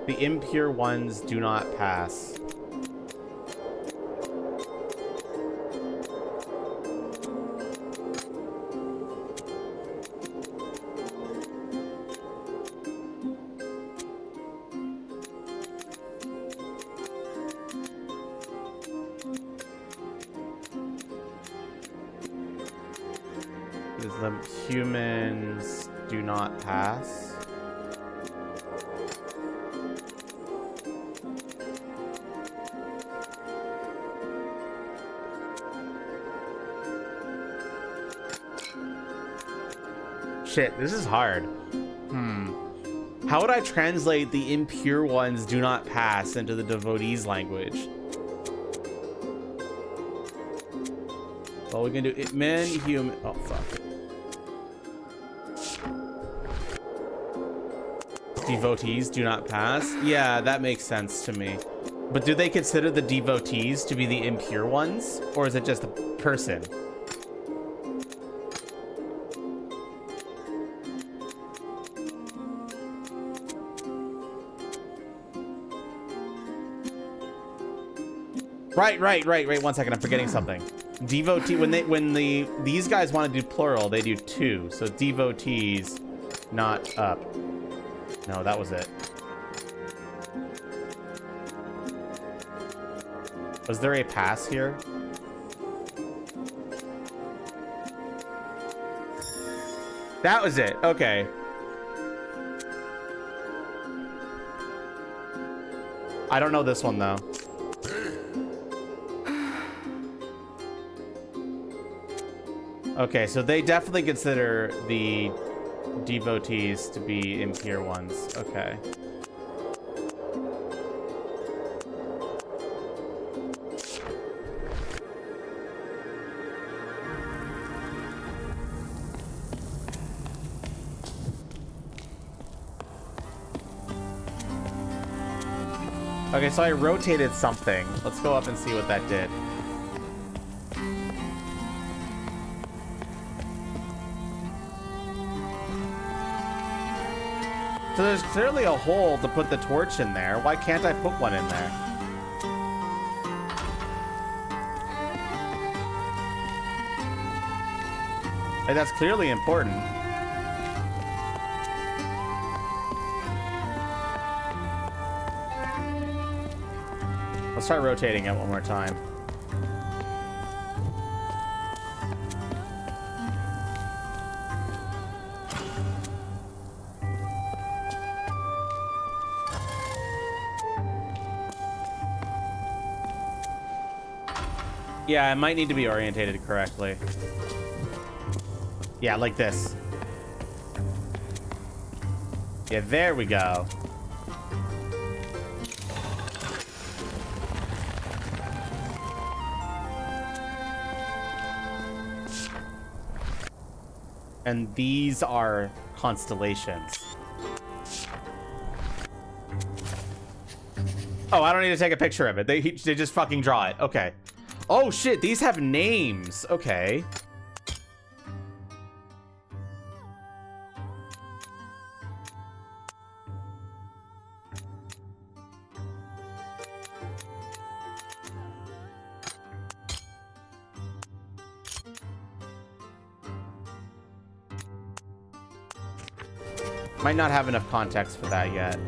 The impure ones do not pass. The humans do not pass. Shit, this is hard. How would I translate the impure ones do not pass into the devotees' language? Well, we can do it. Men, human. Oh, fuck. Devotees do not pass. Yeah, that makes sense to me. But do they consider the devotees to be the impure ones? Or is it just a person? Right. 1 second, I'm forgetting something. Devotee, when these guys want to do plural, they do two. So devotees, not up. No, that was it. Was there a pass here? That was it. Okay. I don't know this one though. Okay, so they definitely consider the devotees to be impure ones. Okay. Okay, so I rotated something. Let's go up and see what that did. So there's clearly a hole to put the torch in there. Why can't I put one in there? Hey, that's clearly important. Let's try rotating it one more time. Yeah, I might need to be orientated correctly. Yeah, like this. Yeah, there we go. And these are constellations. Oh, I don't need to take a picture of it. They just fucking draw it. Okay. Oh shit, these have names. Okay. Might not have enough context for that yet.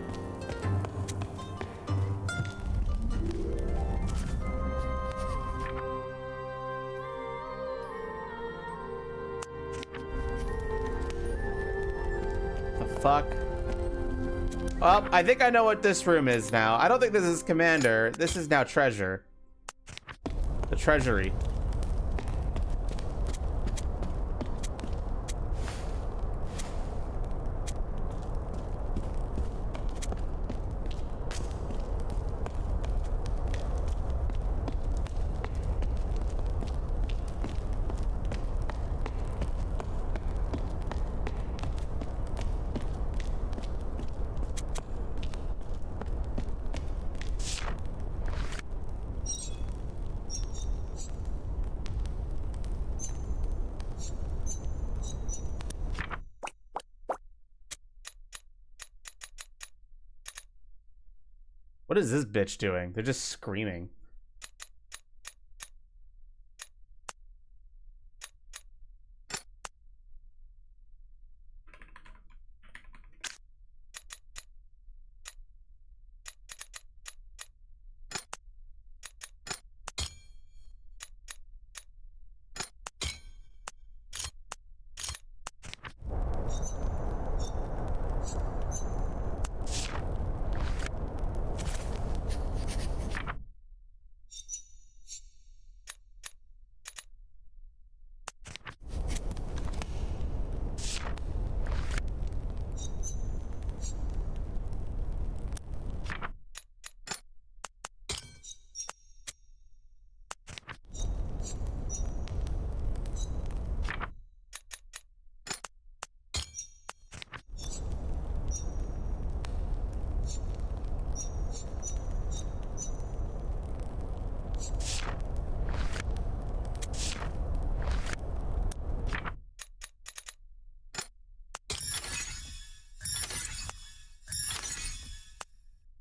The fuck? Well, I think I know what this room is now. I don't think this is Commander. This is now Treasure. The Treasury. What is this bitch doing? They're just screaming.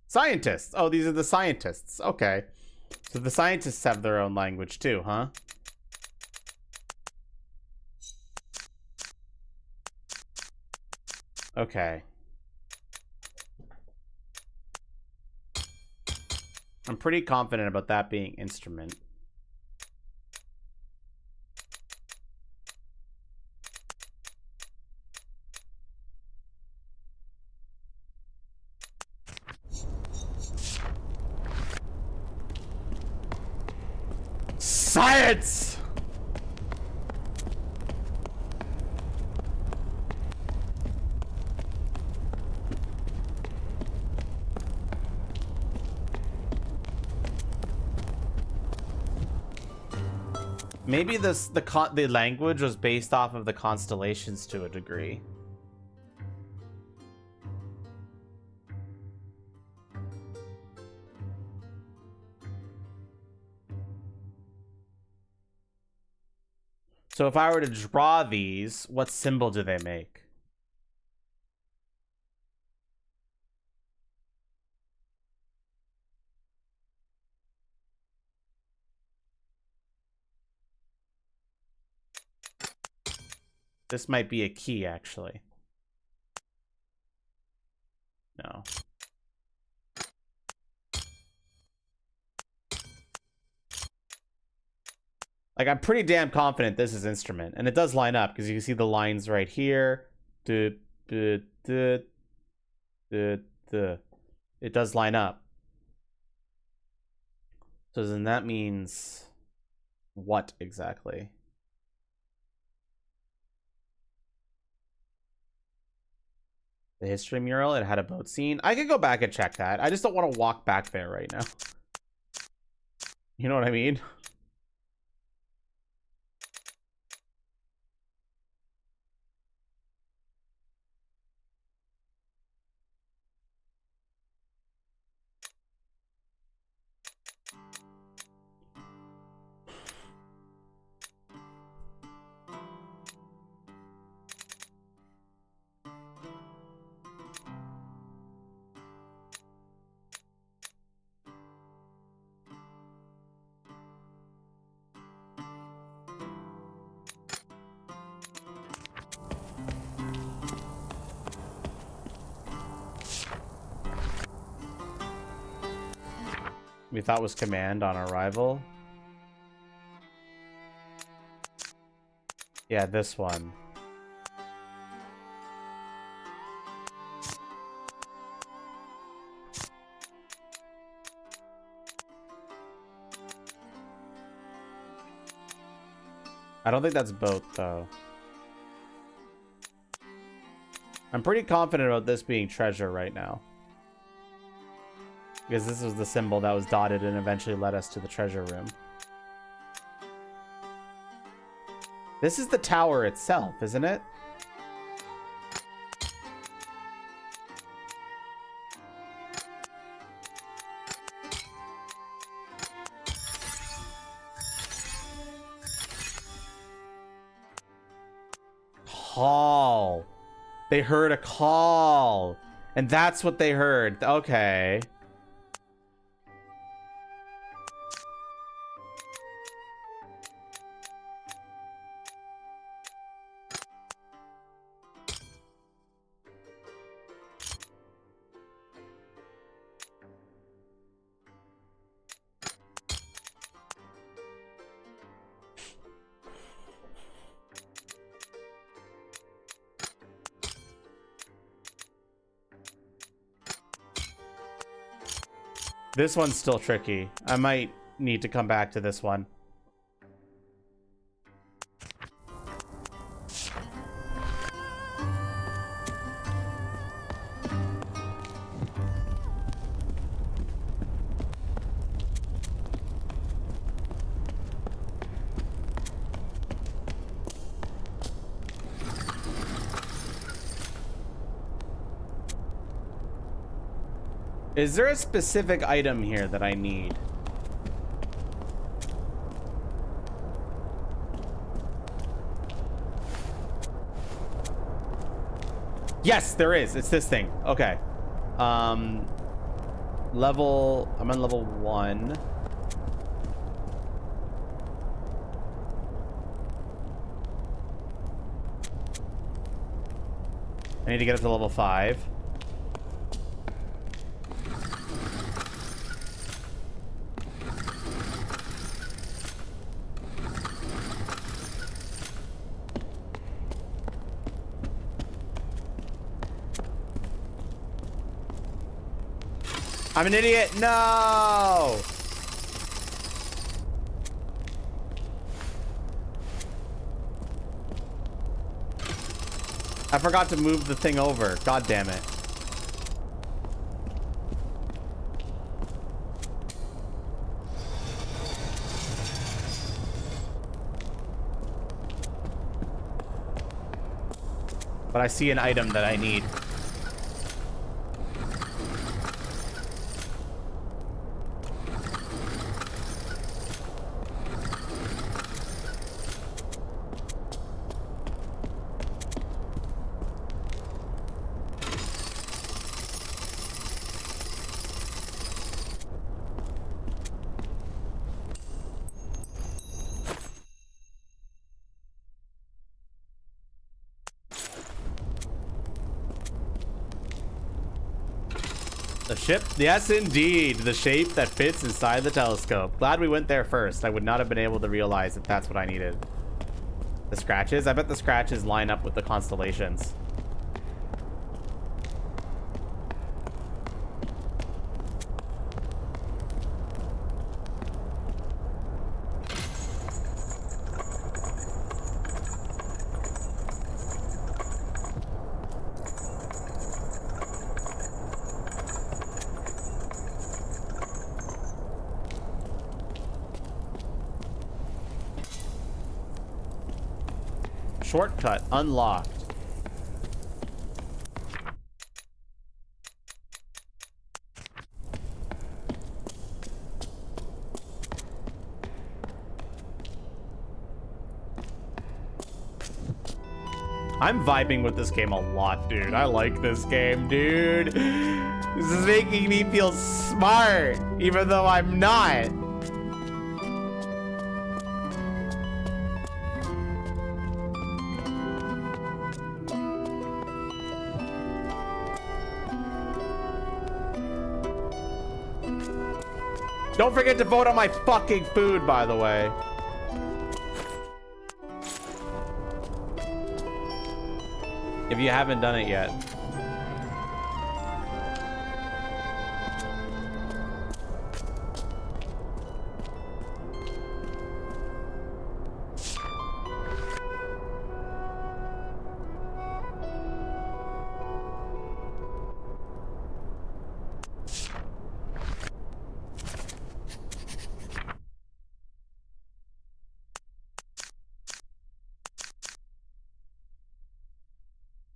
Scientists. Oh, these are the scientists. Okay. So the scientists have their own language too, huh? Okay. I'm pretty confident about that being instrument. Science! Maybe the language was based off of the constellations to a degree. So if I were to draw these, what symbol do they make? This might be a key, actually. No. Like, I'm pretty damn confident this is instrument. And it does line up, because you can see the lines right here. It does line up. So then that means... What exactly? The history mural, it had a boat scene. I could go back and check that. I just don't want to walk back there right now. You know what I mean? We thought was command on arrival. Yeah, this one. I don't think that's boat, though. I'm pretty confident about this being treasure right now. Because this was the symbol that was dotted and eventually led us to the treasure room. This is the tower itself, isn't it? Call. They heard a call. And that's what they heard. Okay. This one's still tricky. I might need to come back to this one. Is there a specific item here that I need? Yes, there is. It's this thing. Okay. I'm on level 1. I need to get up to level 5. I'm an idiot. No. I forgot to move the thing over. God damn it. But I see an item that I need. The ship? Yes, indeed. The shape that fits inside the telescope. Glad we went there first. I would not have been able to realize that that's what I needed. The scratches? I bet the scratches line up with the constellations. Shortcut unlocked. I'm vibing with this game a lot, dude. I like this game, dude. This is making me feel smart, even though I'm not. Don't forget to vote on my fucking food, by the way. If you haven't done it yet.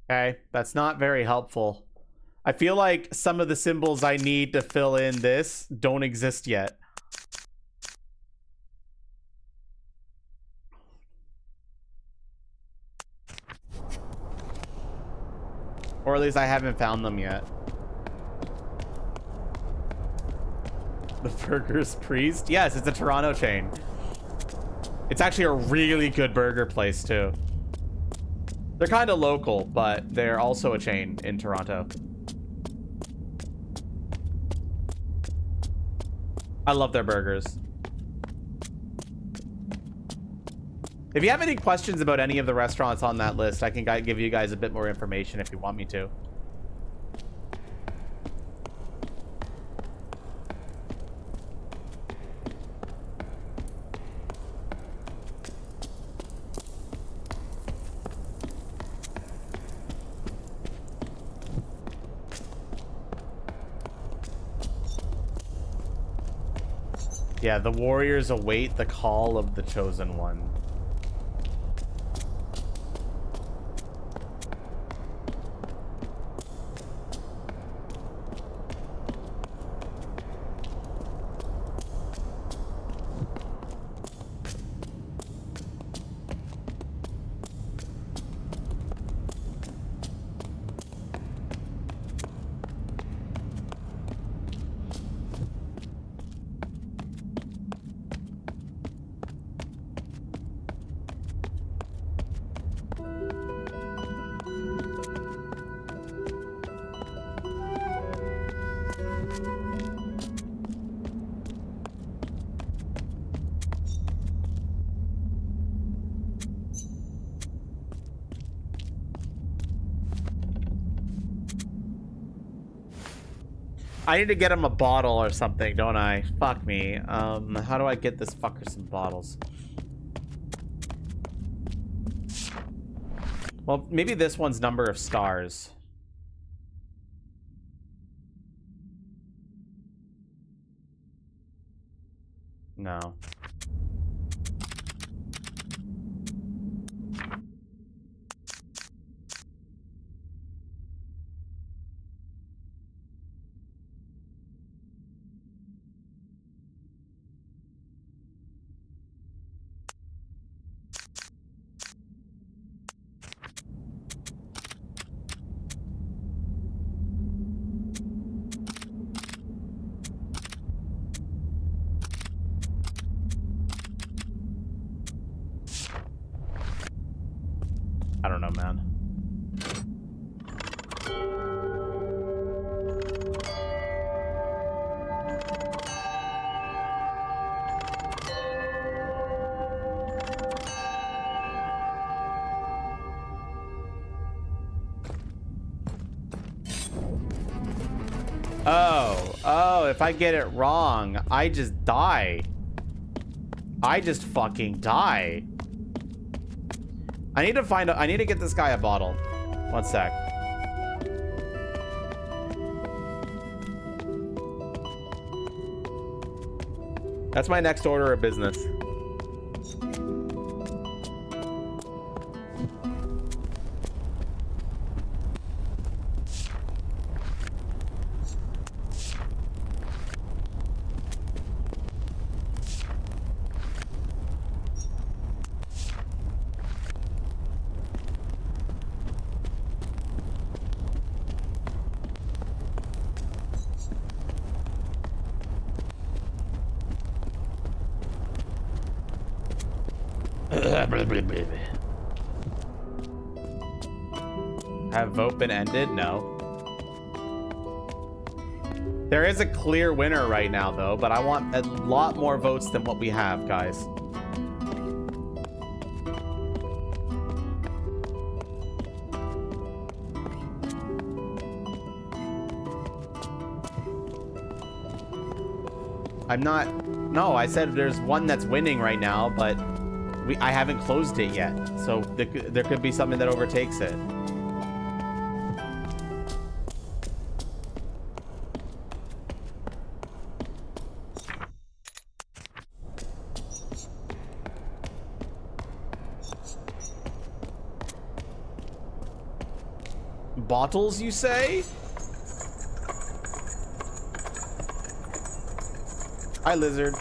Okay, that's not very helpful. I feel like some of the symbols I need to fill in this don't exist yet. Or at least I haven't found them yet. The Burger's Priest? Yes, it's a Toronto chain. It's actually a really good burger place, too. They're kind of local, but they're also a chain in Toronto. I love their burgers. If you have any questions about any of the restaurants on that list, I can give you guys a bit more information if you want me to. Yeah, the warriors await the call of the chosen one. I need to get him a bottle or something, don't I? Fuck me. How do I get this fucker some bottles? Well, maybe this one's number of stars. No. I don't know, man. Oh, if I get it wrong, I just die. I just fucking die. I need to get this guy a bottle. One sec. That's my next order of business. Have vote been ended? No. There is a clear winner right now, though, but I want a lot more votes than what we have, guys. I'm not... No, I said there's one that's winning right now, but I haven't closed it yet. So there could be something that overtakes it. Bottles, you say? Hi, lizard.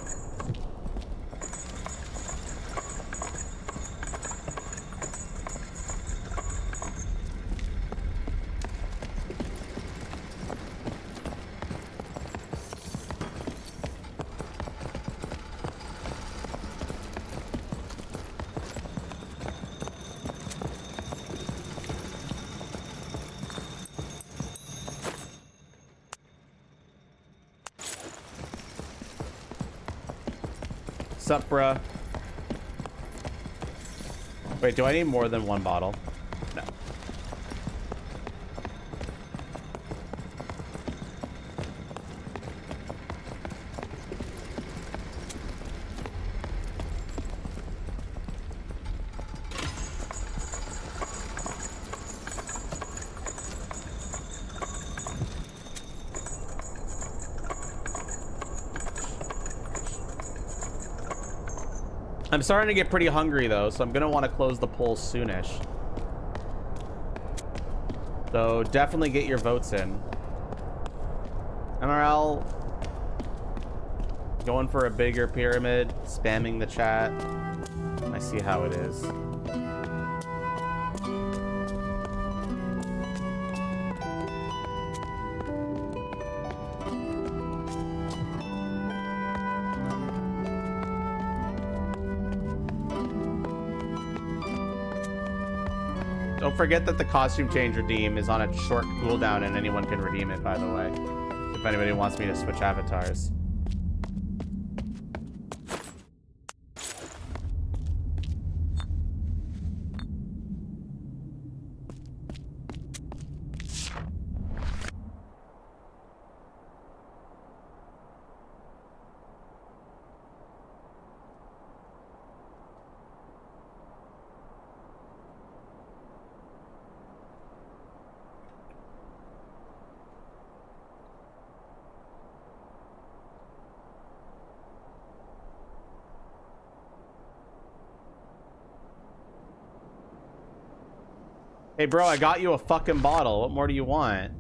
Sup, bruh? Wait, do I need more than one bottle? No. I'm starting to get pretty hungry, though, so I'm going to want to close the poll soonish. So definitely get your votes in. MRL, going for a bigger pyramid, spamming the chat. I see how it is. Don't forget that the costume change redeem is on a short cooldown and anyone can redeem it, by the way. If anybody wants me to switch avatars. Hey, bro, I got you a fucking bottle. What more do you want?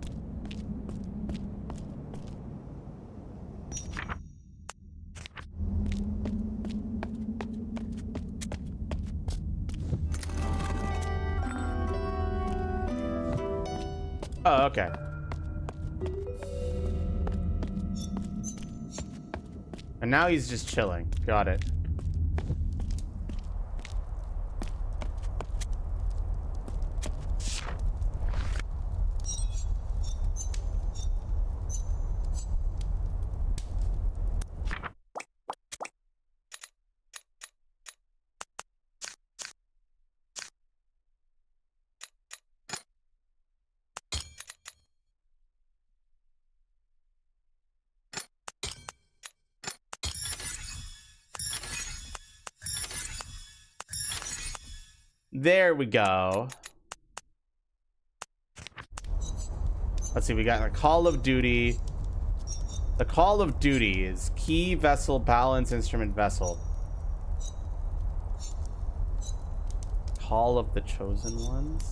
Oh, okay. And now he's just chilling. Got it. There we go. Let's see, we got a Call of Duty. The Call of Duty is key, vessel, balance, instrument, vessel. Call of the Chosen Ones.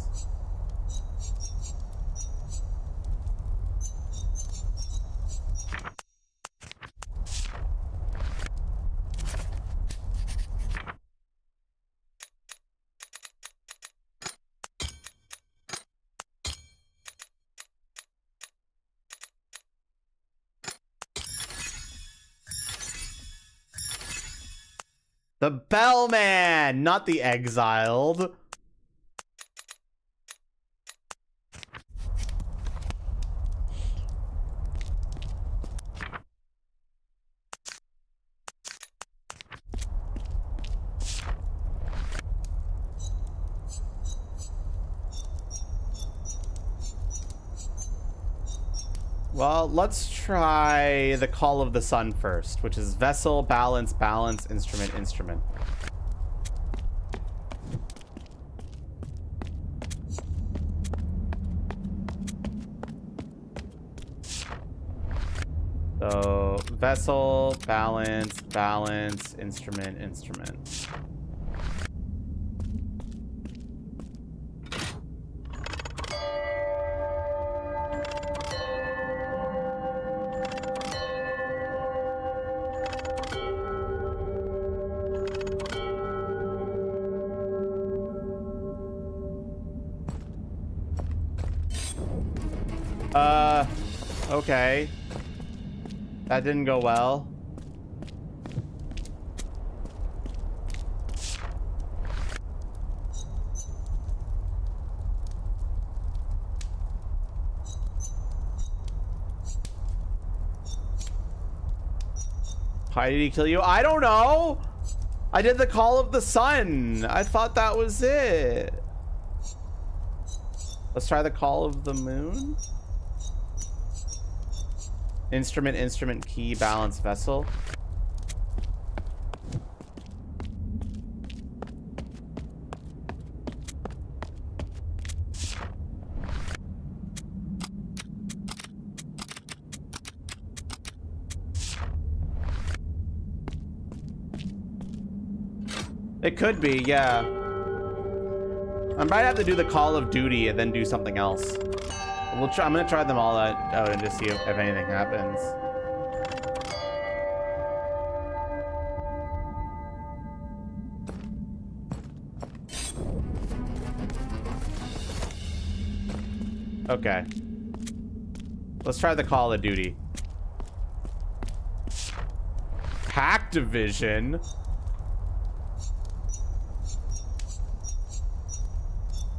The bellman, not the exiled. Well, let's try the Call of the Sun first, which is vessel, balance, balance, instrument, instrument. So, vessel, balance, balance, instrument, instrument. Okay. That didn't go well. Why did he kill you? I don't know. I did the Call of the Sun. I thought that was it. Let's try the Call of the Moon. Instrument, instrument, key, balance, vessel. It could be, yeah. I might have to do the Call of Duty and then do something else. We'll try, I'm gonna try them all out and just see if anything happens. Okay. Let's try the Call of Duty. Hack Division.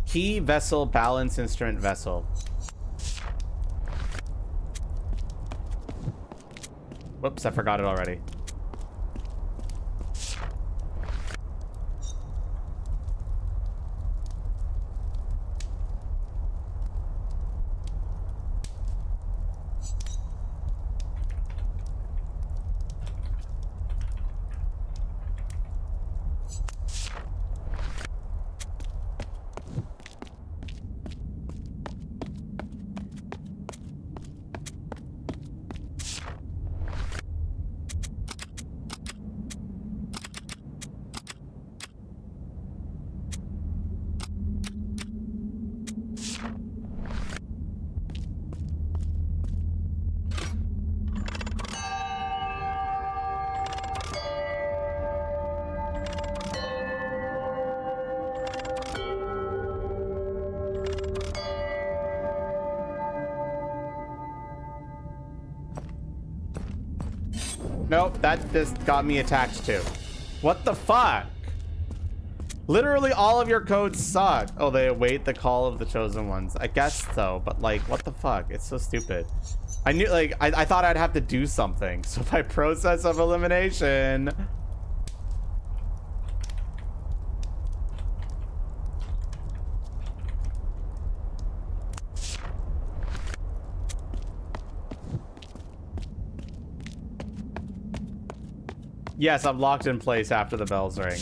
Key, vessel, balance, instrument, vessel. Whoops, I forgot it already. Nope, that just got me attacked too. What the fuck? Literally all of your codes suck. Oh, they await the call of the chosen ones. I guess so, but like, what the fuck? It's so stupid. I knew, like, I thought I'd have to do something. So by process of elimination. Yes, I'm locked in place after the bells ring.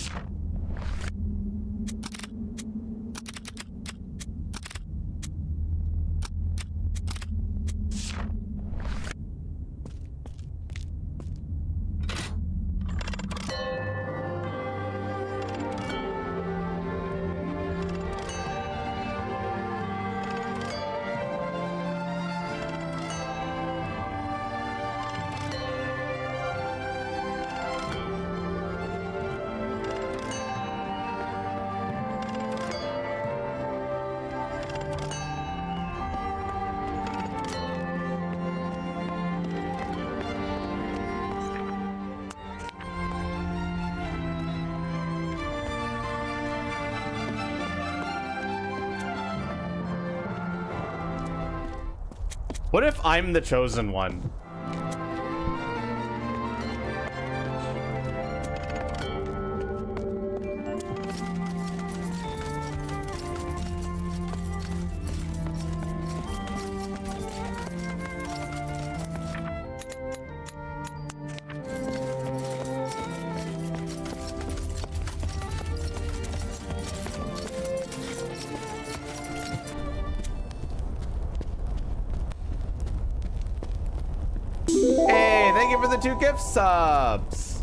What if I'm the chosen one? Hey, thank you for the 2 gift subs.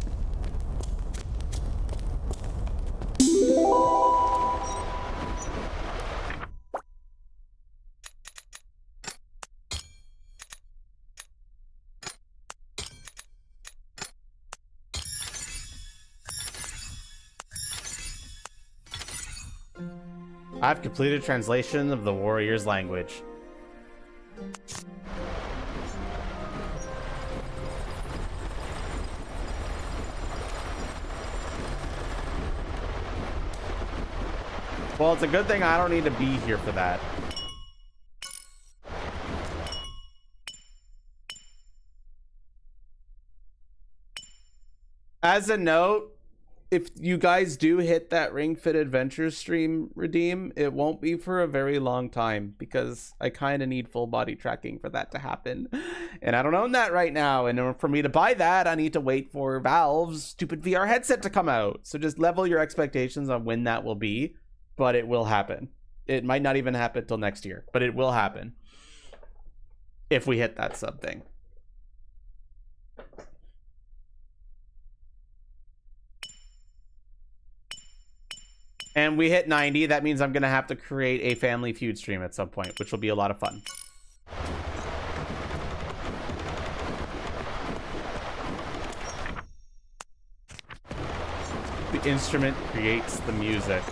I've completed translation of the warrior's language. Well, it's a good thing I don't need to be here for that. As a note, if you guys do hit that Ring Fit Adventures stream redeem, it won't be for a very long time because I kind of need full body tracking for that to happen. And I don't own that right now. And for me to buy that, I need to wait for Valve's stupid VR headset to come out. So just level your expectations on when that will be, but it will happen. It might not even happen till next year, but it will happen if we hit that sub thing. And we hit 90. That means I'm going to have to create a Family Feud stream at some point, which will be a lot of fun. The instrument creates the music.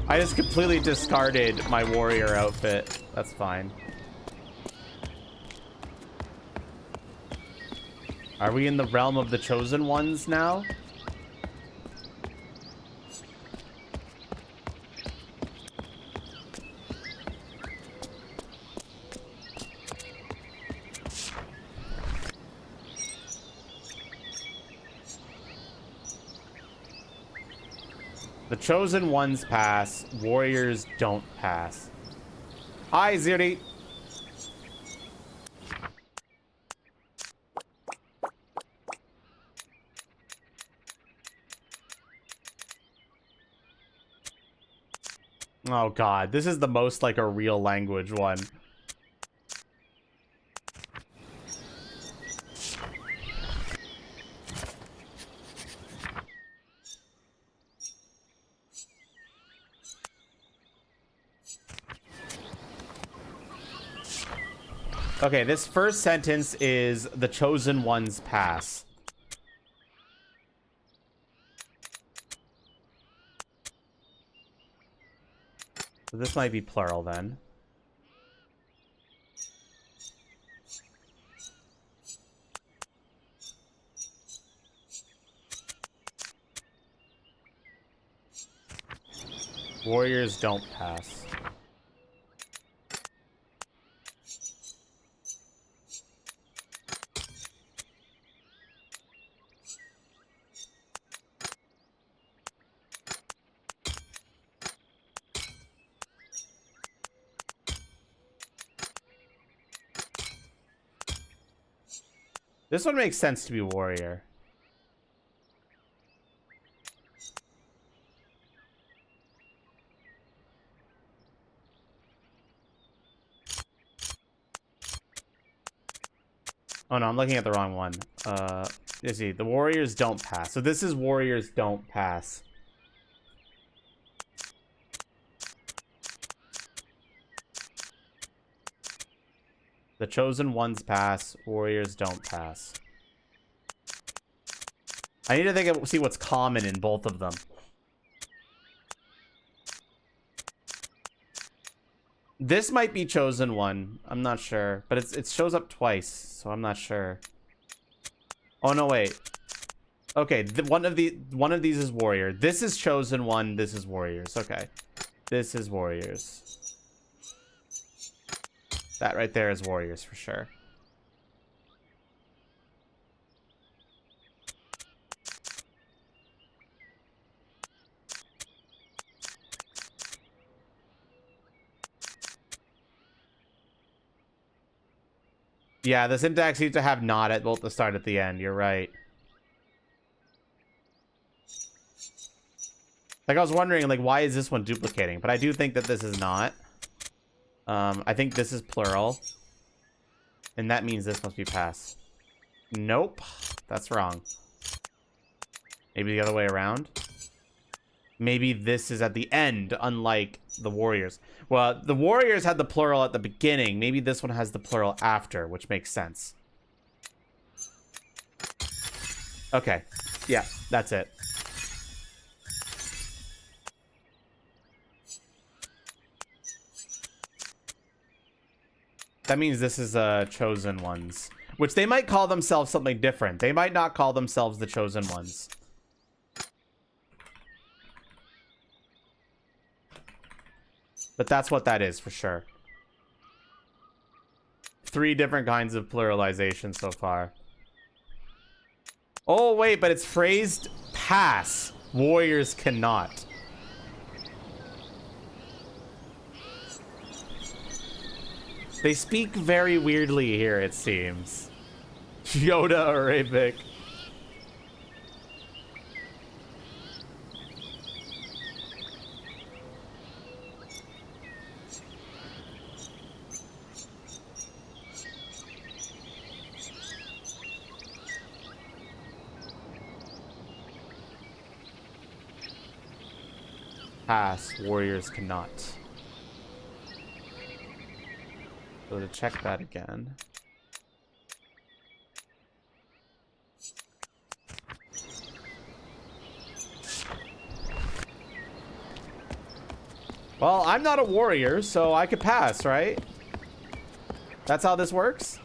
I just completely discarded my warrior outfit. That's fine. Are we in the realm of the chosen ones now? The chosen ones pass, warriors don't pass. Hi, Ziri. Oh god, this is the most like a real language one. Okay, this first sentence is the chosen ones pass. So this might be plural then. Warriors don't pass. This one makes sense to be warrior. Oh no, I'm looking at the wrong one. Let's see. The warriors don't pass. So this is warriors don't pass. The chosen ones pass. Warriors don't pass. I need to see what's common in both of them. This might be chosen one. I'm not sure, but it shows up twice, so I'm not sure. Oh no, wait. Okay, one of these is warrior. This is chosen one. This is warriors. Okay, this is warriors. That right there is warriors for sure. Yeah, the syntax needs to have not at both the start and at the end. You're right. Like, I was wondering, like, why is this one duplicating? But I do think that this is not. I think this is plural. And that means this must be pass. Nope. That's wrong. Maybe the other way around. Maybe this is at the end, unlike the warriors. Well, the warriors had the plural at the beginning. Maybe this one has the plural after, which makes sense. Okay. Yeah, that's it. That means this is chosen ones, which they might call themselves something different. They might not call themselves the chosen ones. But that's what that is for sure. 3 different kinds of pluralization so far. Oh, wait, but it's phrased pass. Warriors cannot. They speak very weirdly here, it seems. Yoda Arabic. Pass. Warriors cannot. So to check that again. Well, I'm not a warrior, so I could pass, right? That's how this works?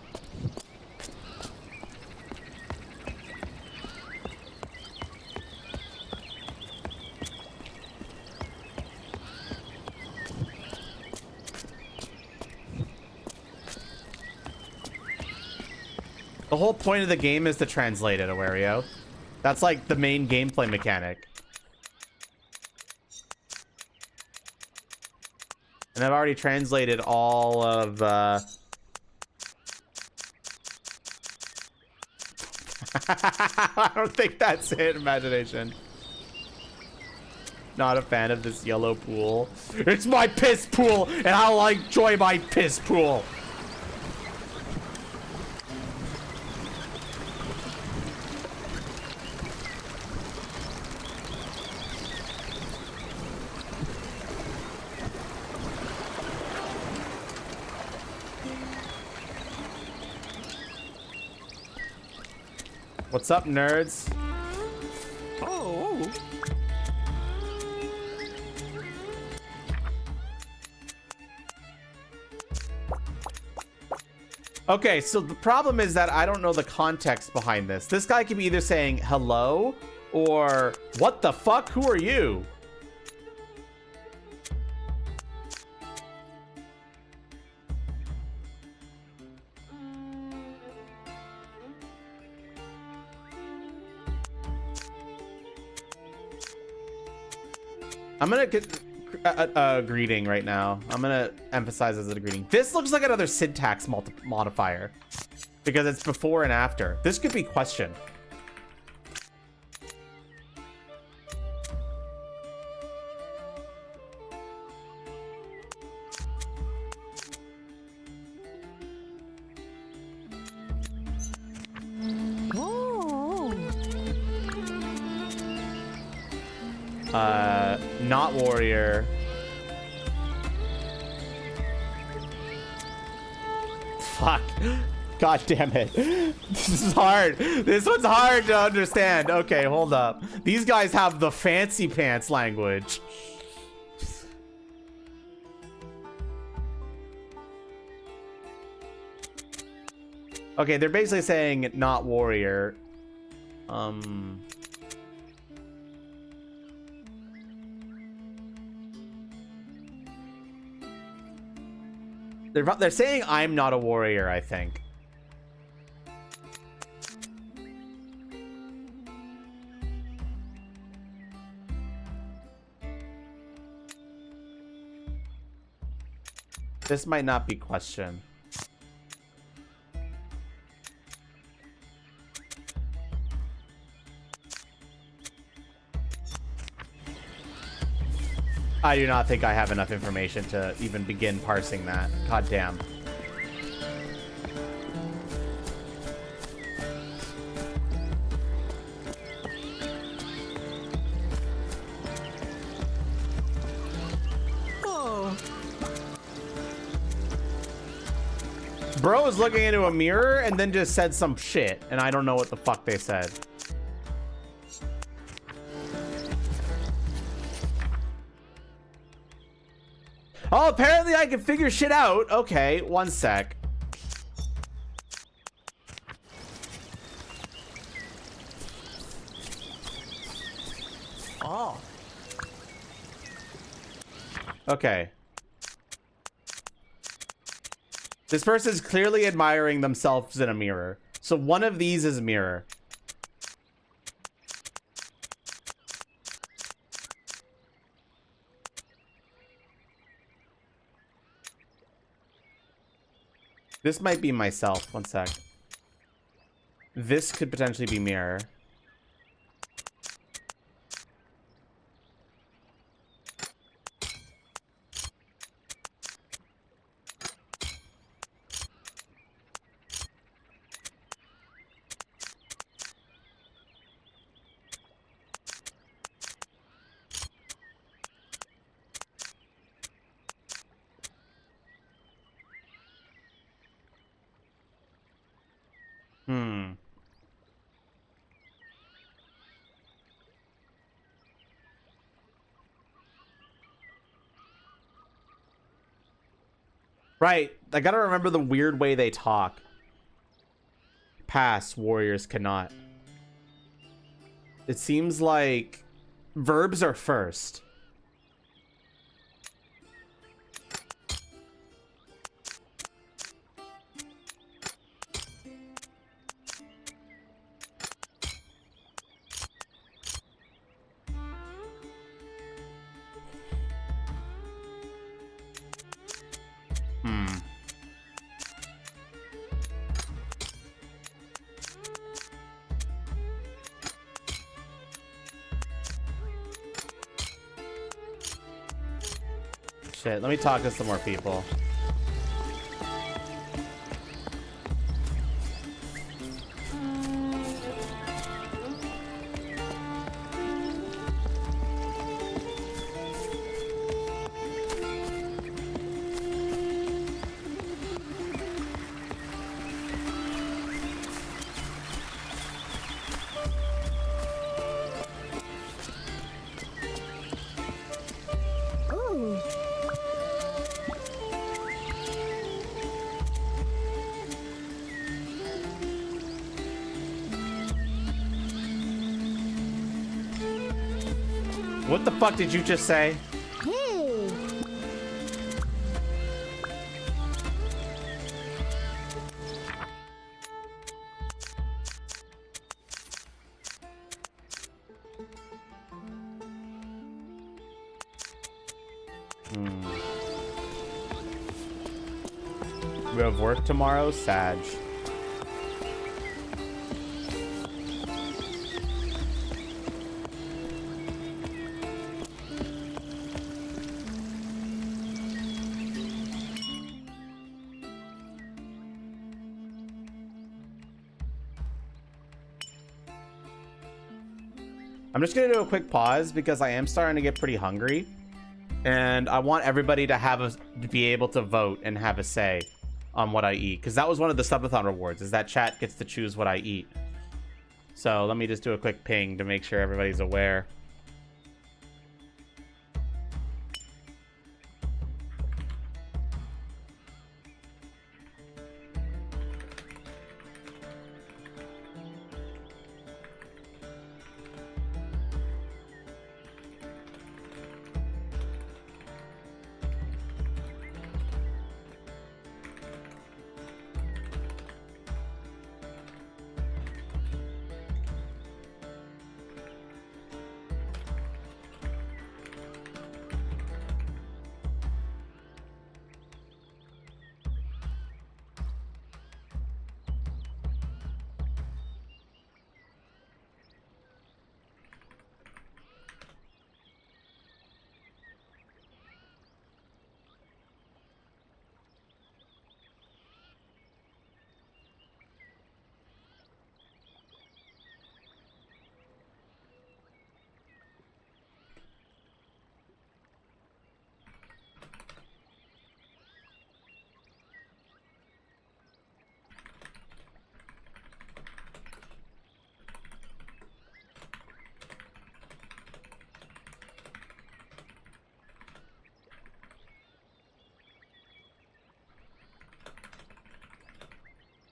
The whole point of the game is to translate it, Awario. That's like the main gameplay mechanic. And I've already translated all of, I don't think that's it, imagination. Not a fan of this yellow pool. It's my piss pool, and I'll enjoy my piss pool. What's up, nerds? Oh. Okay, so the problem is that I don't know the context behind this. This guy could be either saying hello or what the fuck? Who are you? I'm gonna get a greeting right now. I'm gonna emphasize as a greeting. This looks like another syntax modifier because it's before and after. This could be question. Not warrior. Fuck. God damn it. This is hard. This one's hard to understand. Okay, hold up. These guys have the fancy pants language. Okay, they're basically saying not warrior. They're saying I'm not a warrior, I think. This might not be questioned. I do not think I have enough information to even begin parsing that. God damn. Bro was looking into a mirror and then just said some shit, and I don't know what the fuck they said. Oh, apparently I can figure shit out. Okay, one sec. Oh. Okay. This person's clearly admiring themselves in a mirror. So one of these is a mirror. This might be myself. One sec. This could potentially be mirror. Right. I gotta remember the weird way they talk. Pass, warriors cannot. It seems like verbs are first. Shit, let me talk to some more people. What the fuck did you just say? Hey. We have work tomorrow, Sag. I'm just gonna do a quick pause because I am starting to get pretty hungry, and I want everybody to be able to vote and have a say on what I eat, because that was one of the Subathon rewards, is that chat gets to choose what I eat. So let me just do a quick ping to make sure everybody's aware.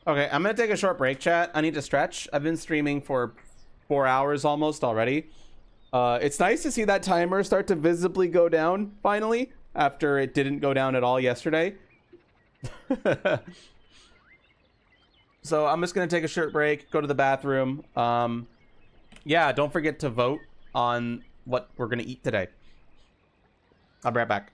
Okay, I'm gonna take a short break, chat. I need to stretch. I've been streaming for 4 hours almost already. It's nice to see that timer start to visibly go down finally after it didn't go down at all yesterday. So I'm just gonna take a short break, go to the bathroom. Yeah, don't forget to vote on what we're gonna eat today. I'll be right back.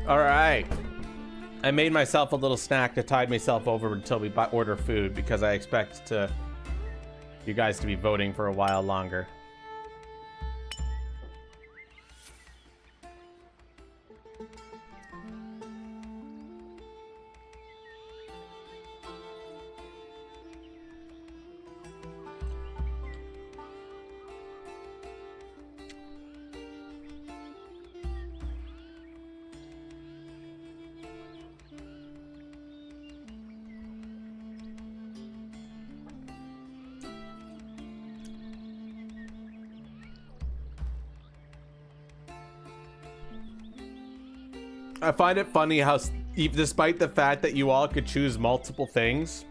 All right. I made myself a little snack to tide myself over until we order food because I expect you guys to be voting for a while longer. I find it funny how, despite the fact that you all could choose multiple things,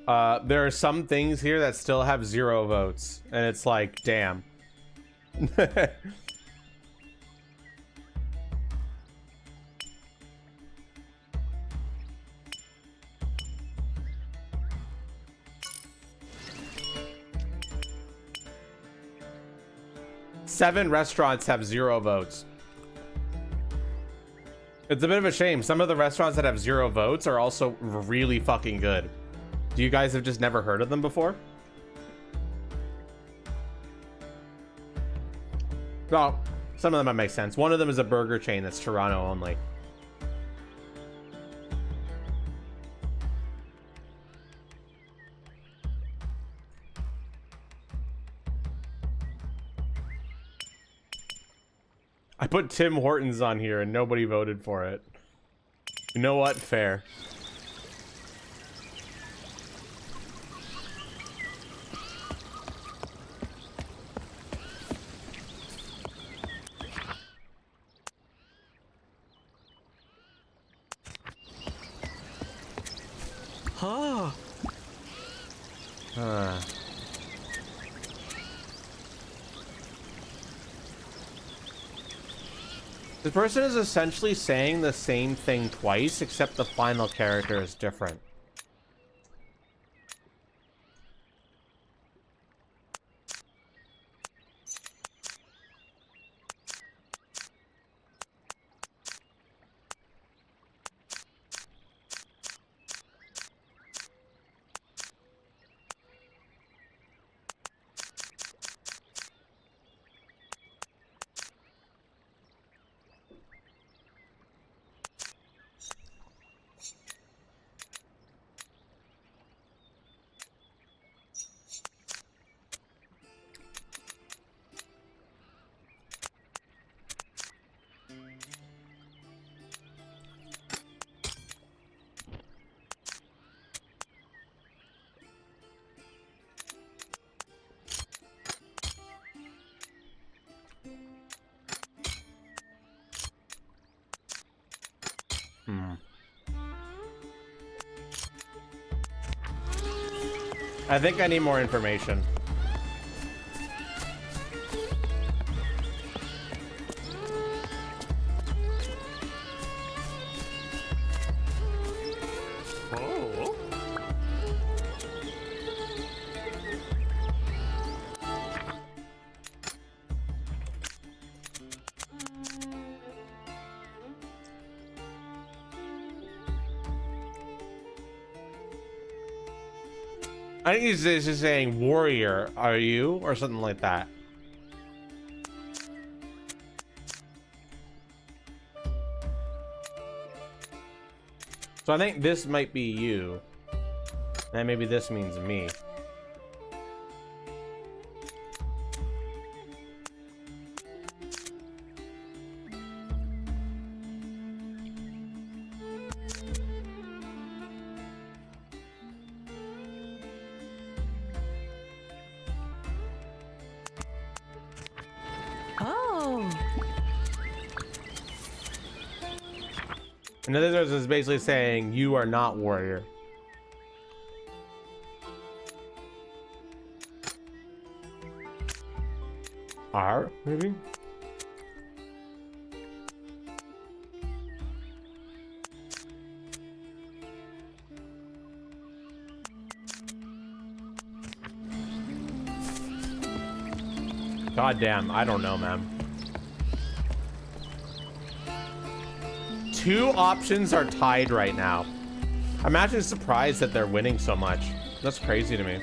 there are some things here that still have 0 votes, and it's like, damn. Seven restaurants have 0 votes. It's a bit of a shame. Some of the restaurants that have 0 votes are also really fucking good. Do you guys have just never heard of them before? Well, some of them might make sense. One of them is a burger chain that's Toronto only. I put Tim Hortons on here and nobody voted for it. You know what? Fair. Huh. The person is essentially saying the same thing twice, except the final character is different. I think I need more information. Oh. I think he's just saying warrior, are you? Or something like that. So I think this might be you. And maybe this means me. In other words, is basically saying you are not warrior. Are, maybe? God damn, I don't know, man. 2 options are tied right now. I'm actually surprised that they're winning so much. That's crazy to me.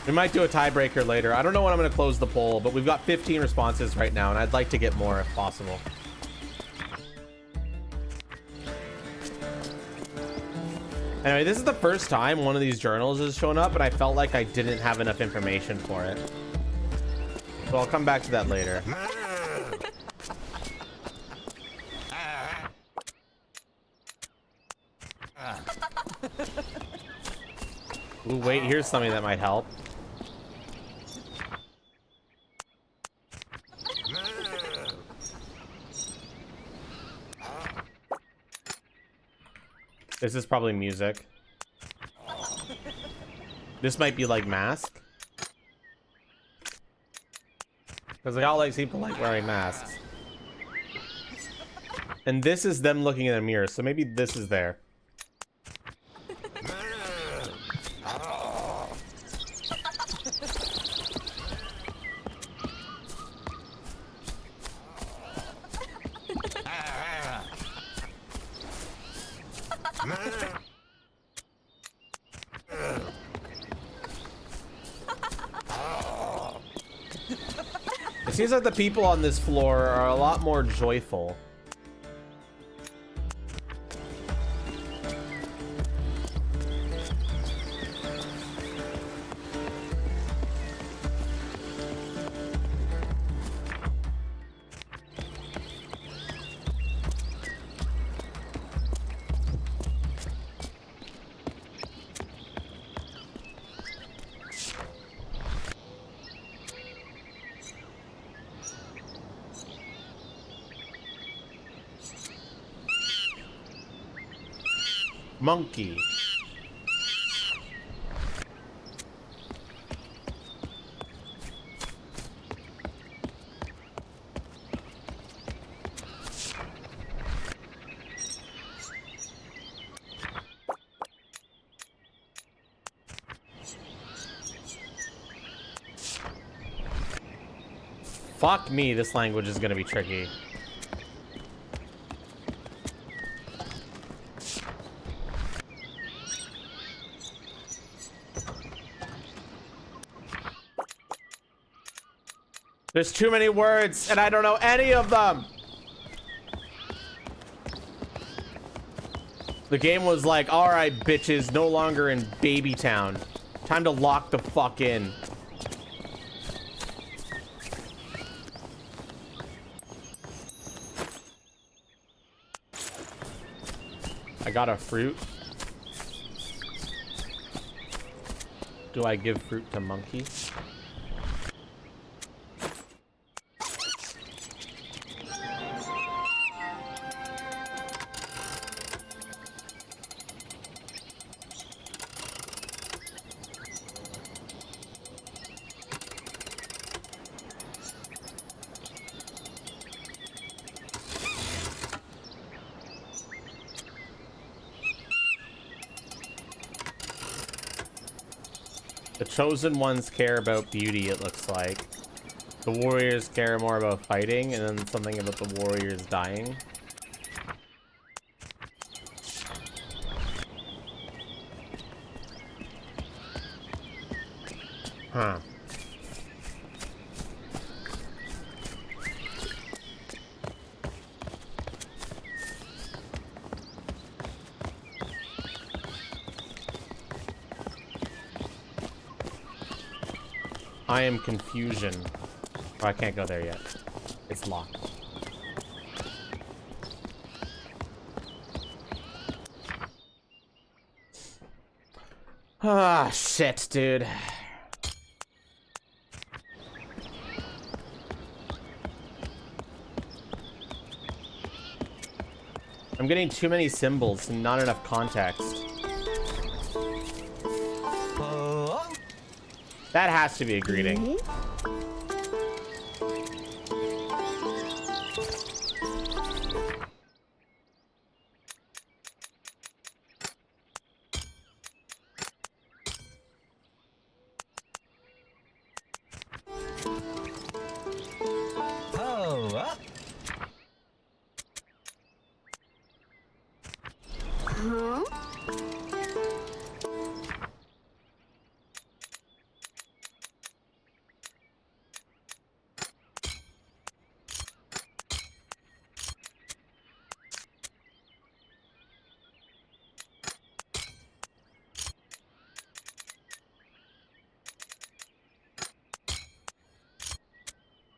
We might do a tiebreaker later. I don't know when I'm going to close the poll, but we've got 15 responses right now, and I'd like to get more if possible. Anyway, this is the first time one of these journals has shown up, and I felt like I didn't have enough information for it. So I'll come back to that later. Ooh, wait, here's something that might help. This is probably music. This might be like mask. Because they all like people like wearing masks. And this is them looking in a mirror, so maybe this is there. It seems like the people on this floor are a lot more joyful. Monkey. Fuck me, this language is gonna be tricky. There's too many words, and I don't know any of them. The game was like, all right, bitches, no longer in Baby Town. Time to lock the fuck in. I got a fruit. Do I give fruit to monkey? The chosen ones care about beauty, it looks like. The warriors care more about fighting, and then something about the warriors dying. Huh. I am confusion. Oh, I can't go there yet. It's locked. Ah, shit, dude. I'm getting too many symbols and not enough context. That has to be a greeting. Huh?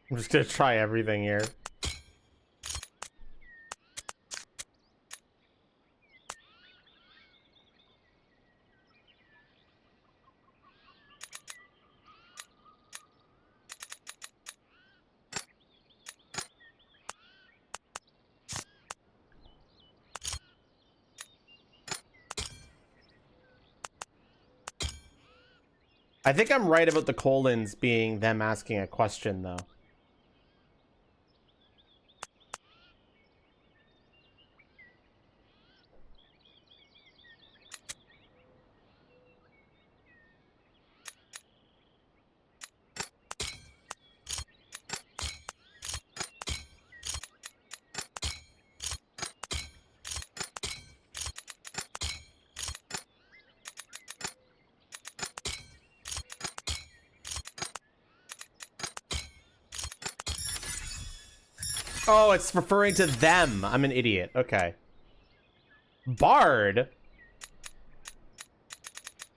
I'm just gonna try everything here. I think I'm right about the colons being them asking a question, though. Oh, it's referring to them. I'm an idiot. Okay. Bard?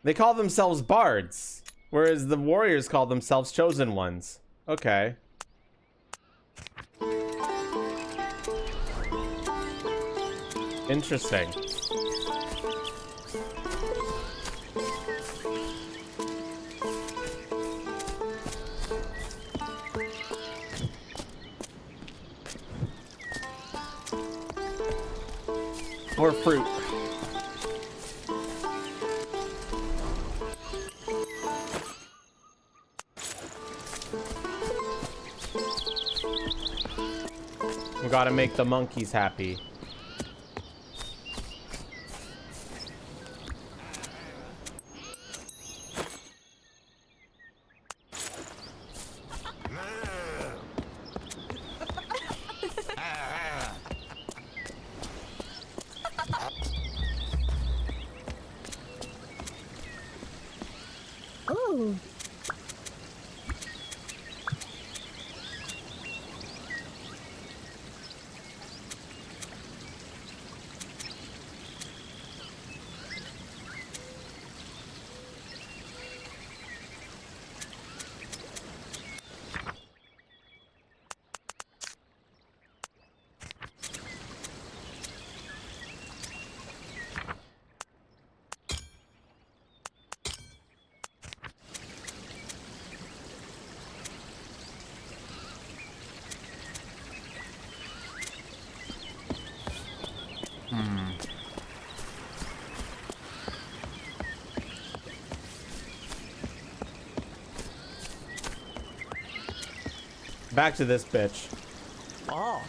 They call themselves bards, whereas the warriors call themselves chosen ones. Okay. Interesting. Or fruit. We gotta make the monkeys happy. Ooh. Back to this bitch. Oh.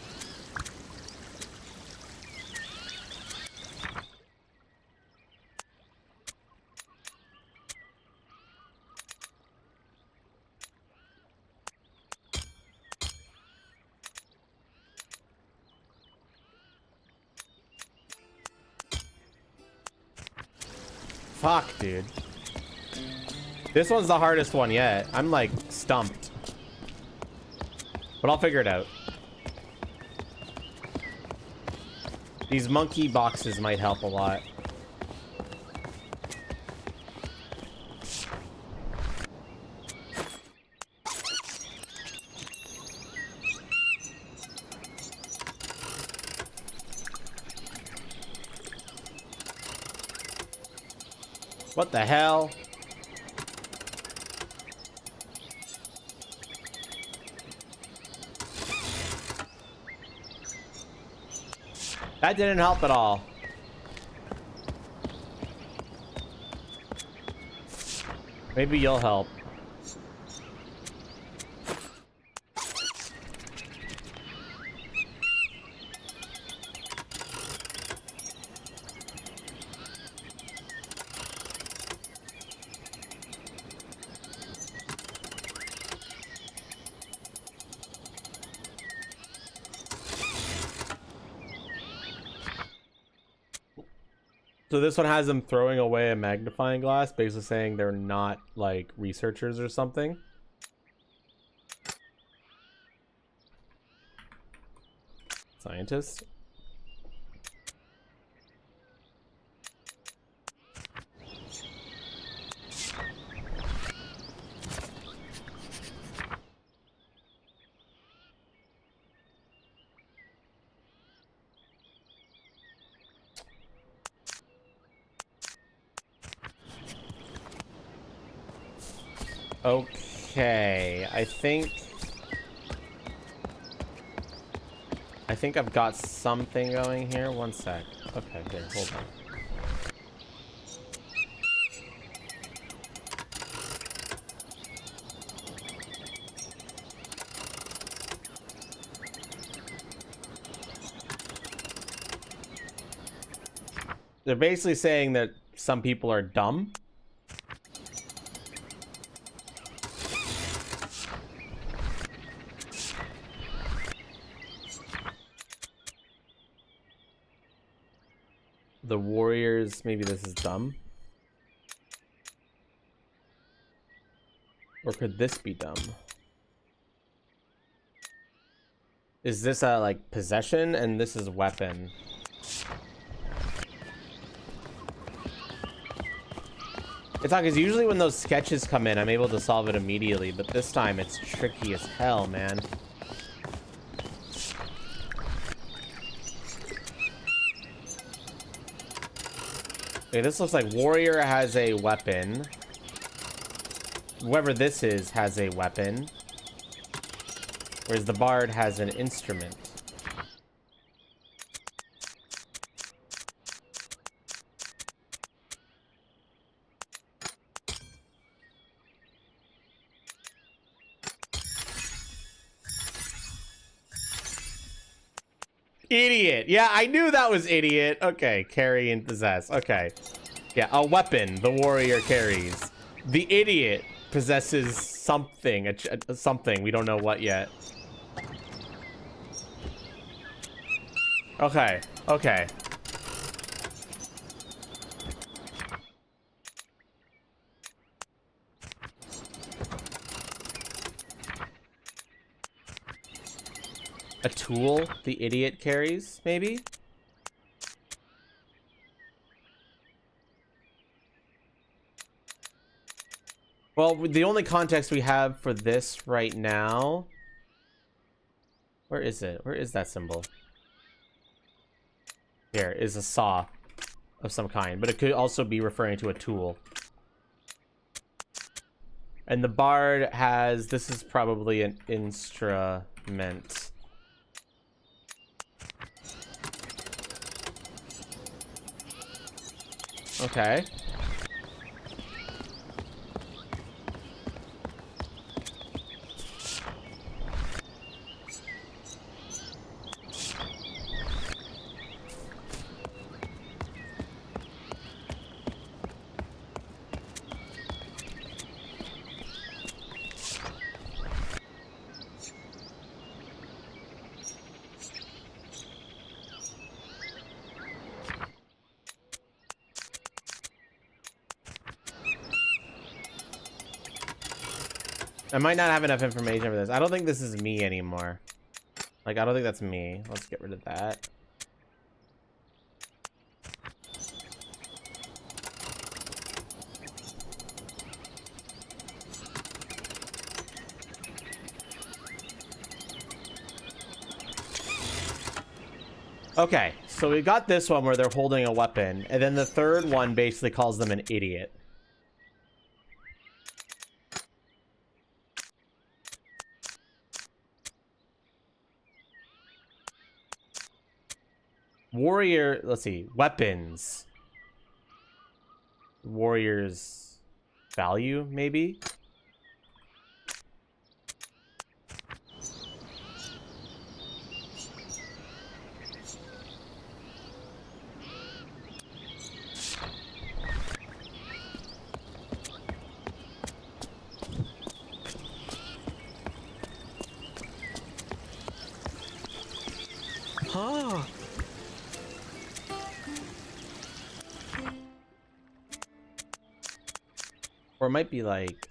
Fuck, dude. This one's the hardest one yet. I'm like stumped. But I'll figure it out. These monkey boxes might help a lot. What the hell? That didn't help at all. Maybe you'll help. So this one has them throwing away a magnifying glass, basically saying they're not like researchers or something. Scientists. Okay, I think I've got something going here. One sec. Okay, here, hold on. They're basically saying that some people are dumb. The warriors, maybe this is dumb. Or could this be dumb? Is this a like possession and this is weapon? It's not because usually when those sketches come in, I'm able to solve it immediately, but this time it's tricky as hell, man. Okay, this looks like warrior has a weapon. Whoever this is has a weapon. Whereas the bard has an instrument. Idiot. Yeah, I knew that was idiot. Okay, carry and possess. Okay. Yeah, a weapon the warrior carries. The idiot possesses something. Something. We don't know what yet. Okay. Okay. A tool the idiot carries, maybe? Well, the only context we have for this right now... Where is it? Where is that symbol? Here is a saw of some kind, but it could also be referring to a tool. And the bard has... This is probably an instrument. Okay. I might not have enough information for this. I don't think this is me anymore. Like, I don't think that's me. Let's get rid of that. Okay, so we got this one where they're holding a weapon, and then the third one basically calls them an idiot. Warrior, let's see, weapons. Warrior's value, maybe? Huh. Or it might be like...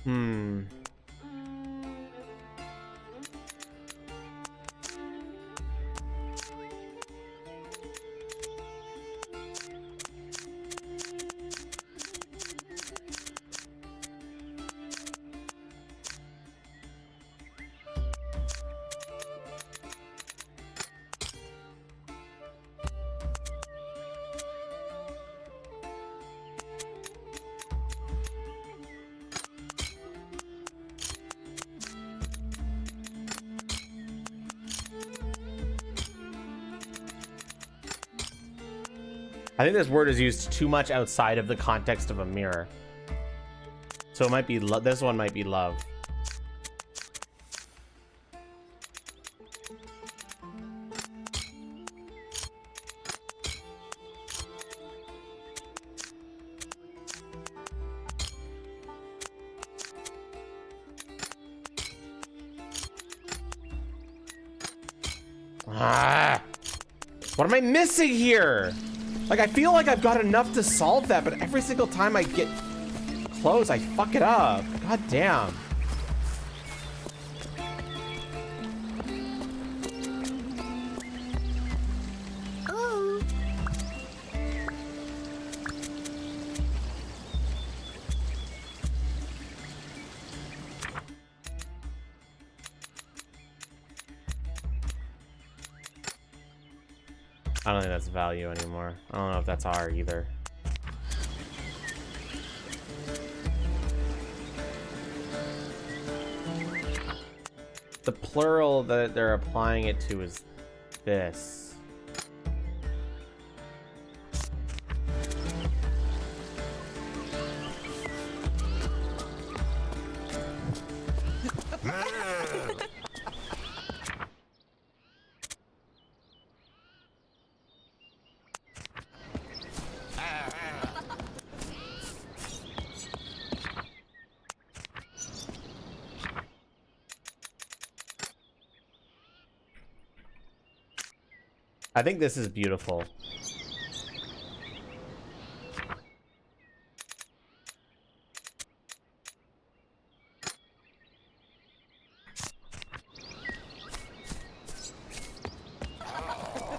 Hmm. I think this word is used too much outside of the context of a mirror. So it might be this one might be love. Ah! What am I missing here? Like, I feel like I've got enough to solve that, but every single time I get close, I fuck it up. God damn. Oh. I don't think that's value anymore. I don't know if that's R either. The plural that they're applying it to is this. I think this is beautiful.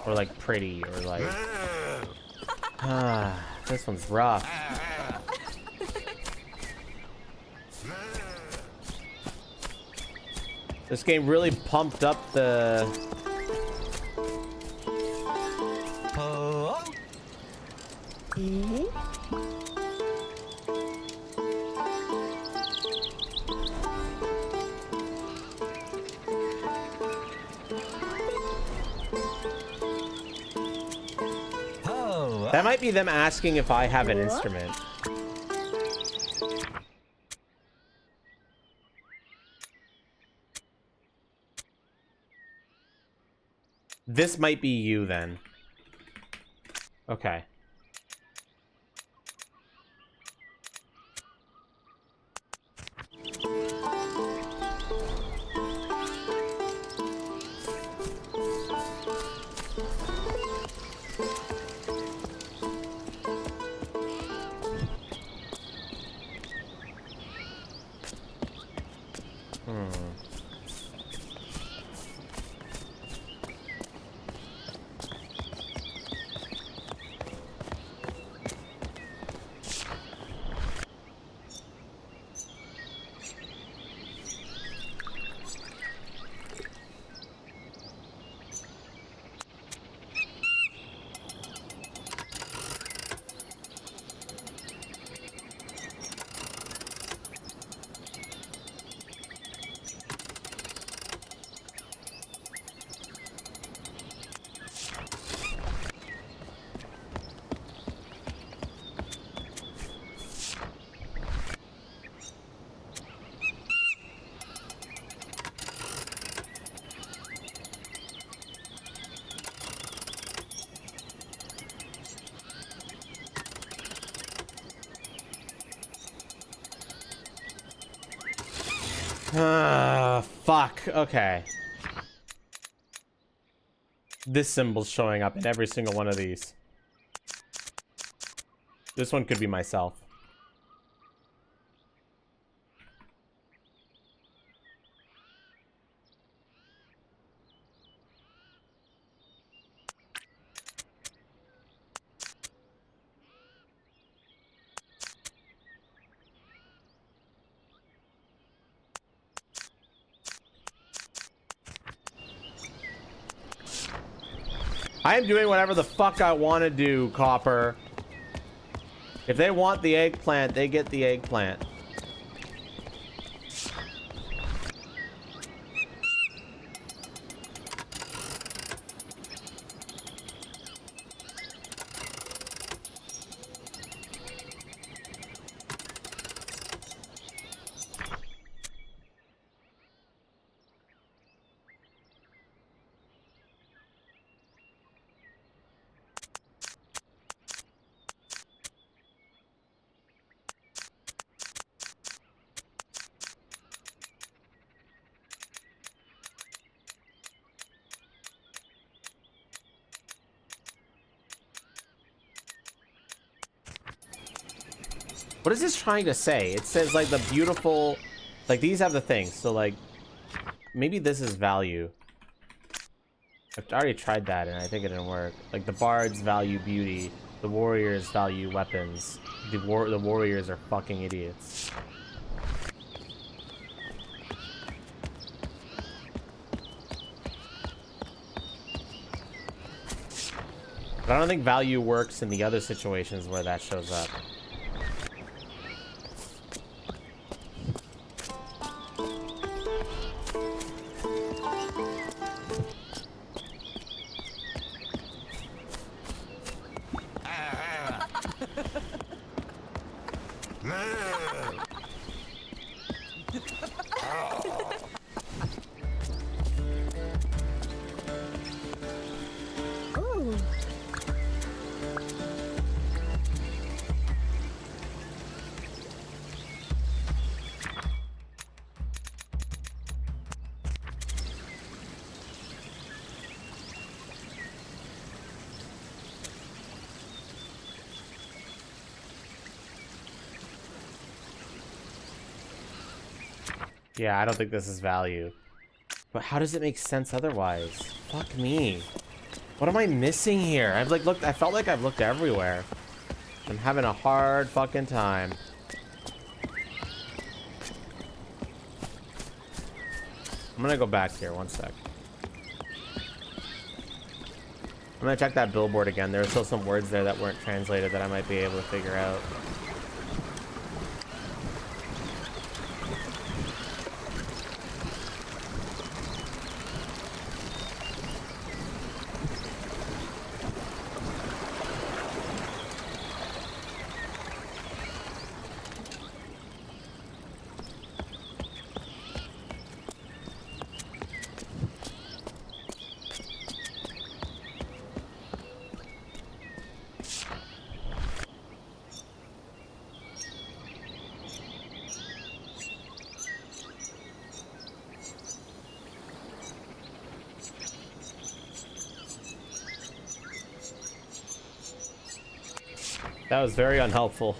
Or like pretty, or like... this one's rough. This game really pumped up the... That might be them asking if I have an instrument. This might be you then. Okay. Fuck. Okay. This symbol's showing up in every single one of these. This one could be myself. I am doing whatever the fuck I want to do, Copper. If they want the eggplant, they get the eggplant. What is this trying to say? It says like the beautiful, like these have the things. So like, maybe this is value. I've already tried that and I think it didn't work. Like the bards value beauty, the warriors value weapons. The warriors are fucking idiots. But I don't think value works in the other situations where that shows up. Ooh. Yeah, I don't think this is value. But how does it make sense otherwise? Fuck me. What am I missing here? I've like looked, I felt like I've looked everywhere. I'm having a hard fucking time. I'm gonna go back here, one sec. I'm gonna check that billboard again. There are still some words there that weren't translated that I might be able to figure out. That was very unhelpful.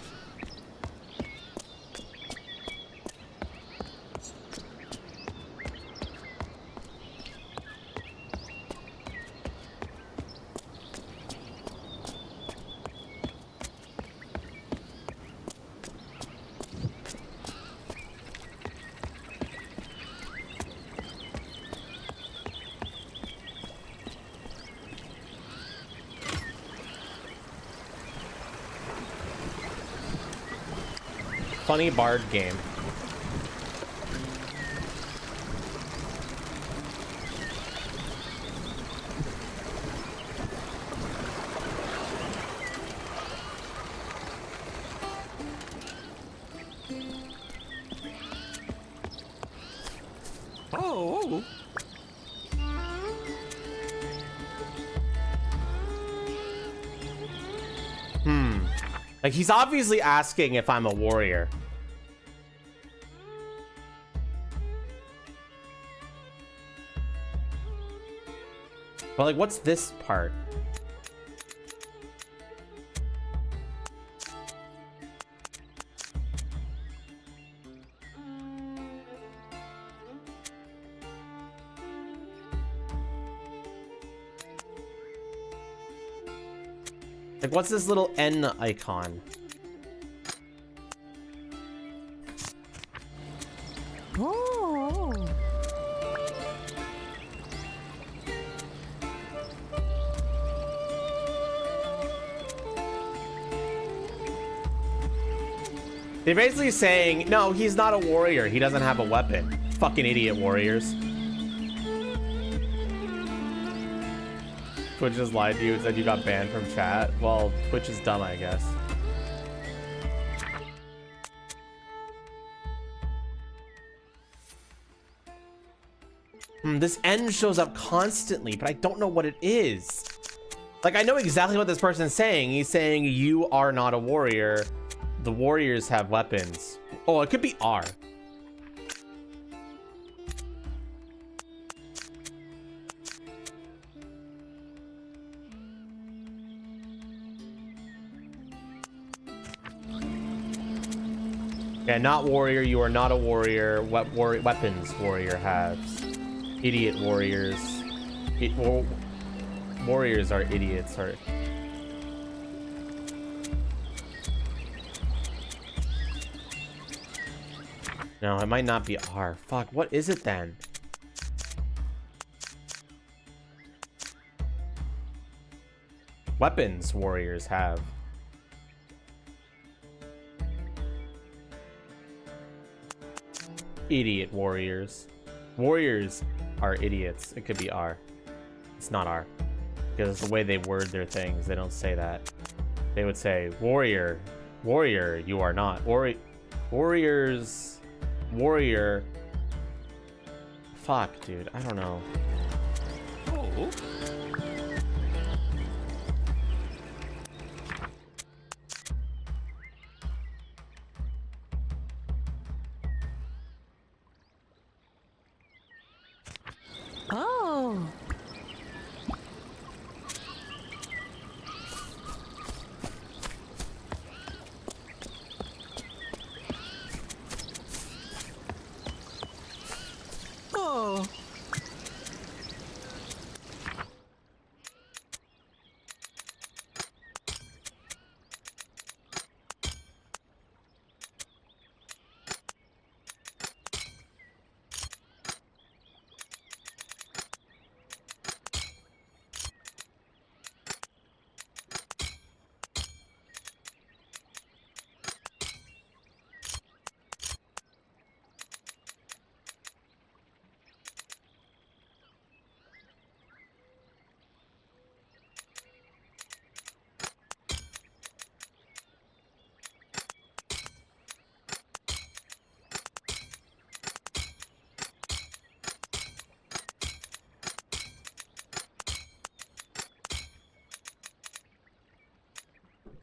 Funny bard game. Oh. Like, he's obviously asking if I'm a warrior. But like, what's this part? Like, what's this little N icon? Oh. They're basically saying, no, he's not a warrior. He doesn't have a weapon. Fucking idiot warriors. Twitch just lied to you and said you got banned from chat. Well, Twitch is dumb, I guess. This N shows up constantly, but I don't know what it is. Like, I know exactly what this person's saying. He's saying you are not a warrior. The warriors have weapons. Oh, it could be R. Yeah, not warrior. You are not a warrior. What weapons warrior has? Idiot warriors. Warriors are idiots. Sorry. No, it might not be R. Fuck, what is it then? Weapons warriors have. Idiot warriors. Warriors are idiots. It could be R. It's not R. Because it's the way they word their things. They don't say that. They would say, warrior. Warrior, you are not. Warriors. Warrior. Fuck, dude. I don't know. Oh. Oh. Oh.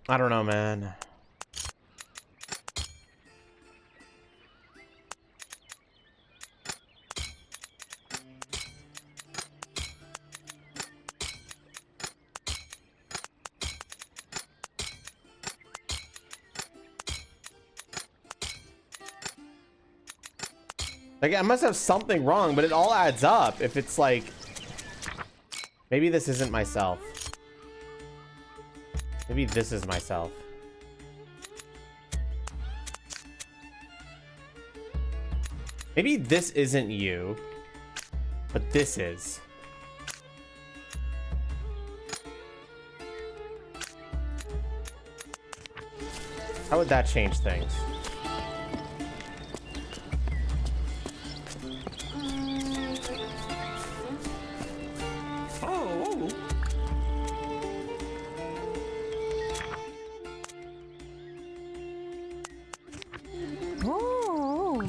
I don't know, man. Like, I must have something wrong, but it all adds up. If it's like, maybe this isn't myself. Maybe this is myself. Maybe this isn't you, but this is. How would that change things? Oh. Oh.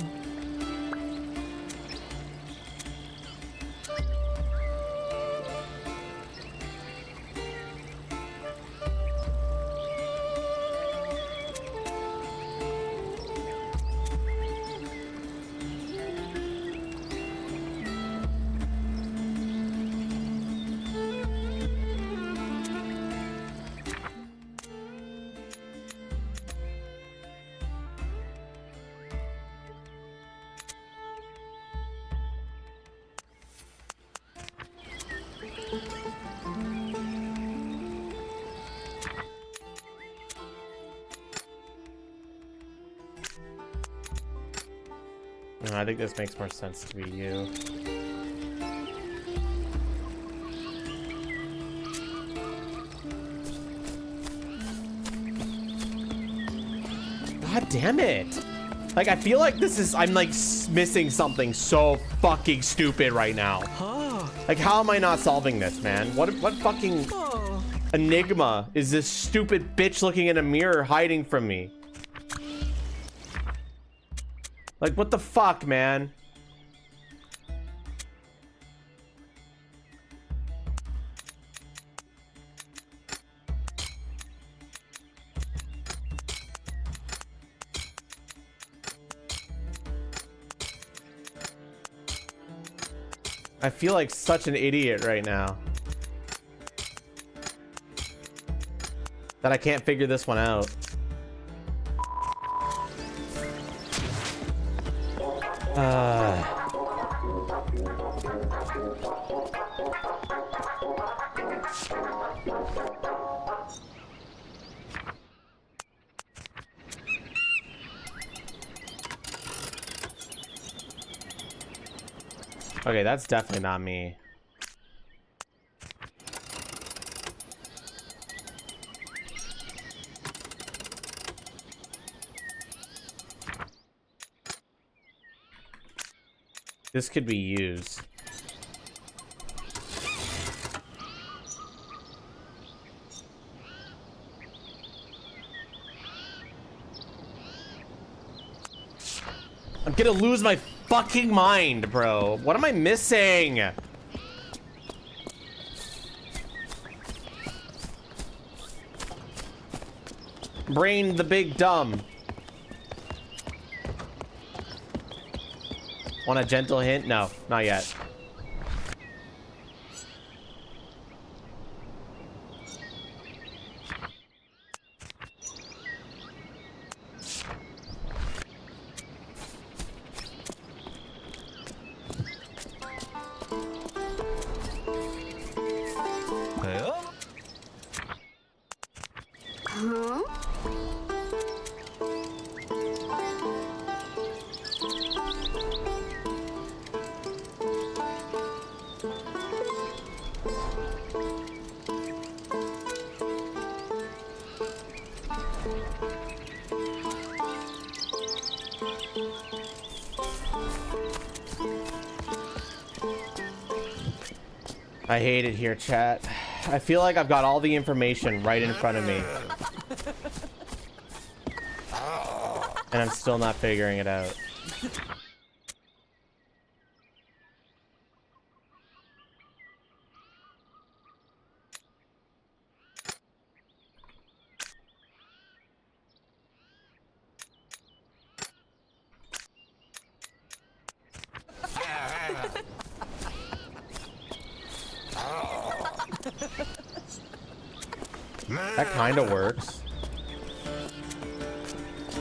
I think this makes more sense to be you. God damn it. Like, I feel like this is, I'm like missing something so fucking stupid right now. Like, how am I not solving this, man? What fucking enigma is this stupid bitch looking in a mirror hiding from me? Like, what the fuck, man? I feel like such an idiot right now. That I can't figure this one out. Okay, that's definitely not me. This could be used. I'm gonna lose my fucking mind, bro. What am I missing? Brain the big dumb. Want a gentle hint? No, not yet. Huh? I hate it here, chat. I feel like I've got all the information right in front of me. And I'm still not figuring it out. That kind of works.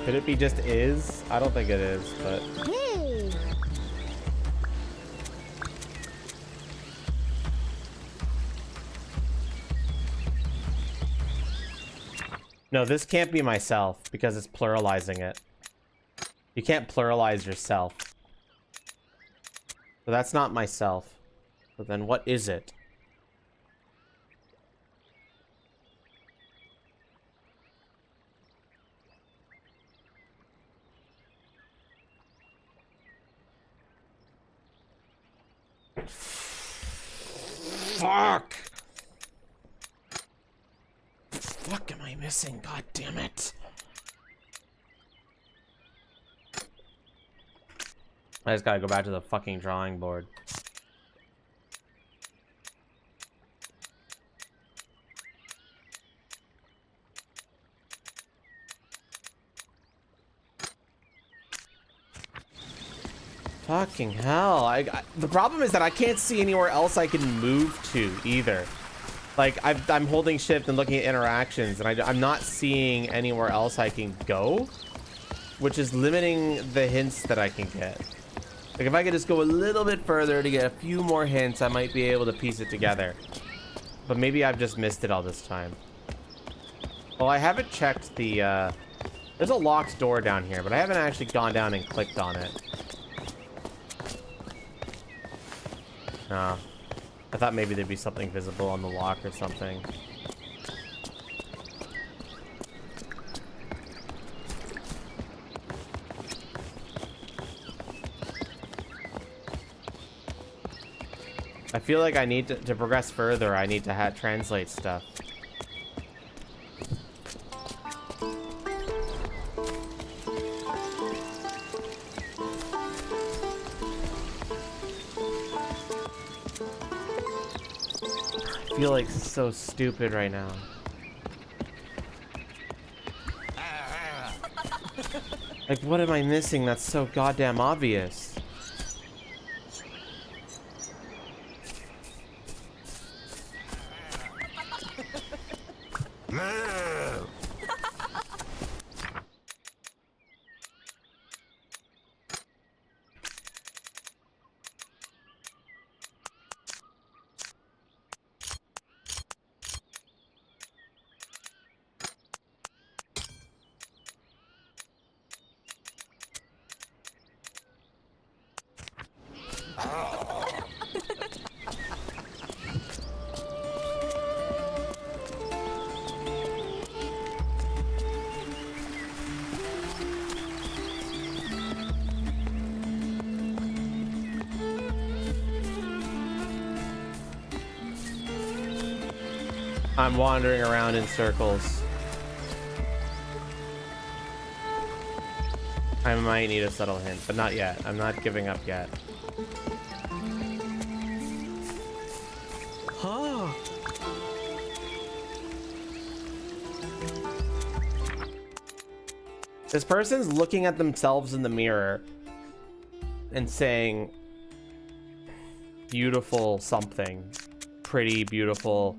Could it be just is? I don't think it is, but... Hey. No, this can't be myself because it's pluralizing it. You can't pluralize yourself. So that's not myself. So then what is it? Fuck! Fuck am I missing? God damn it. I just gotta go back to the fucking drawing board. Fucking hell. The problem is that I can't see anywhere else I can move to either. Like, I'm holding shift and looking at interactions, and I'm not seeing anywhere else I can go, which is limiting the hints that I can get. Like, if I could just go a little bit further to get a few more hints, I might be able to piece it together. But maybe I've just missed it all this time. Well, I haven't checked the, there's a locked door down here, but I haven't actually gone down and clicked on it. Nah. I thought maybe there'd be something visible on the lock or something. I feel like I need to progress further. I need to translate stuff. I feel like so stupid right now. Like, what am I missing that's so goddamn obvious? I'm wandering around in circles. I might need a subtle hint, but not yet. I'm not giving up yet. Huh. This person's looking at themselves in the mirror and saying, beautiful something. Pretty, beautiful.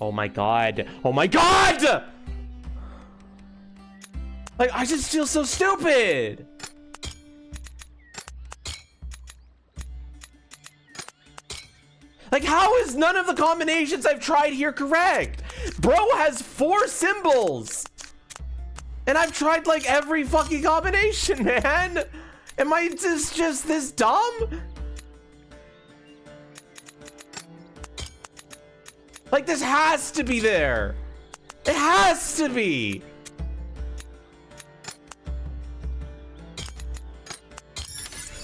Oh my god. Oh my god! Like, I just feel so stupid! Like, how is none of the combinations I've tried here correct? Bro has 4 symbols! And I've tried, like, every fucking combination, man! Am I just this dumb? Like, this has to be there. It has to be.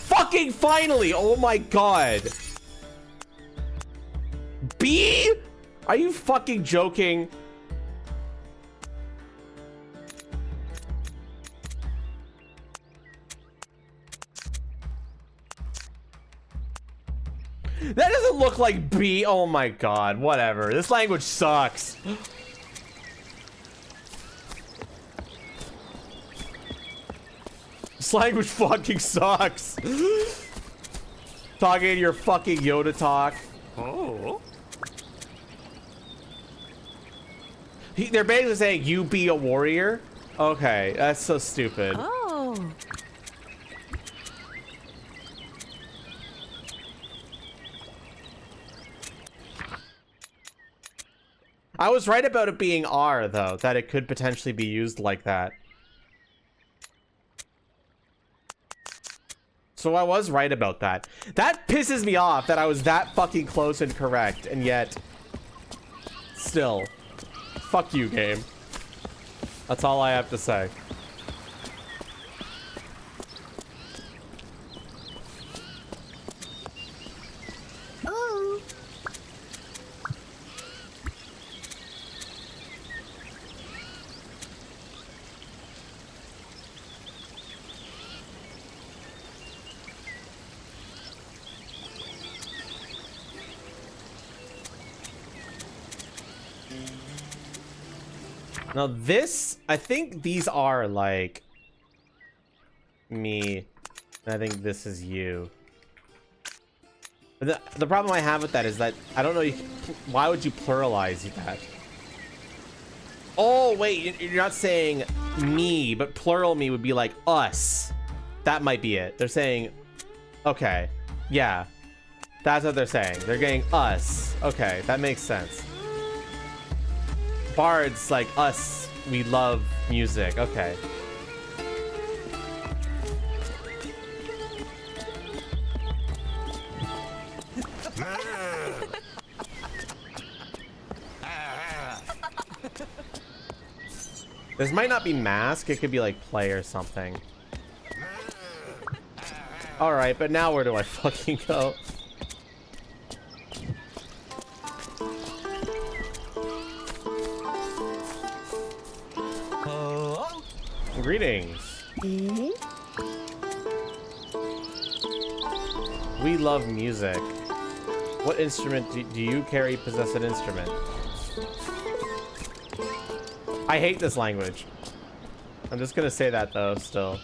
Fucking finally. Oh my god. B? Are you fucking joking? That doesn't look like B. Oh my god, whatever. This language sucks. This language fucking sucks. Talking your fucking Yoda talk. Oh. They're basically saying, you be a warrior? Okay, that's so stupid. Oh. I was right about it being R, though, that it could potentially be used like that. So I was right about that. That pisses me off that I was that fucking close and correct, and yet... Still. Fuck you, game. That's all I have to say. Oh. Now this, I think these are like me. And I think this is you. But the problem I have with that is that I don't know. Why would you pluralize that? Oh wait, you're not saying me, but plural me would be like us. That might be it. They're saying, okay, yeah, that's what they're saying. They're getting us. Okay, that makes sense. Bards like us We love music. Okay. This might not be mask. It could be like play or something. All right, but now where do I fucking go? Greetings. We love music. What instrument do you carry? Possess an instrument. I hate this language. I'm just gonna say that though, still.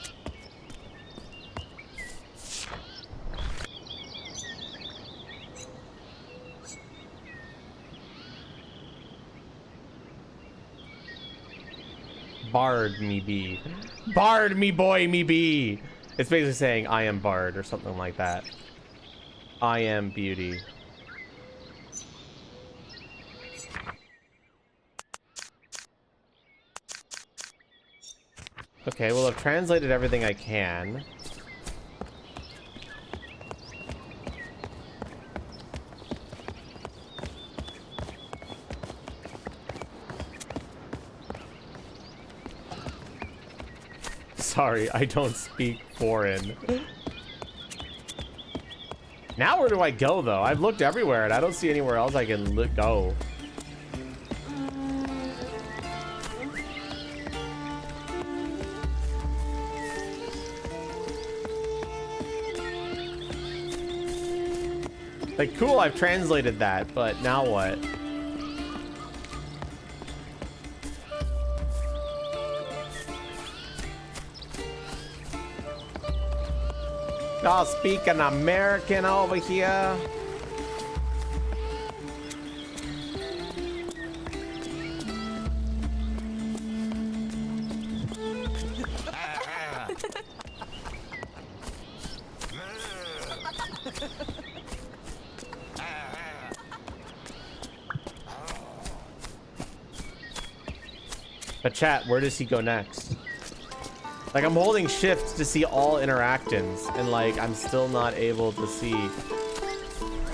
Bard me be. Bard me boy me be. It's basically saying I am Bard or something like that. I am beauty. Okay, well, I've translated everything I can. Sorry, I don't speak foreign. Now where do I go, though? I've looked everywhere, and I don't see anywhere else I can go. Like, cool, I've translated that, but now what? Y'all speaking American over here? But chat, where does he go next? Like, I'm holding shift to see all interactions, and like, I'm still not able to see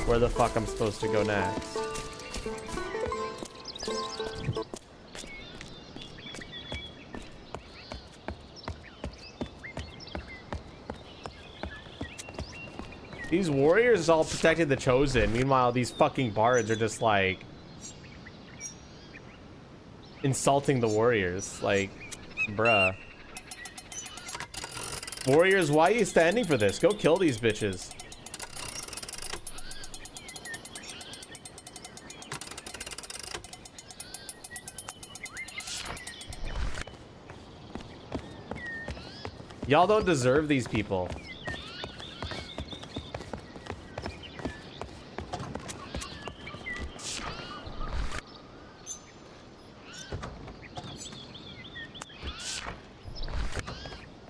where the fuck I'm supposed to go next. These warriors all protected the chosen. Meanwhile, these fucking bards are just like insulting the warriors. Like, bruh. Warriors, why are you standing for this? Go kill these bitches. Y'all don't deserve these people.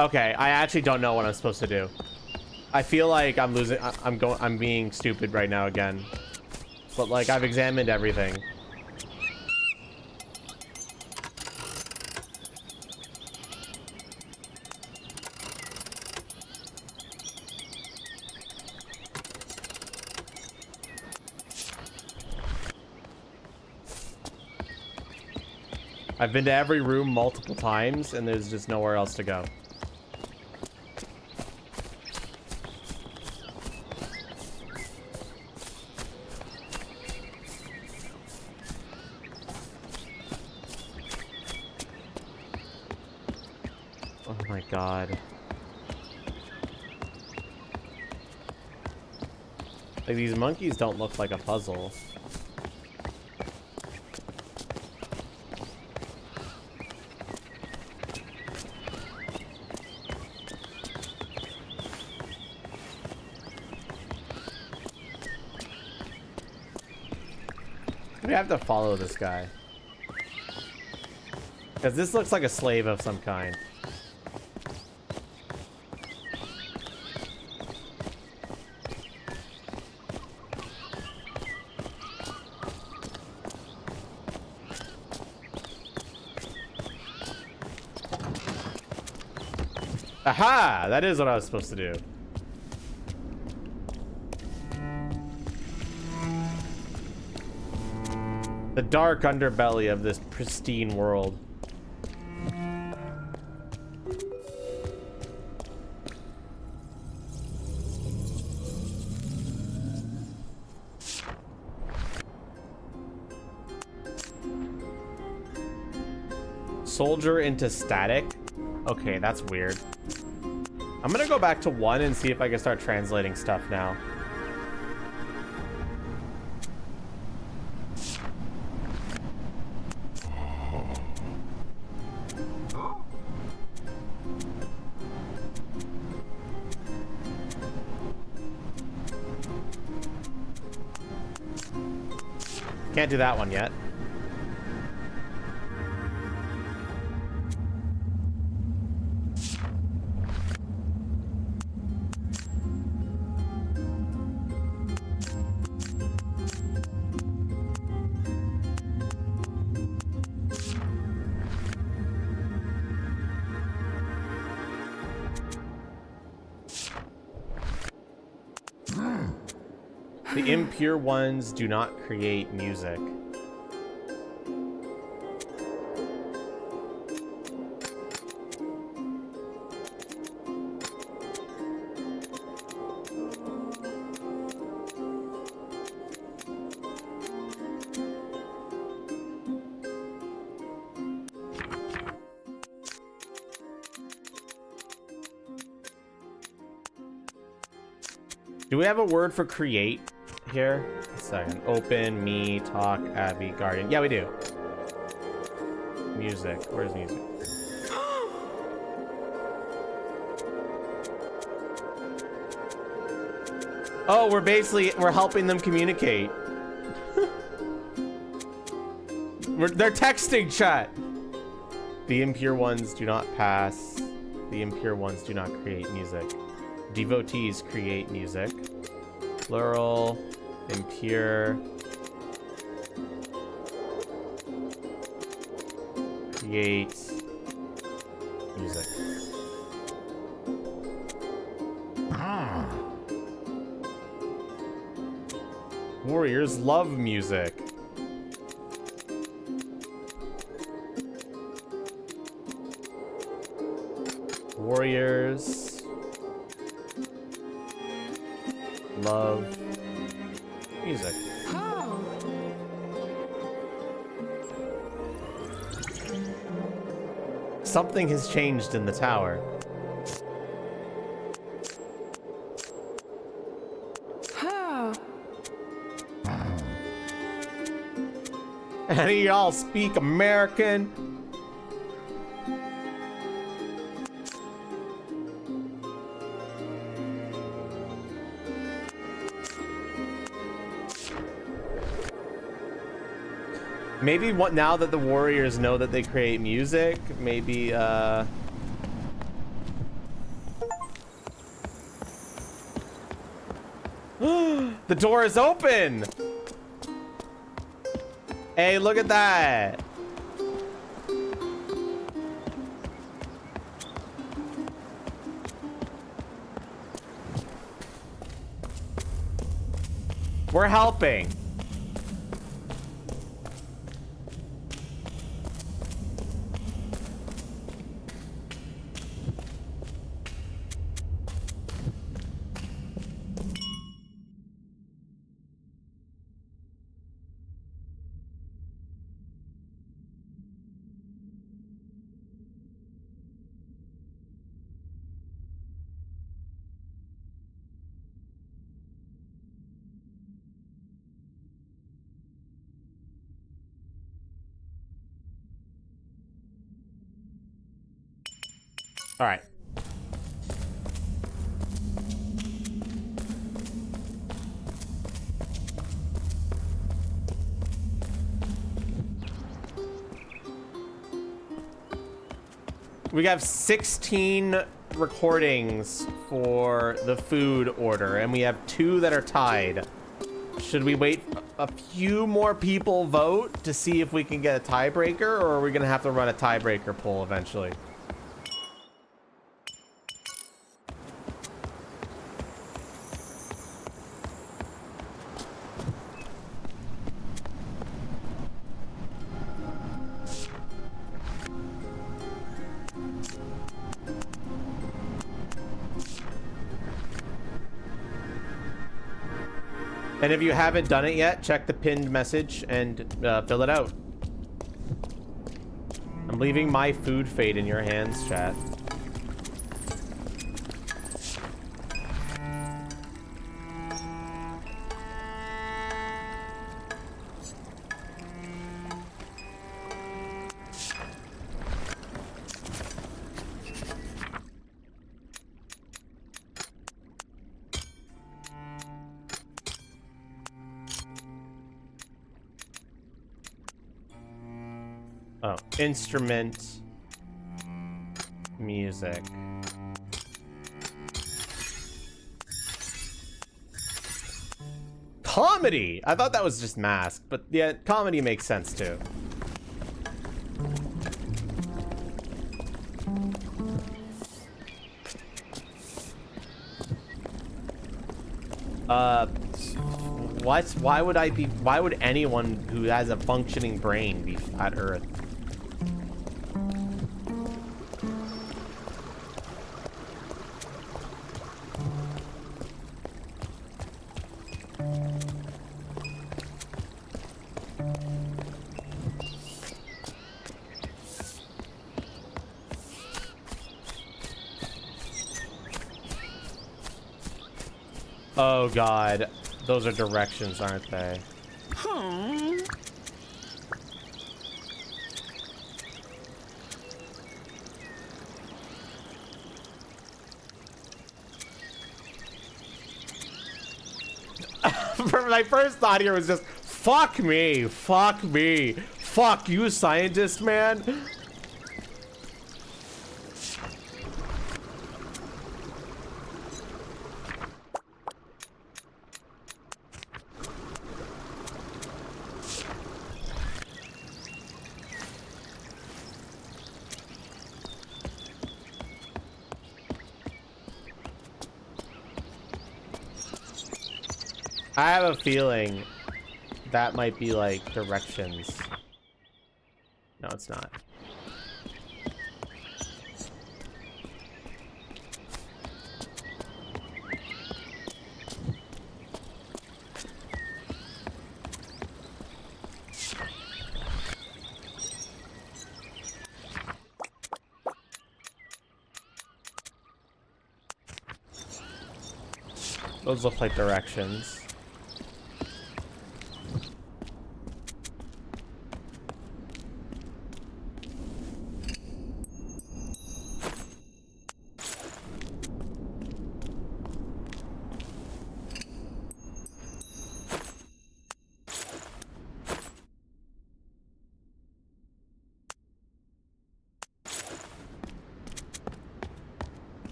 Okay, I actually don't know what I'm supposed to do. I feel like I'm losing. I'm being stupid right now again. But like, I've examined everything. I've been to every room multiple times, and there's just nowhere else to go. God. Like, these monkeys don't look like a puzzle. We have to follow this guy. Because this looks like a slave of some kind. Aha! That is what I was supposed to do. The dark underbelly of this pristine world. Soldier into static. Okay, that's weird. I'm gonna go back to 1 and see if I can start translating stuff now. Can't do that one yet. The impure ones do not create music. Do we have a word for create here? A second. Open, me, talk, Abby, guardian. Yeah, we do. Music. Where's music? Oh, we're helping them communicate. They're texting, chat. The impure ones do not pass. The impure ones do not create music. Devotees create music. Plural, impure. Create music. Warriors love music. Warriors love music. Oh. Something has changed in the tower. Oh. Any of y'all speak American? Maybe now that the warriors know that they create music, maybe the door is open. Hey, look at that. We're helping. All right. We have 16 recordings for the food order, and we have 2 that are tied. Should we wait a few more people vote to see if we can get a tiebreaker, or are we gonna have to run a tiebreaker poll eventually? And if you haven't done it yet, check the pinned message and fill it out. I'm leaving my food fate in your hands, chat. Oh, instrument, music. Comedy! I thought that was just mask, but yeah, comedy makes sense too. What? Why would anyone who has a functioning brain be flat Earth? Oh god, those are directions, aren't they? My first thought here was just, fuck me, fuck me, fuck you, scientist man. I have a feeling that might be like directions. No, it's not. Those look like directions.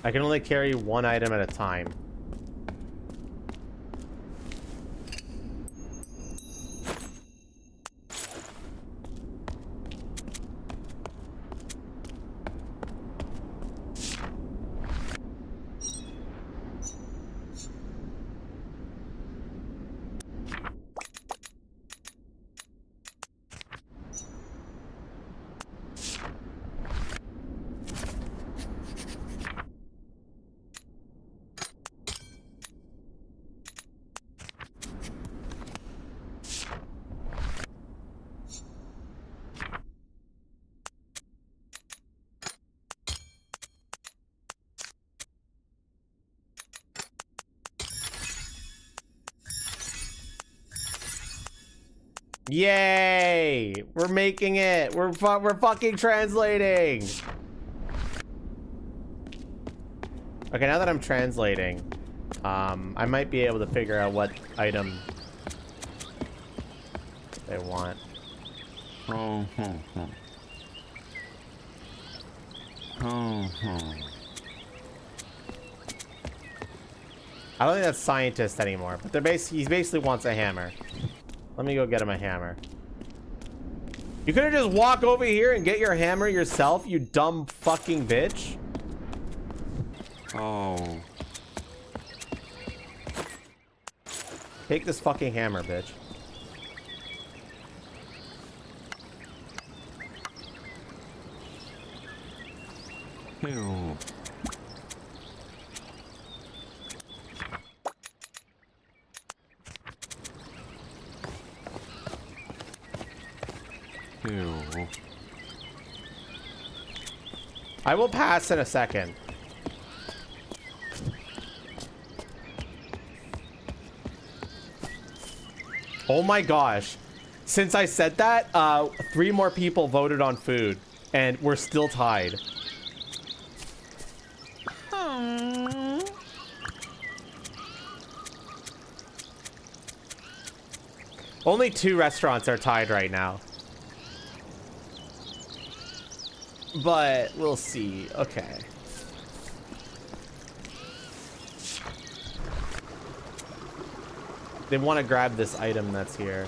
I can only carry one item at a time. Yay! We're making it. We're fucking translating. Okay, now that I'm translating, I might be able to figure out what item they want. Oh, I don't think that's scientist anymore, but he basically wants a hammer. Let me go get him a hammer. You could have just walked over here and get your hammer yourself, you dumb fucking bitch. oh. Take this fucking hammer, bitch. Ew. Ew. I will pass in a second. Oh my gosh. Since I said that, 3 more people voted on food, and we're still tied. Only 2 restaurants are tied right now. But we'll see. Okay. They want to grab this item that's here.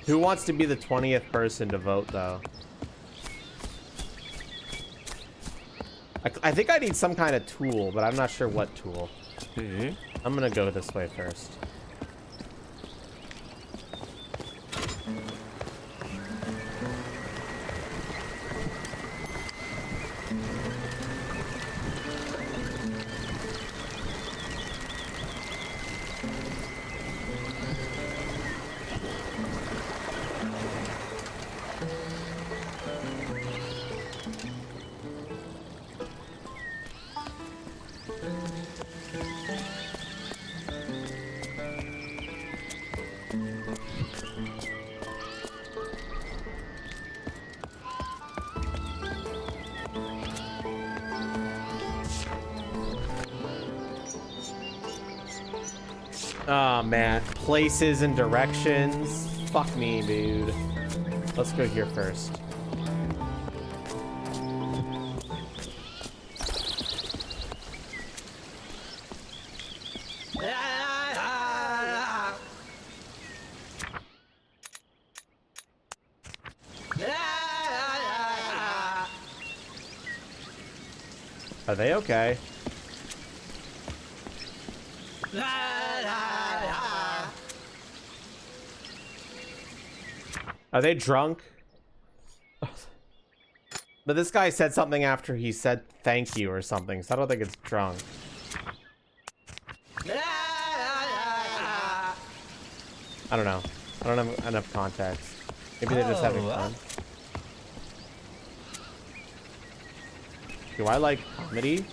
Who wants to be the 20th person to vote, though? I think I need some kind of tool, but I'm not sure what tool. Hey. I'm gonna go this way first. Oh man, places and directions. Fuck me, dude. Let's go here first. Are they okay? Are they drunk? But this guy said something after he said thank you or something, so I don't think it's drunk. I don't know. I don't have enough context. Maybe they're just having fun. Do I like comedy?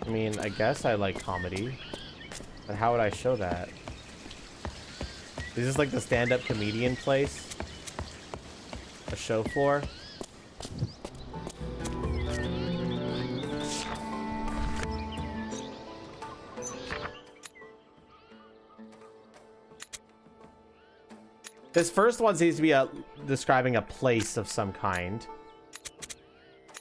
I mean, I guess I like comedy. But how would I show that? Is this like the stand-up comedian place? A show floor? This first one seems to be describing a place of some kind.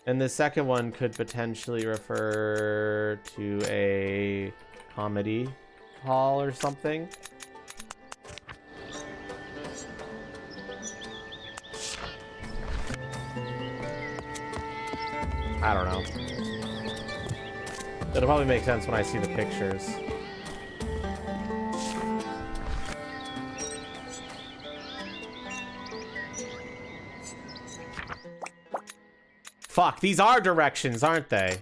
And the second one could potentially refer to a comedy hall or something. I don't know. It'll probably make sense when I see the pictures. Fuck, these are directions, aren't they?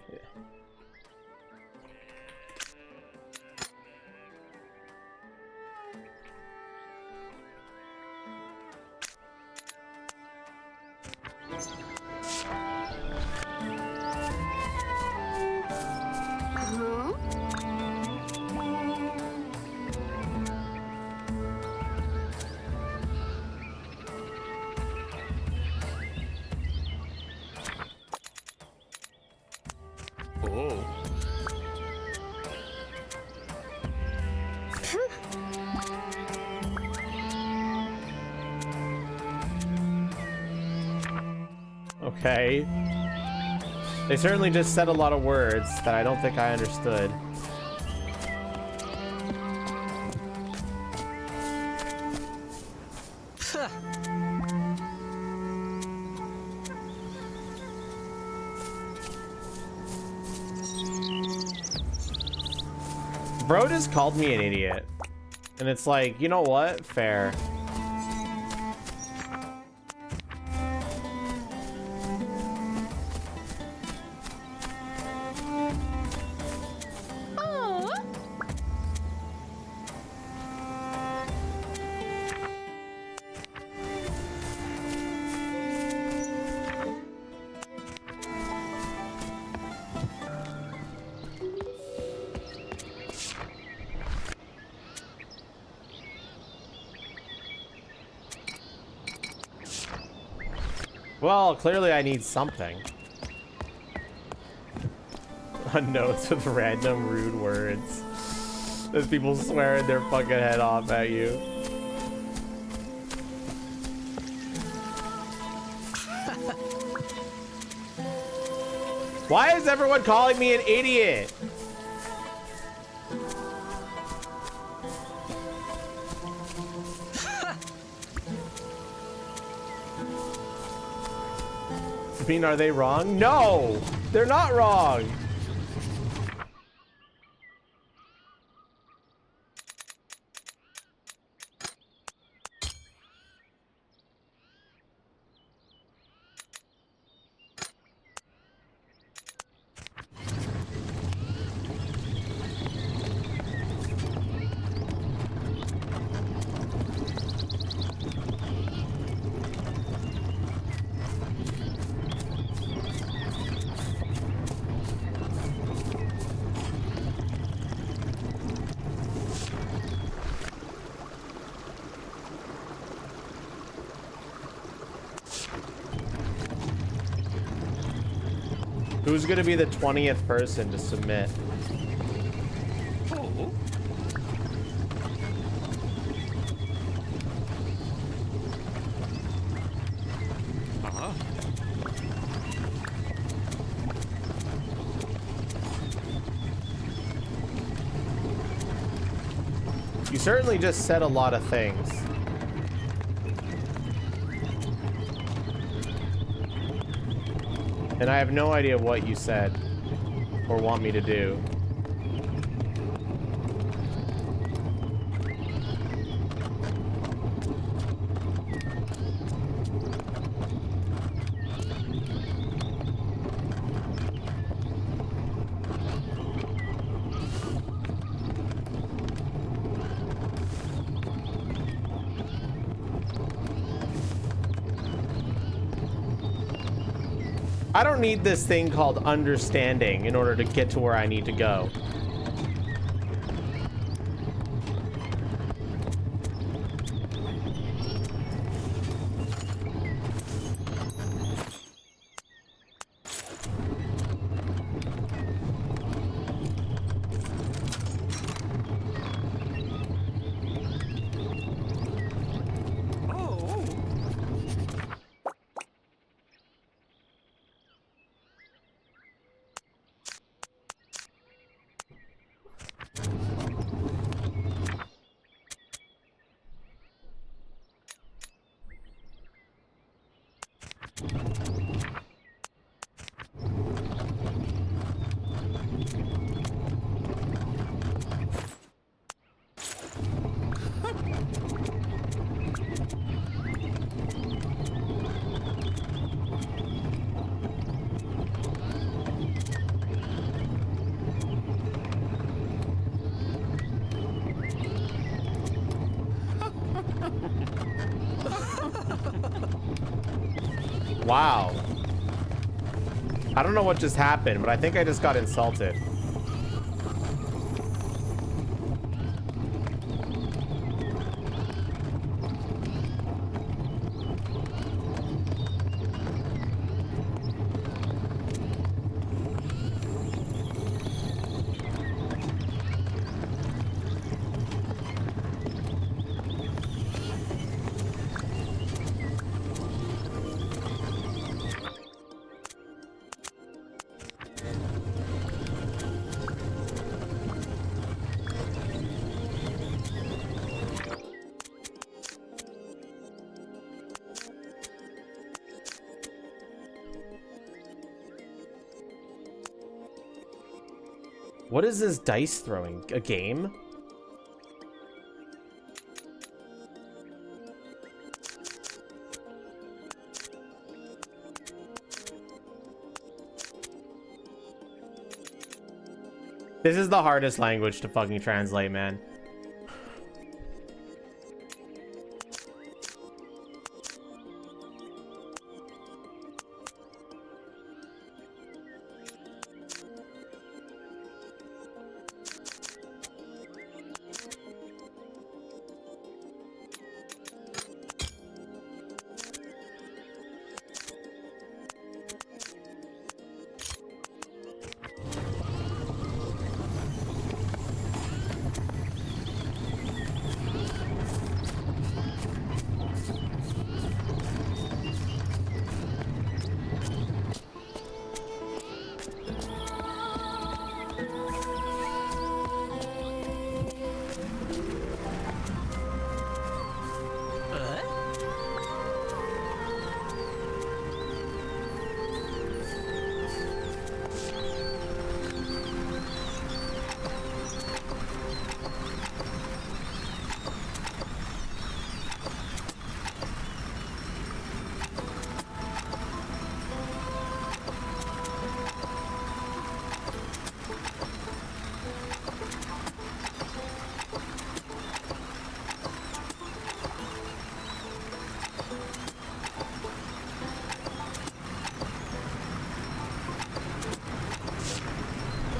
Oh. Okay. They certainly just said a lot of words that I don't think I understood. Bro just called me an idiot. And it's like, you know what? Fair. Well, clearly I need something. Notes with random rude words. There's people swearing their fucking head off at you. Why is everyone calling me an idiot? I mean, are they wrong? No, they're not wrong. Who's gonna be the 20th person to submit? Oh. Uh-huh. You certainly just said a lot of things. And I have no idea what you said or want me to do. I don't need this thing called understanding in order to get to where I need to go. Wow. I don't know what just happened, but I think I just got insulted. What is this dice throwing? A game? This is the hardest language to fucking translate, man.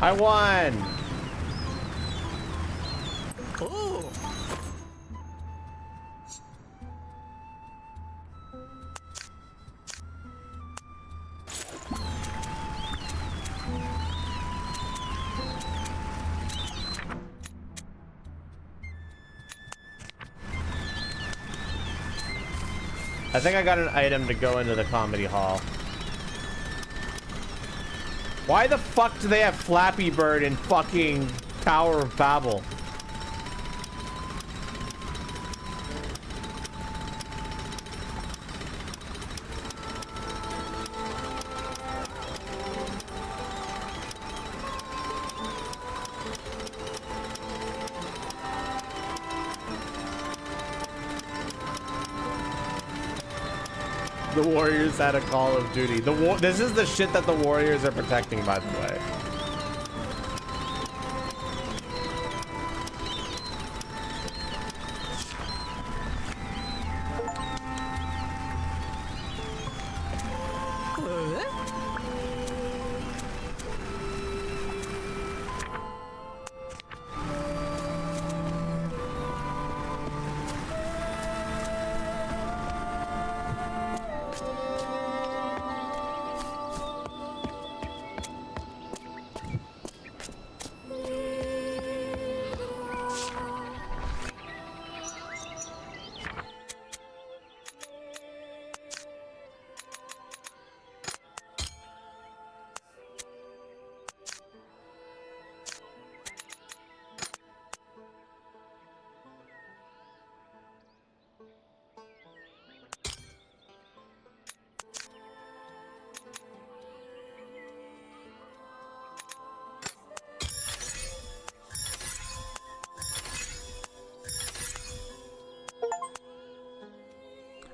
I won! Ooh. I think I got an item to go into the comedy hall. Why the fuck do they have Flappy Bird in fucking Tower of Babel? The Warriors had a Call of Duty. This is the shit that the Warriors are protecting, by the way.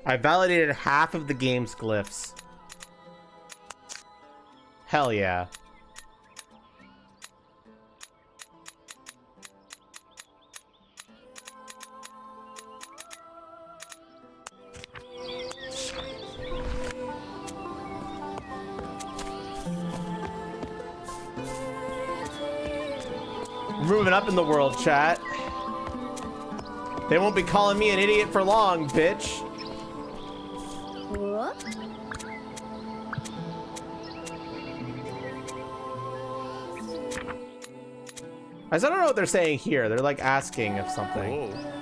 I validated half of the game's glyphs. Hell yeah. Moving up in the world, chat. They won't be calling me an idiot for long, bitch. What? I don't know what they're saying here. They're like asking of something. Whoa.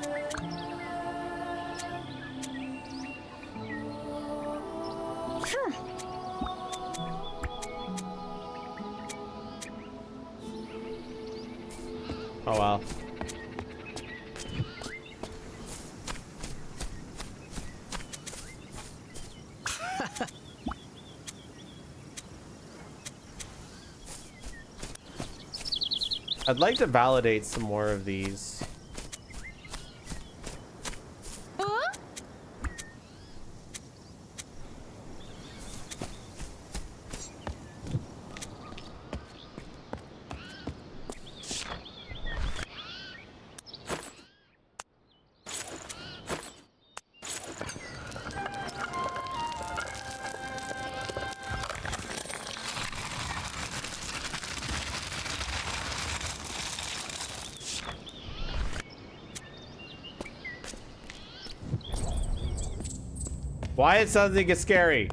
Oh wow. I'd like to validate some more of these. Huh? Why it suddenly gets scary?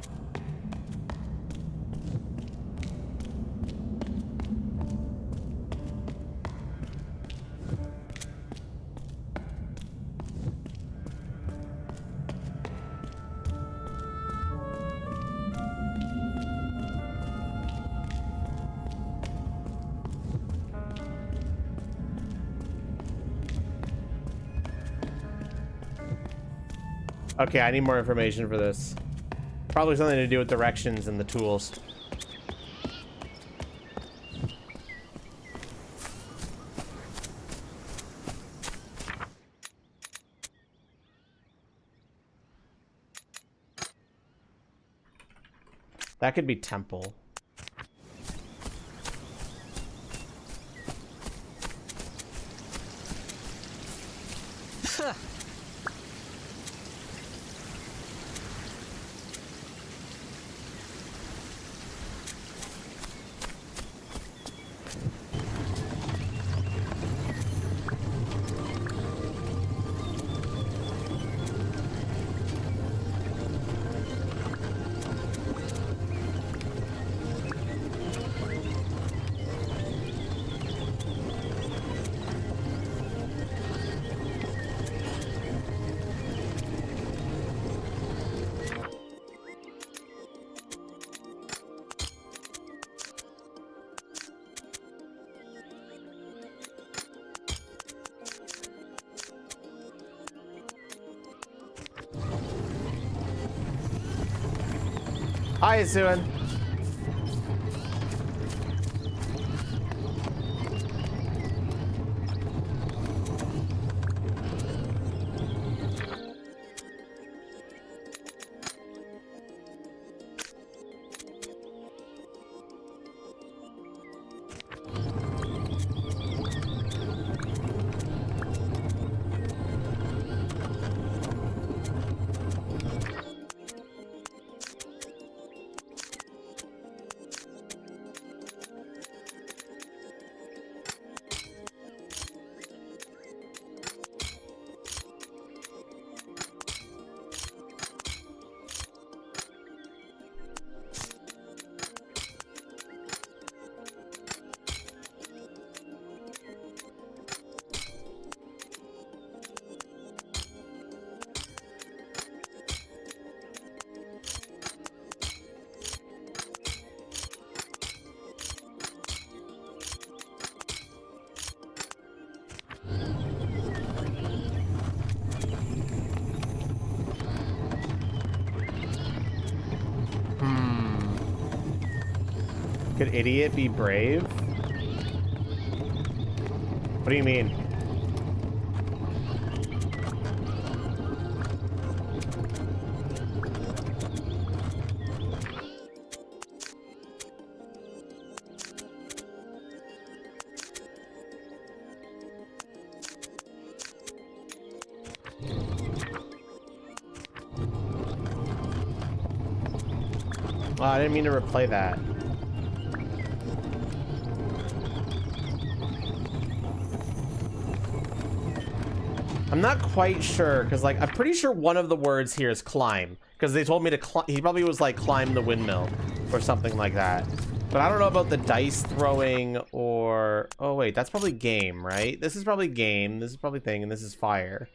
Okay, I need more information for this. Probably something to do with directions and the tools. That could be temple. Hi, Suan. Could idiot be brave? What do you mean? Oh, I didn't mean to replay that. I'm not quite sure, because, like, I'm pretty sure one of the words here is climb, because they told me to climb. He probably was like, climb the windmill, or something like that. But I don't know about the dice throwing, or... Oh, wait, that's probably game, right? This is probably game, this is probably thing, and this is fire.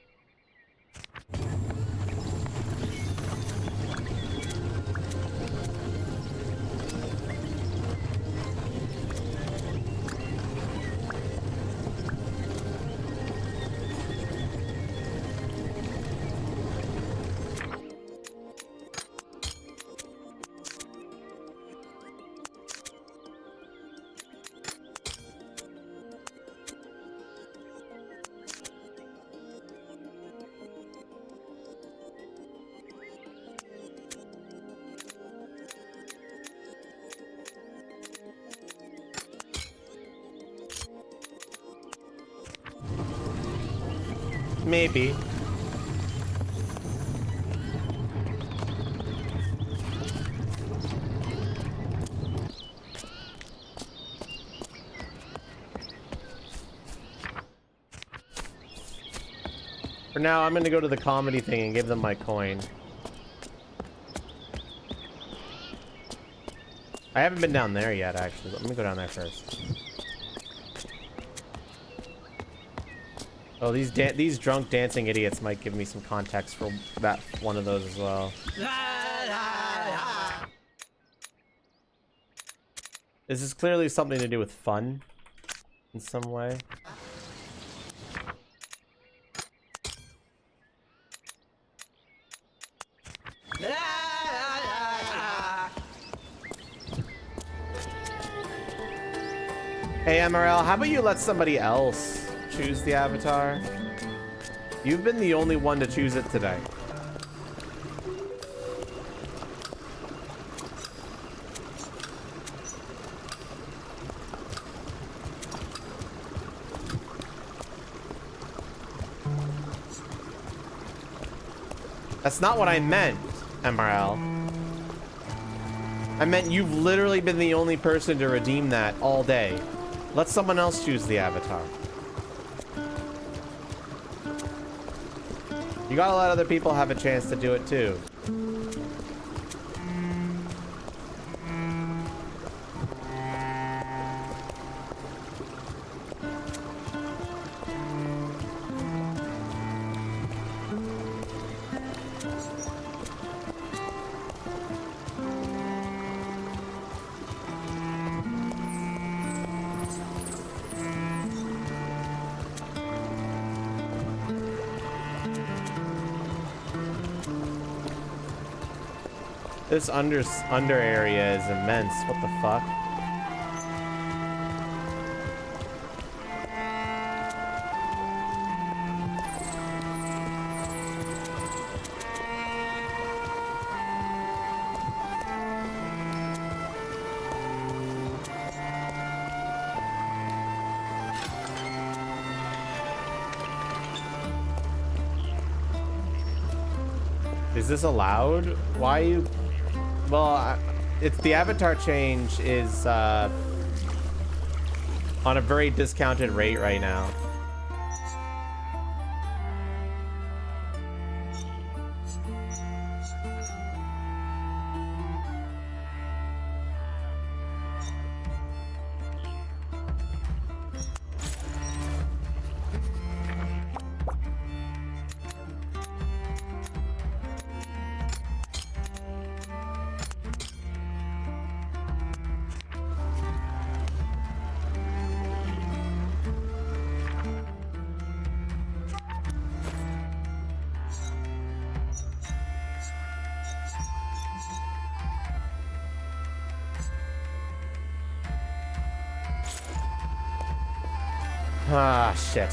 Maybe. For now, I'm gonna go to the comedy thing and give them my coin. I haven't been down there yet, actually. Let me go down there first. Oh, these drunk dancing idiots might give me some context for that one of those as well. This is clearly something to do with fun in some way. Hey, MRL, how about you let somebody else choose the avatar? You've been the only one to choose it today. That's not what I meant, MRL. I meant you've literally been the only person to redeem that all day. Let someone else choose the avatar. You gotta let other people have a chance to do it too. This under area is immense. What the fuck? Is this allowed? Why you... Well, it's the avatar change is on a very discounted rate right now. Ah, shit.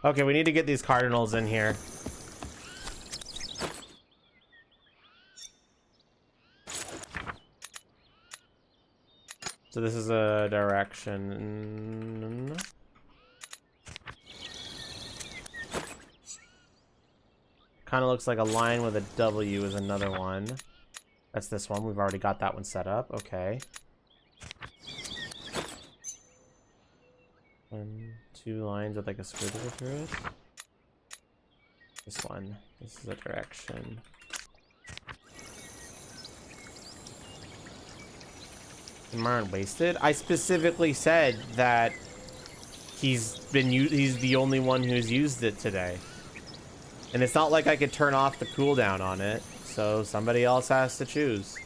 Okay, we need to get these cardinals in here. So this is a direction. Kind of looks like a line with a W is another one. That's this one. We've already got that one set up. Okay. 1, 2 lines with like a squiggly through it. This one. This is a direction. Marn wasted? I specifically said that he's the only one who's used it today. And it's not like I could turn off the cooldown on it, so somebody else has to choose.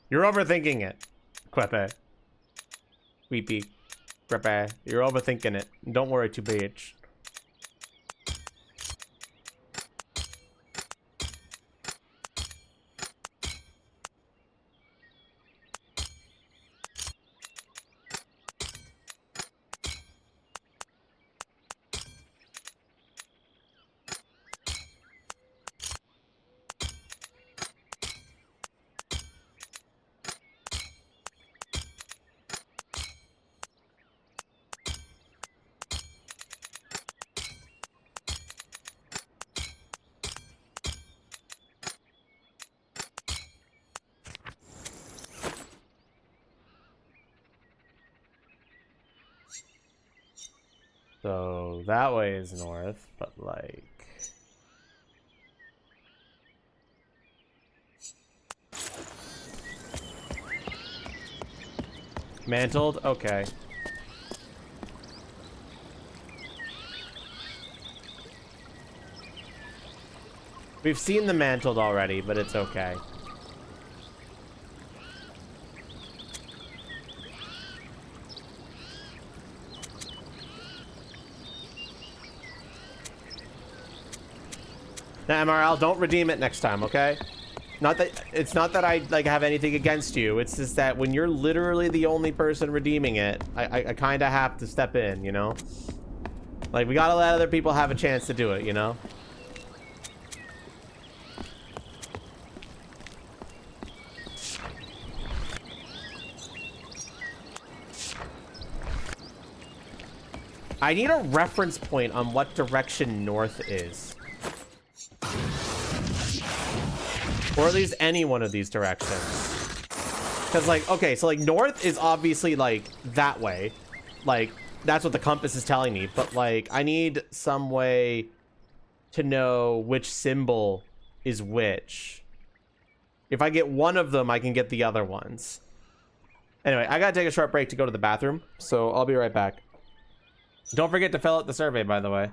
You're overthinking it, Quepe. Weepy. Quepe. You're overthinking it. Don't worry too much. So that way is north, but like... Mantled? Okay. We've seen the mantled already, but it's okay. Now, MRL, don't redeem it next time, okay? Not that it's not that I like have anything against you. It's just that when you're literally the only person redeeming it, I kind of have to step in, you know? Like, we gotta let other people have a chance to do it, you know? I need a reference point on what direction north is. Or at least any one of these directions. Because, like, okay, so, like, north is obviously, like, that way. Like, that's what the compass is telling me. But, like, I need some way to know which symbol is which. If I get one of them, I can get the other ones. Anyway, I gotta take a short break to go to the bathroom. So, I'll be right back. Don't forget to fill out the survey, by the way.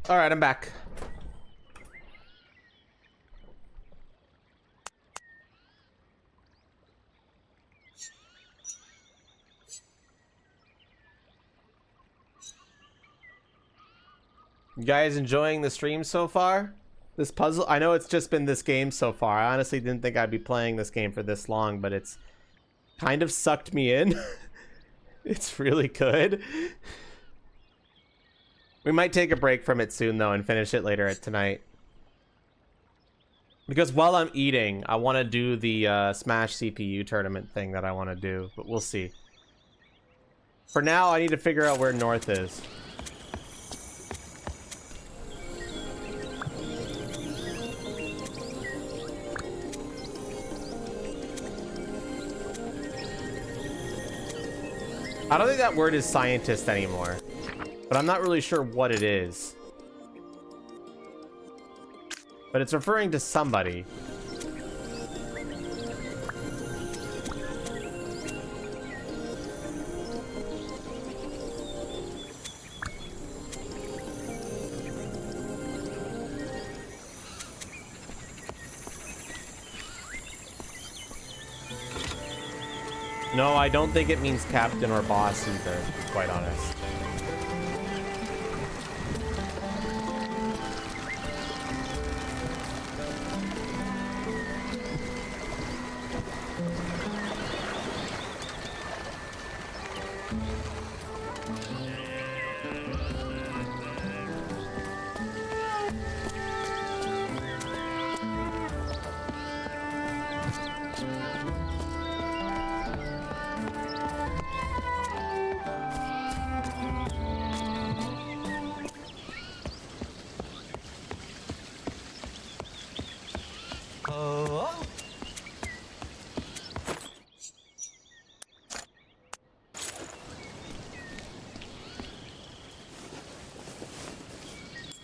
All right, I'm back. You guys enjoying the stream so far? This puzzle, I know it's just been this game so far. I honestly didn't think I'd be playing this game for this long, but it's kind of sucked me in. It's really good. We might take a break from it soon though and finish it later tonight. Because while I'm eating, I want to do the Smash CPU tournament thing that I want to do, but we'll see. For now, I need to figure out where North is. I don't think that word is scientist anymore, but I'm not really sure what it is. But it's referring to somebody. No, I don't think it means captain or boss either, to be quite honest.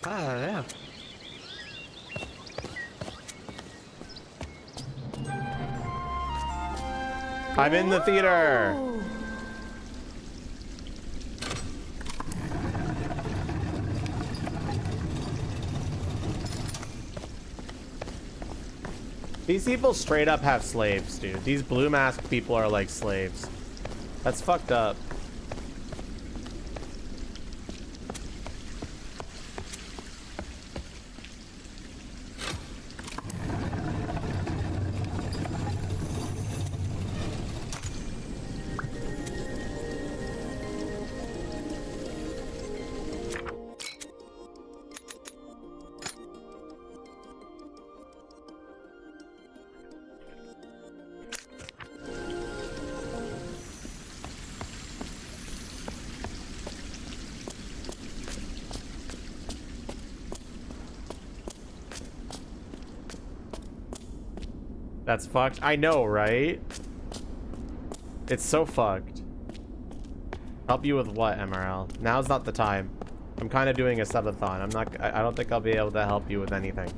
Yeah. I'm in the theater. These people straight up have slaves, dude. These blue mask people are like slaves. That's fucked up. That's fucked. I know, right? It's so fucked. Help you with what, MRL? Now's not the time. I'm kind of doing a subathon. I don't think I'll be able to help you with anything.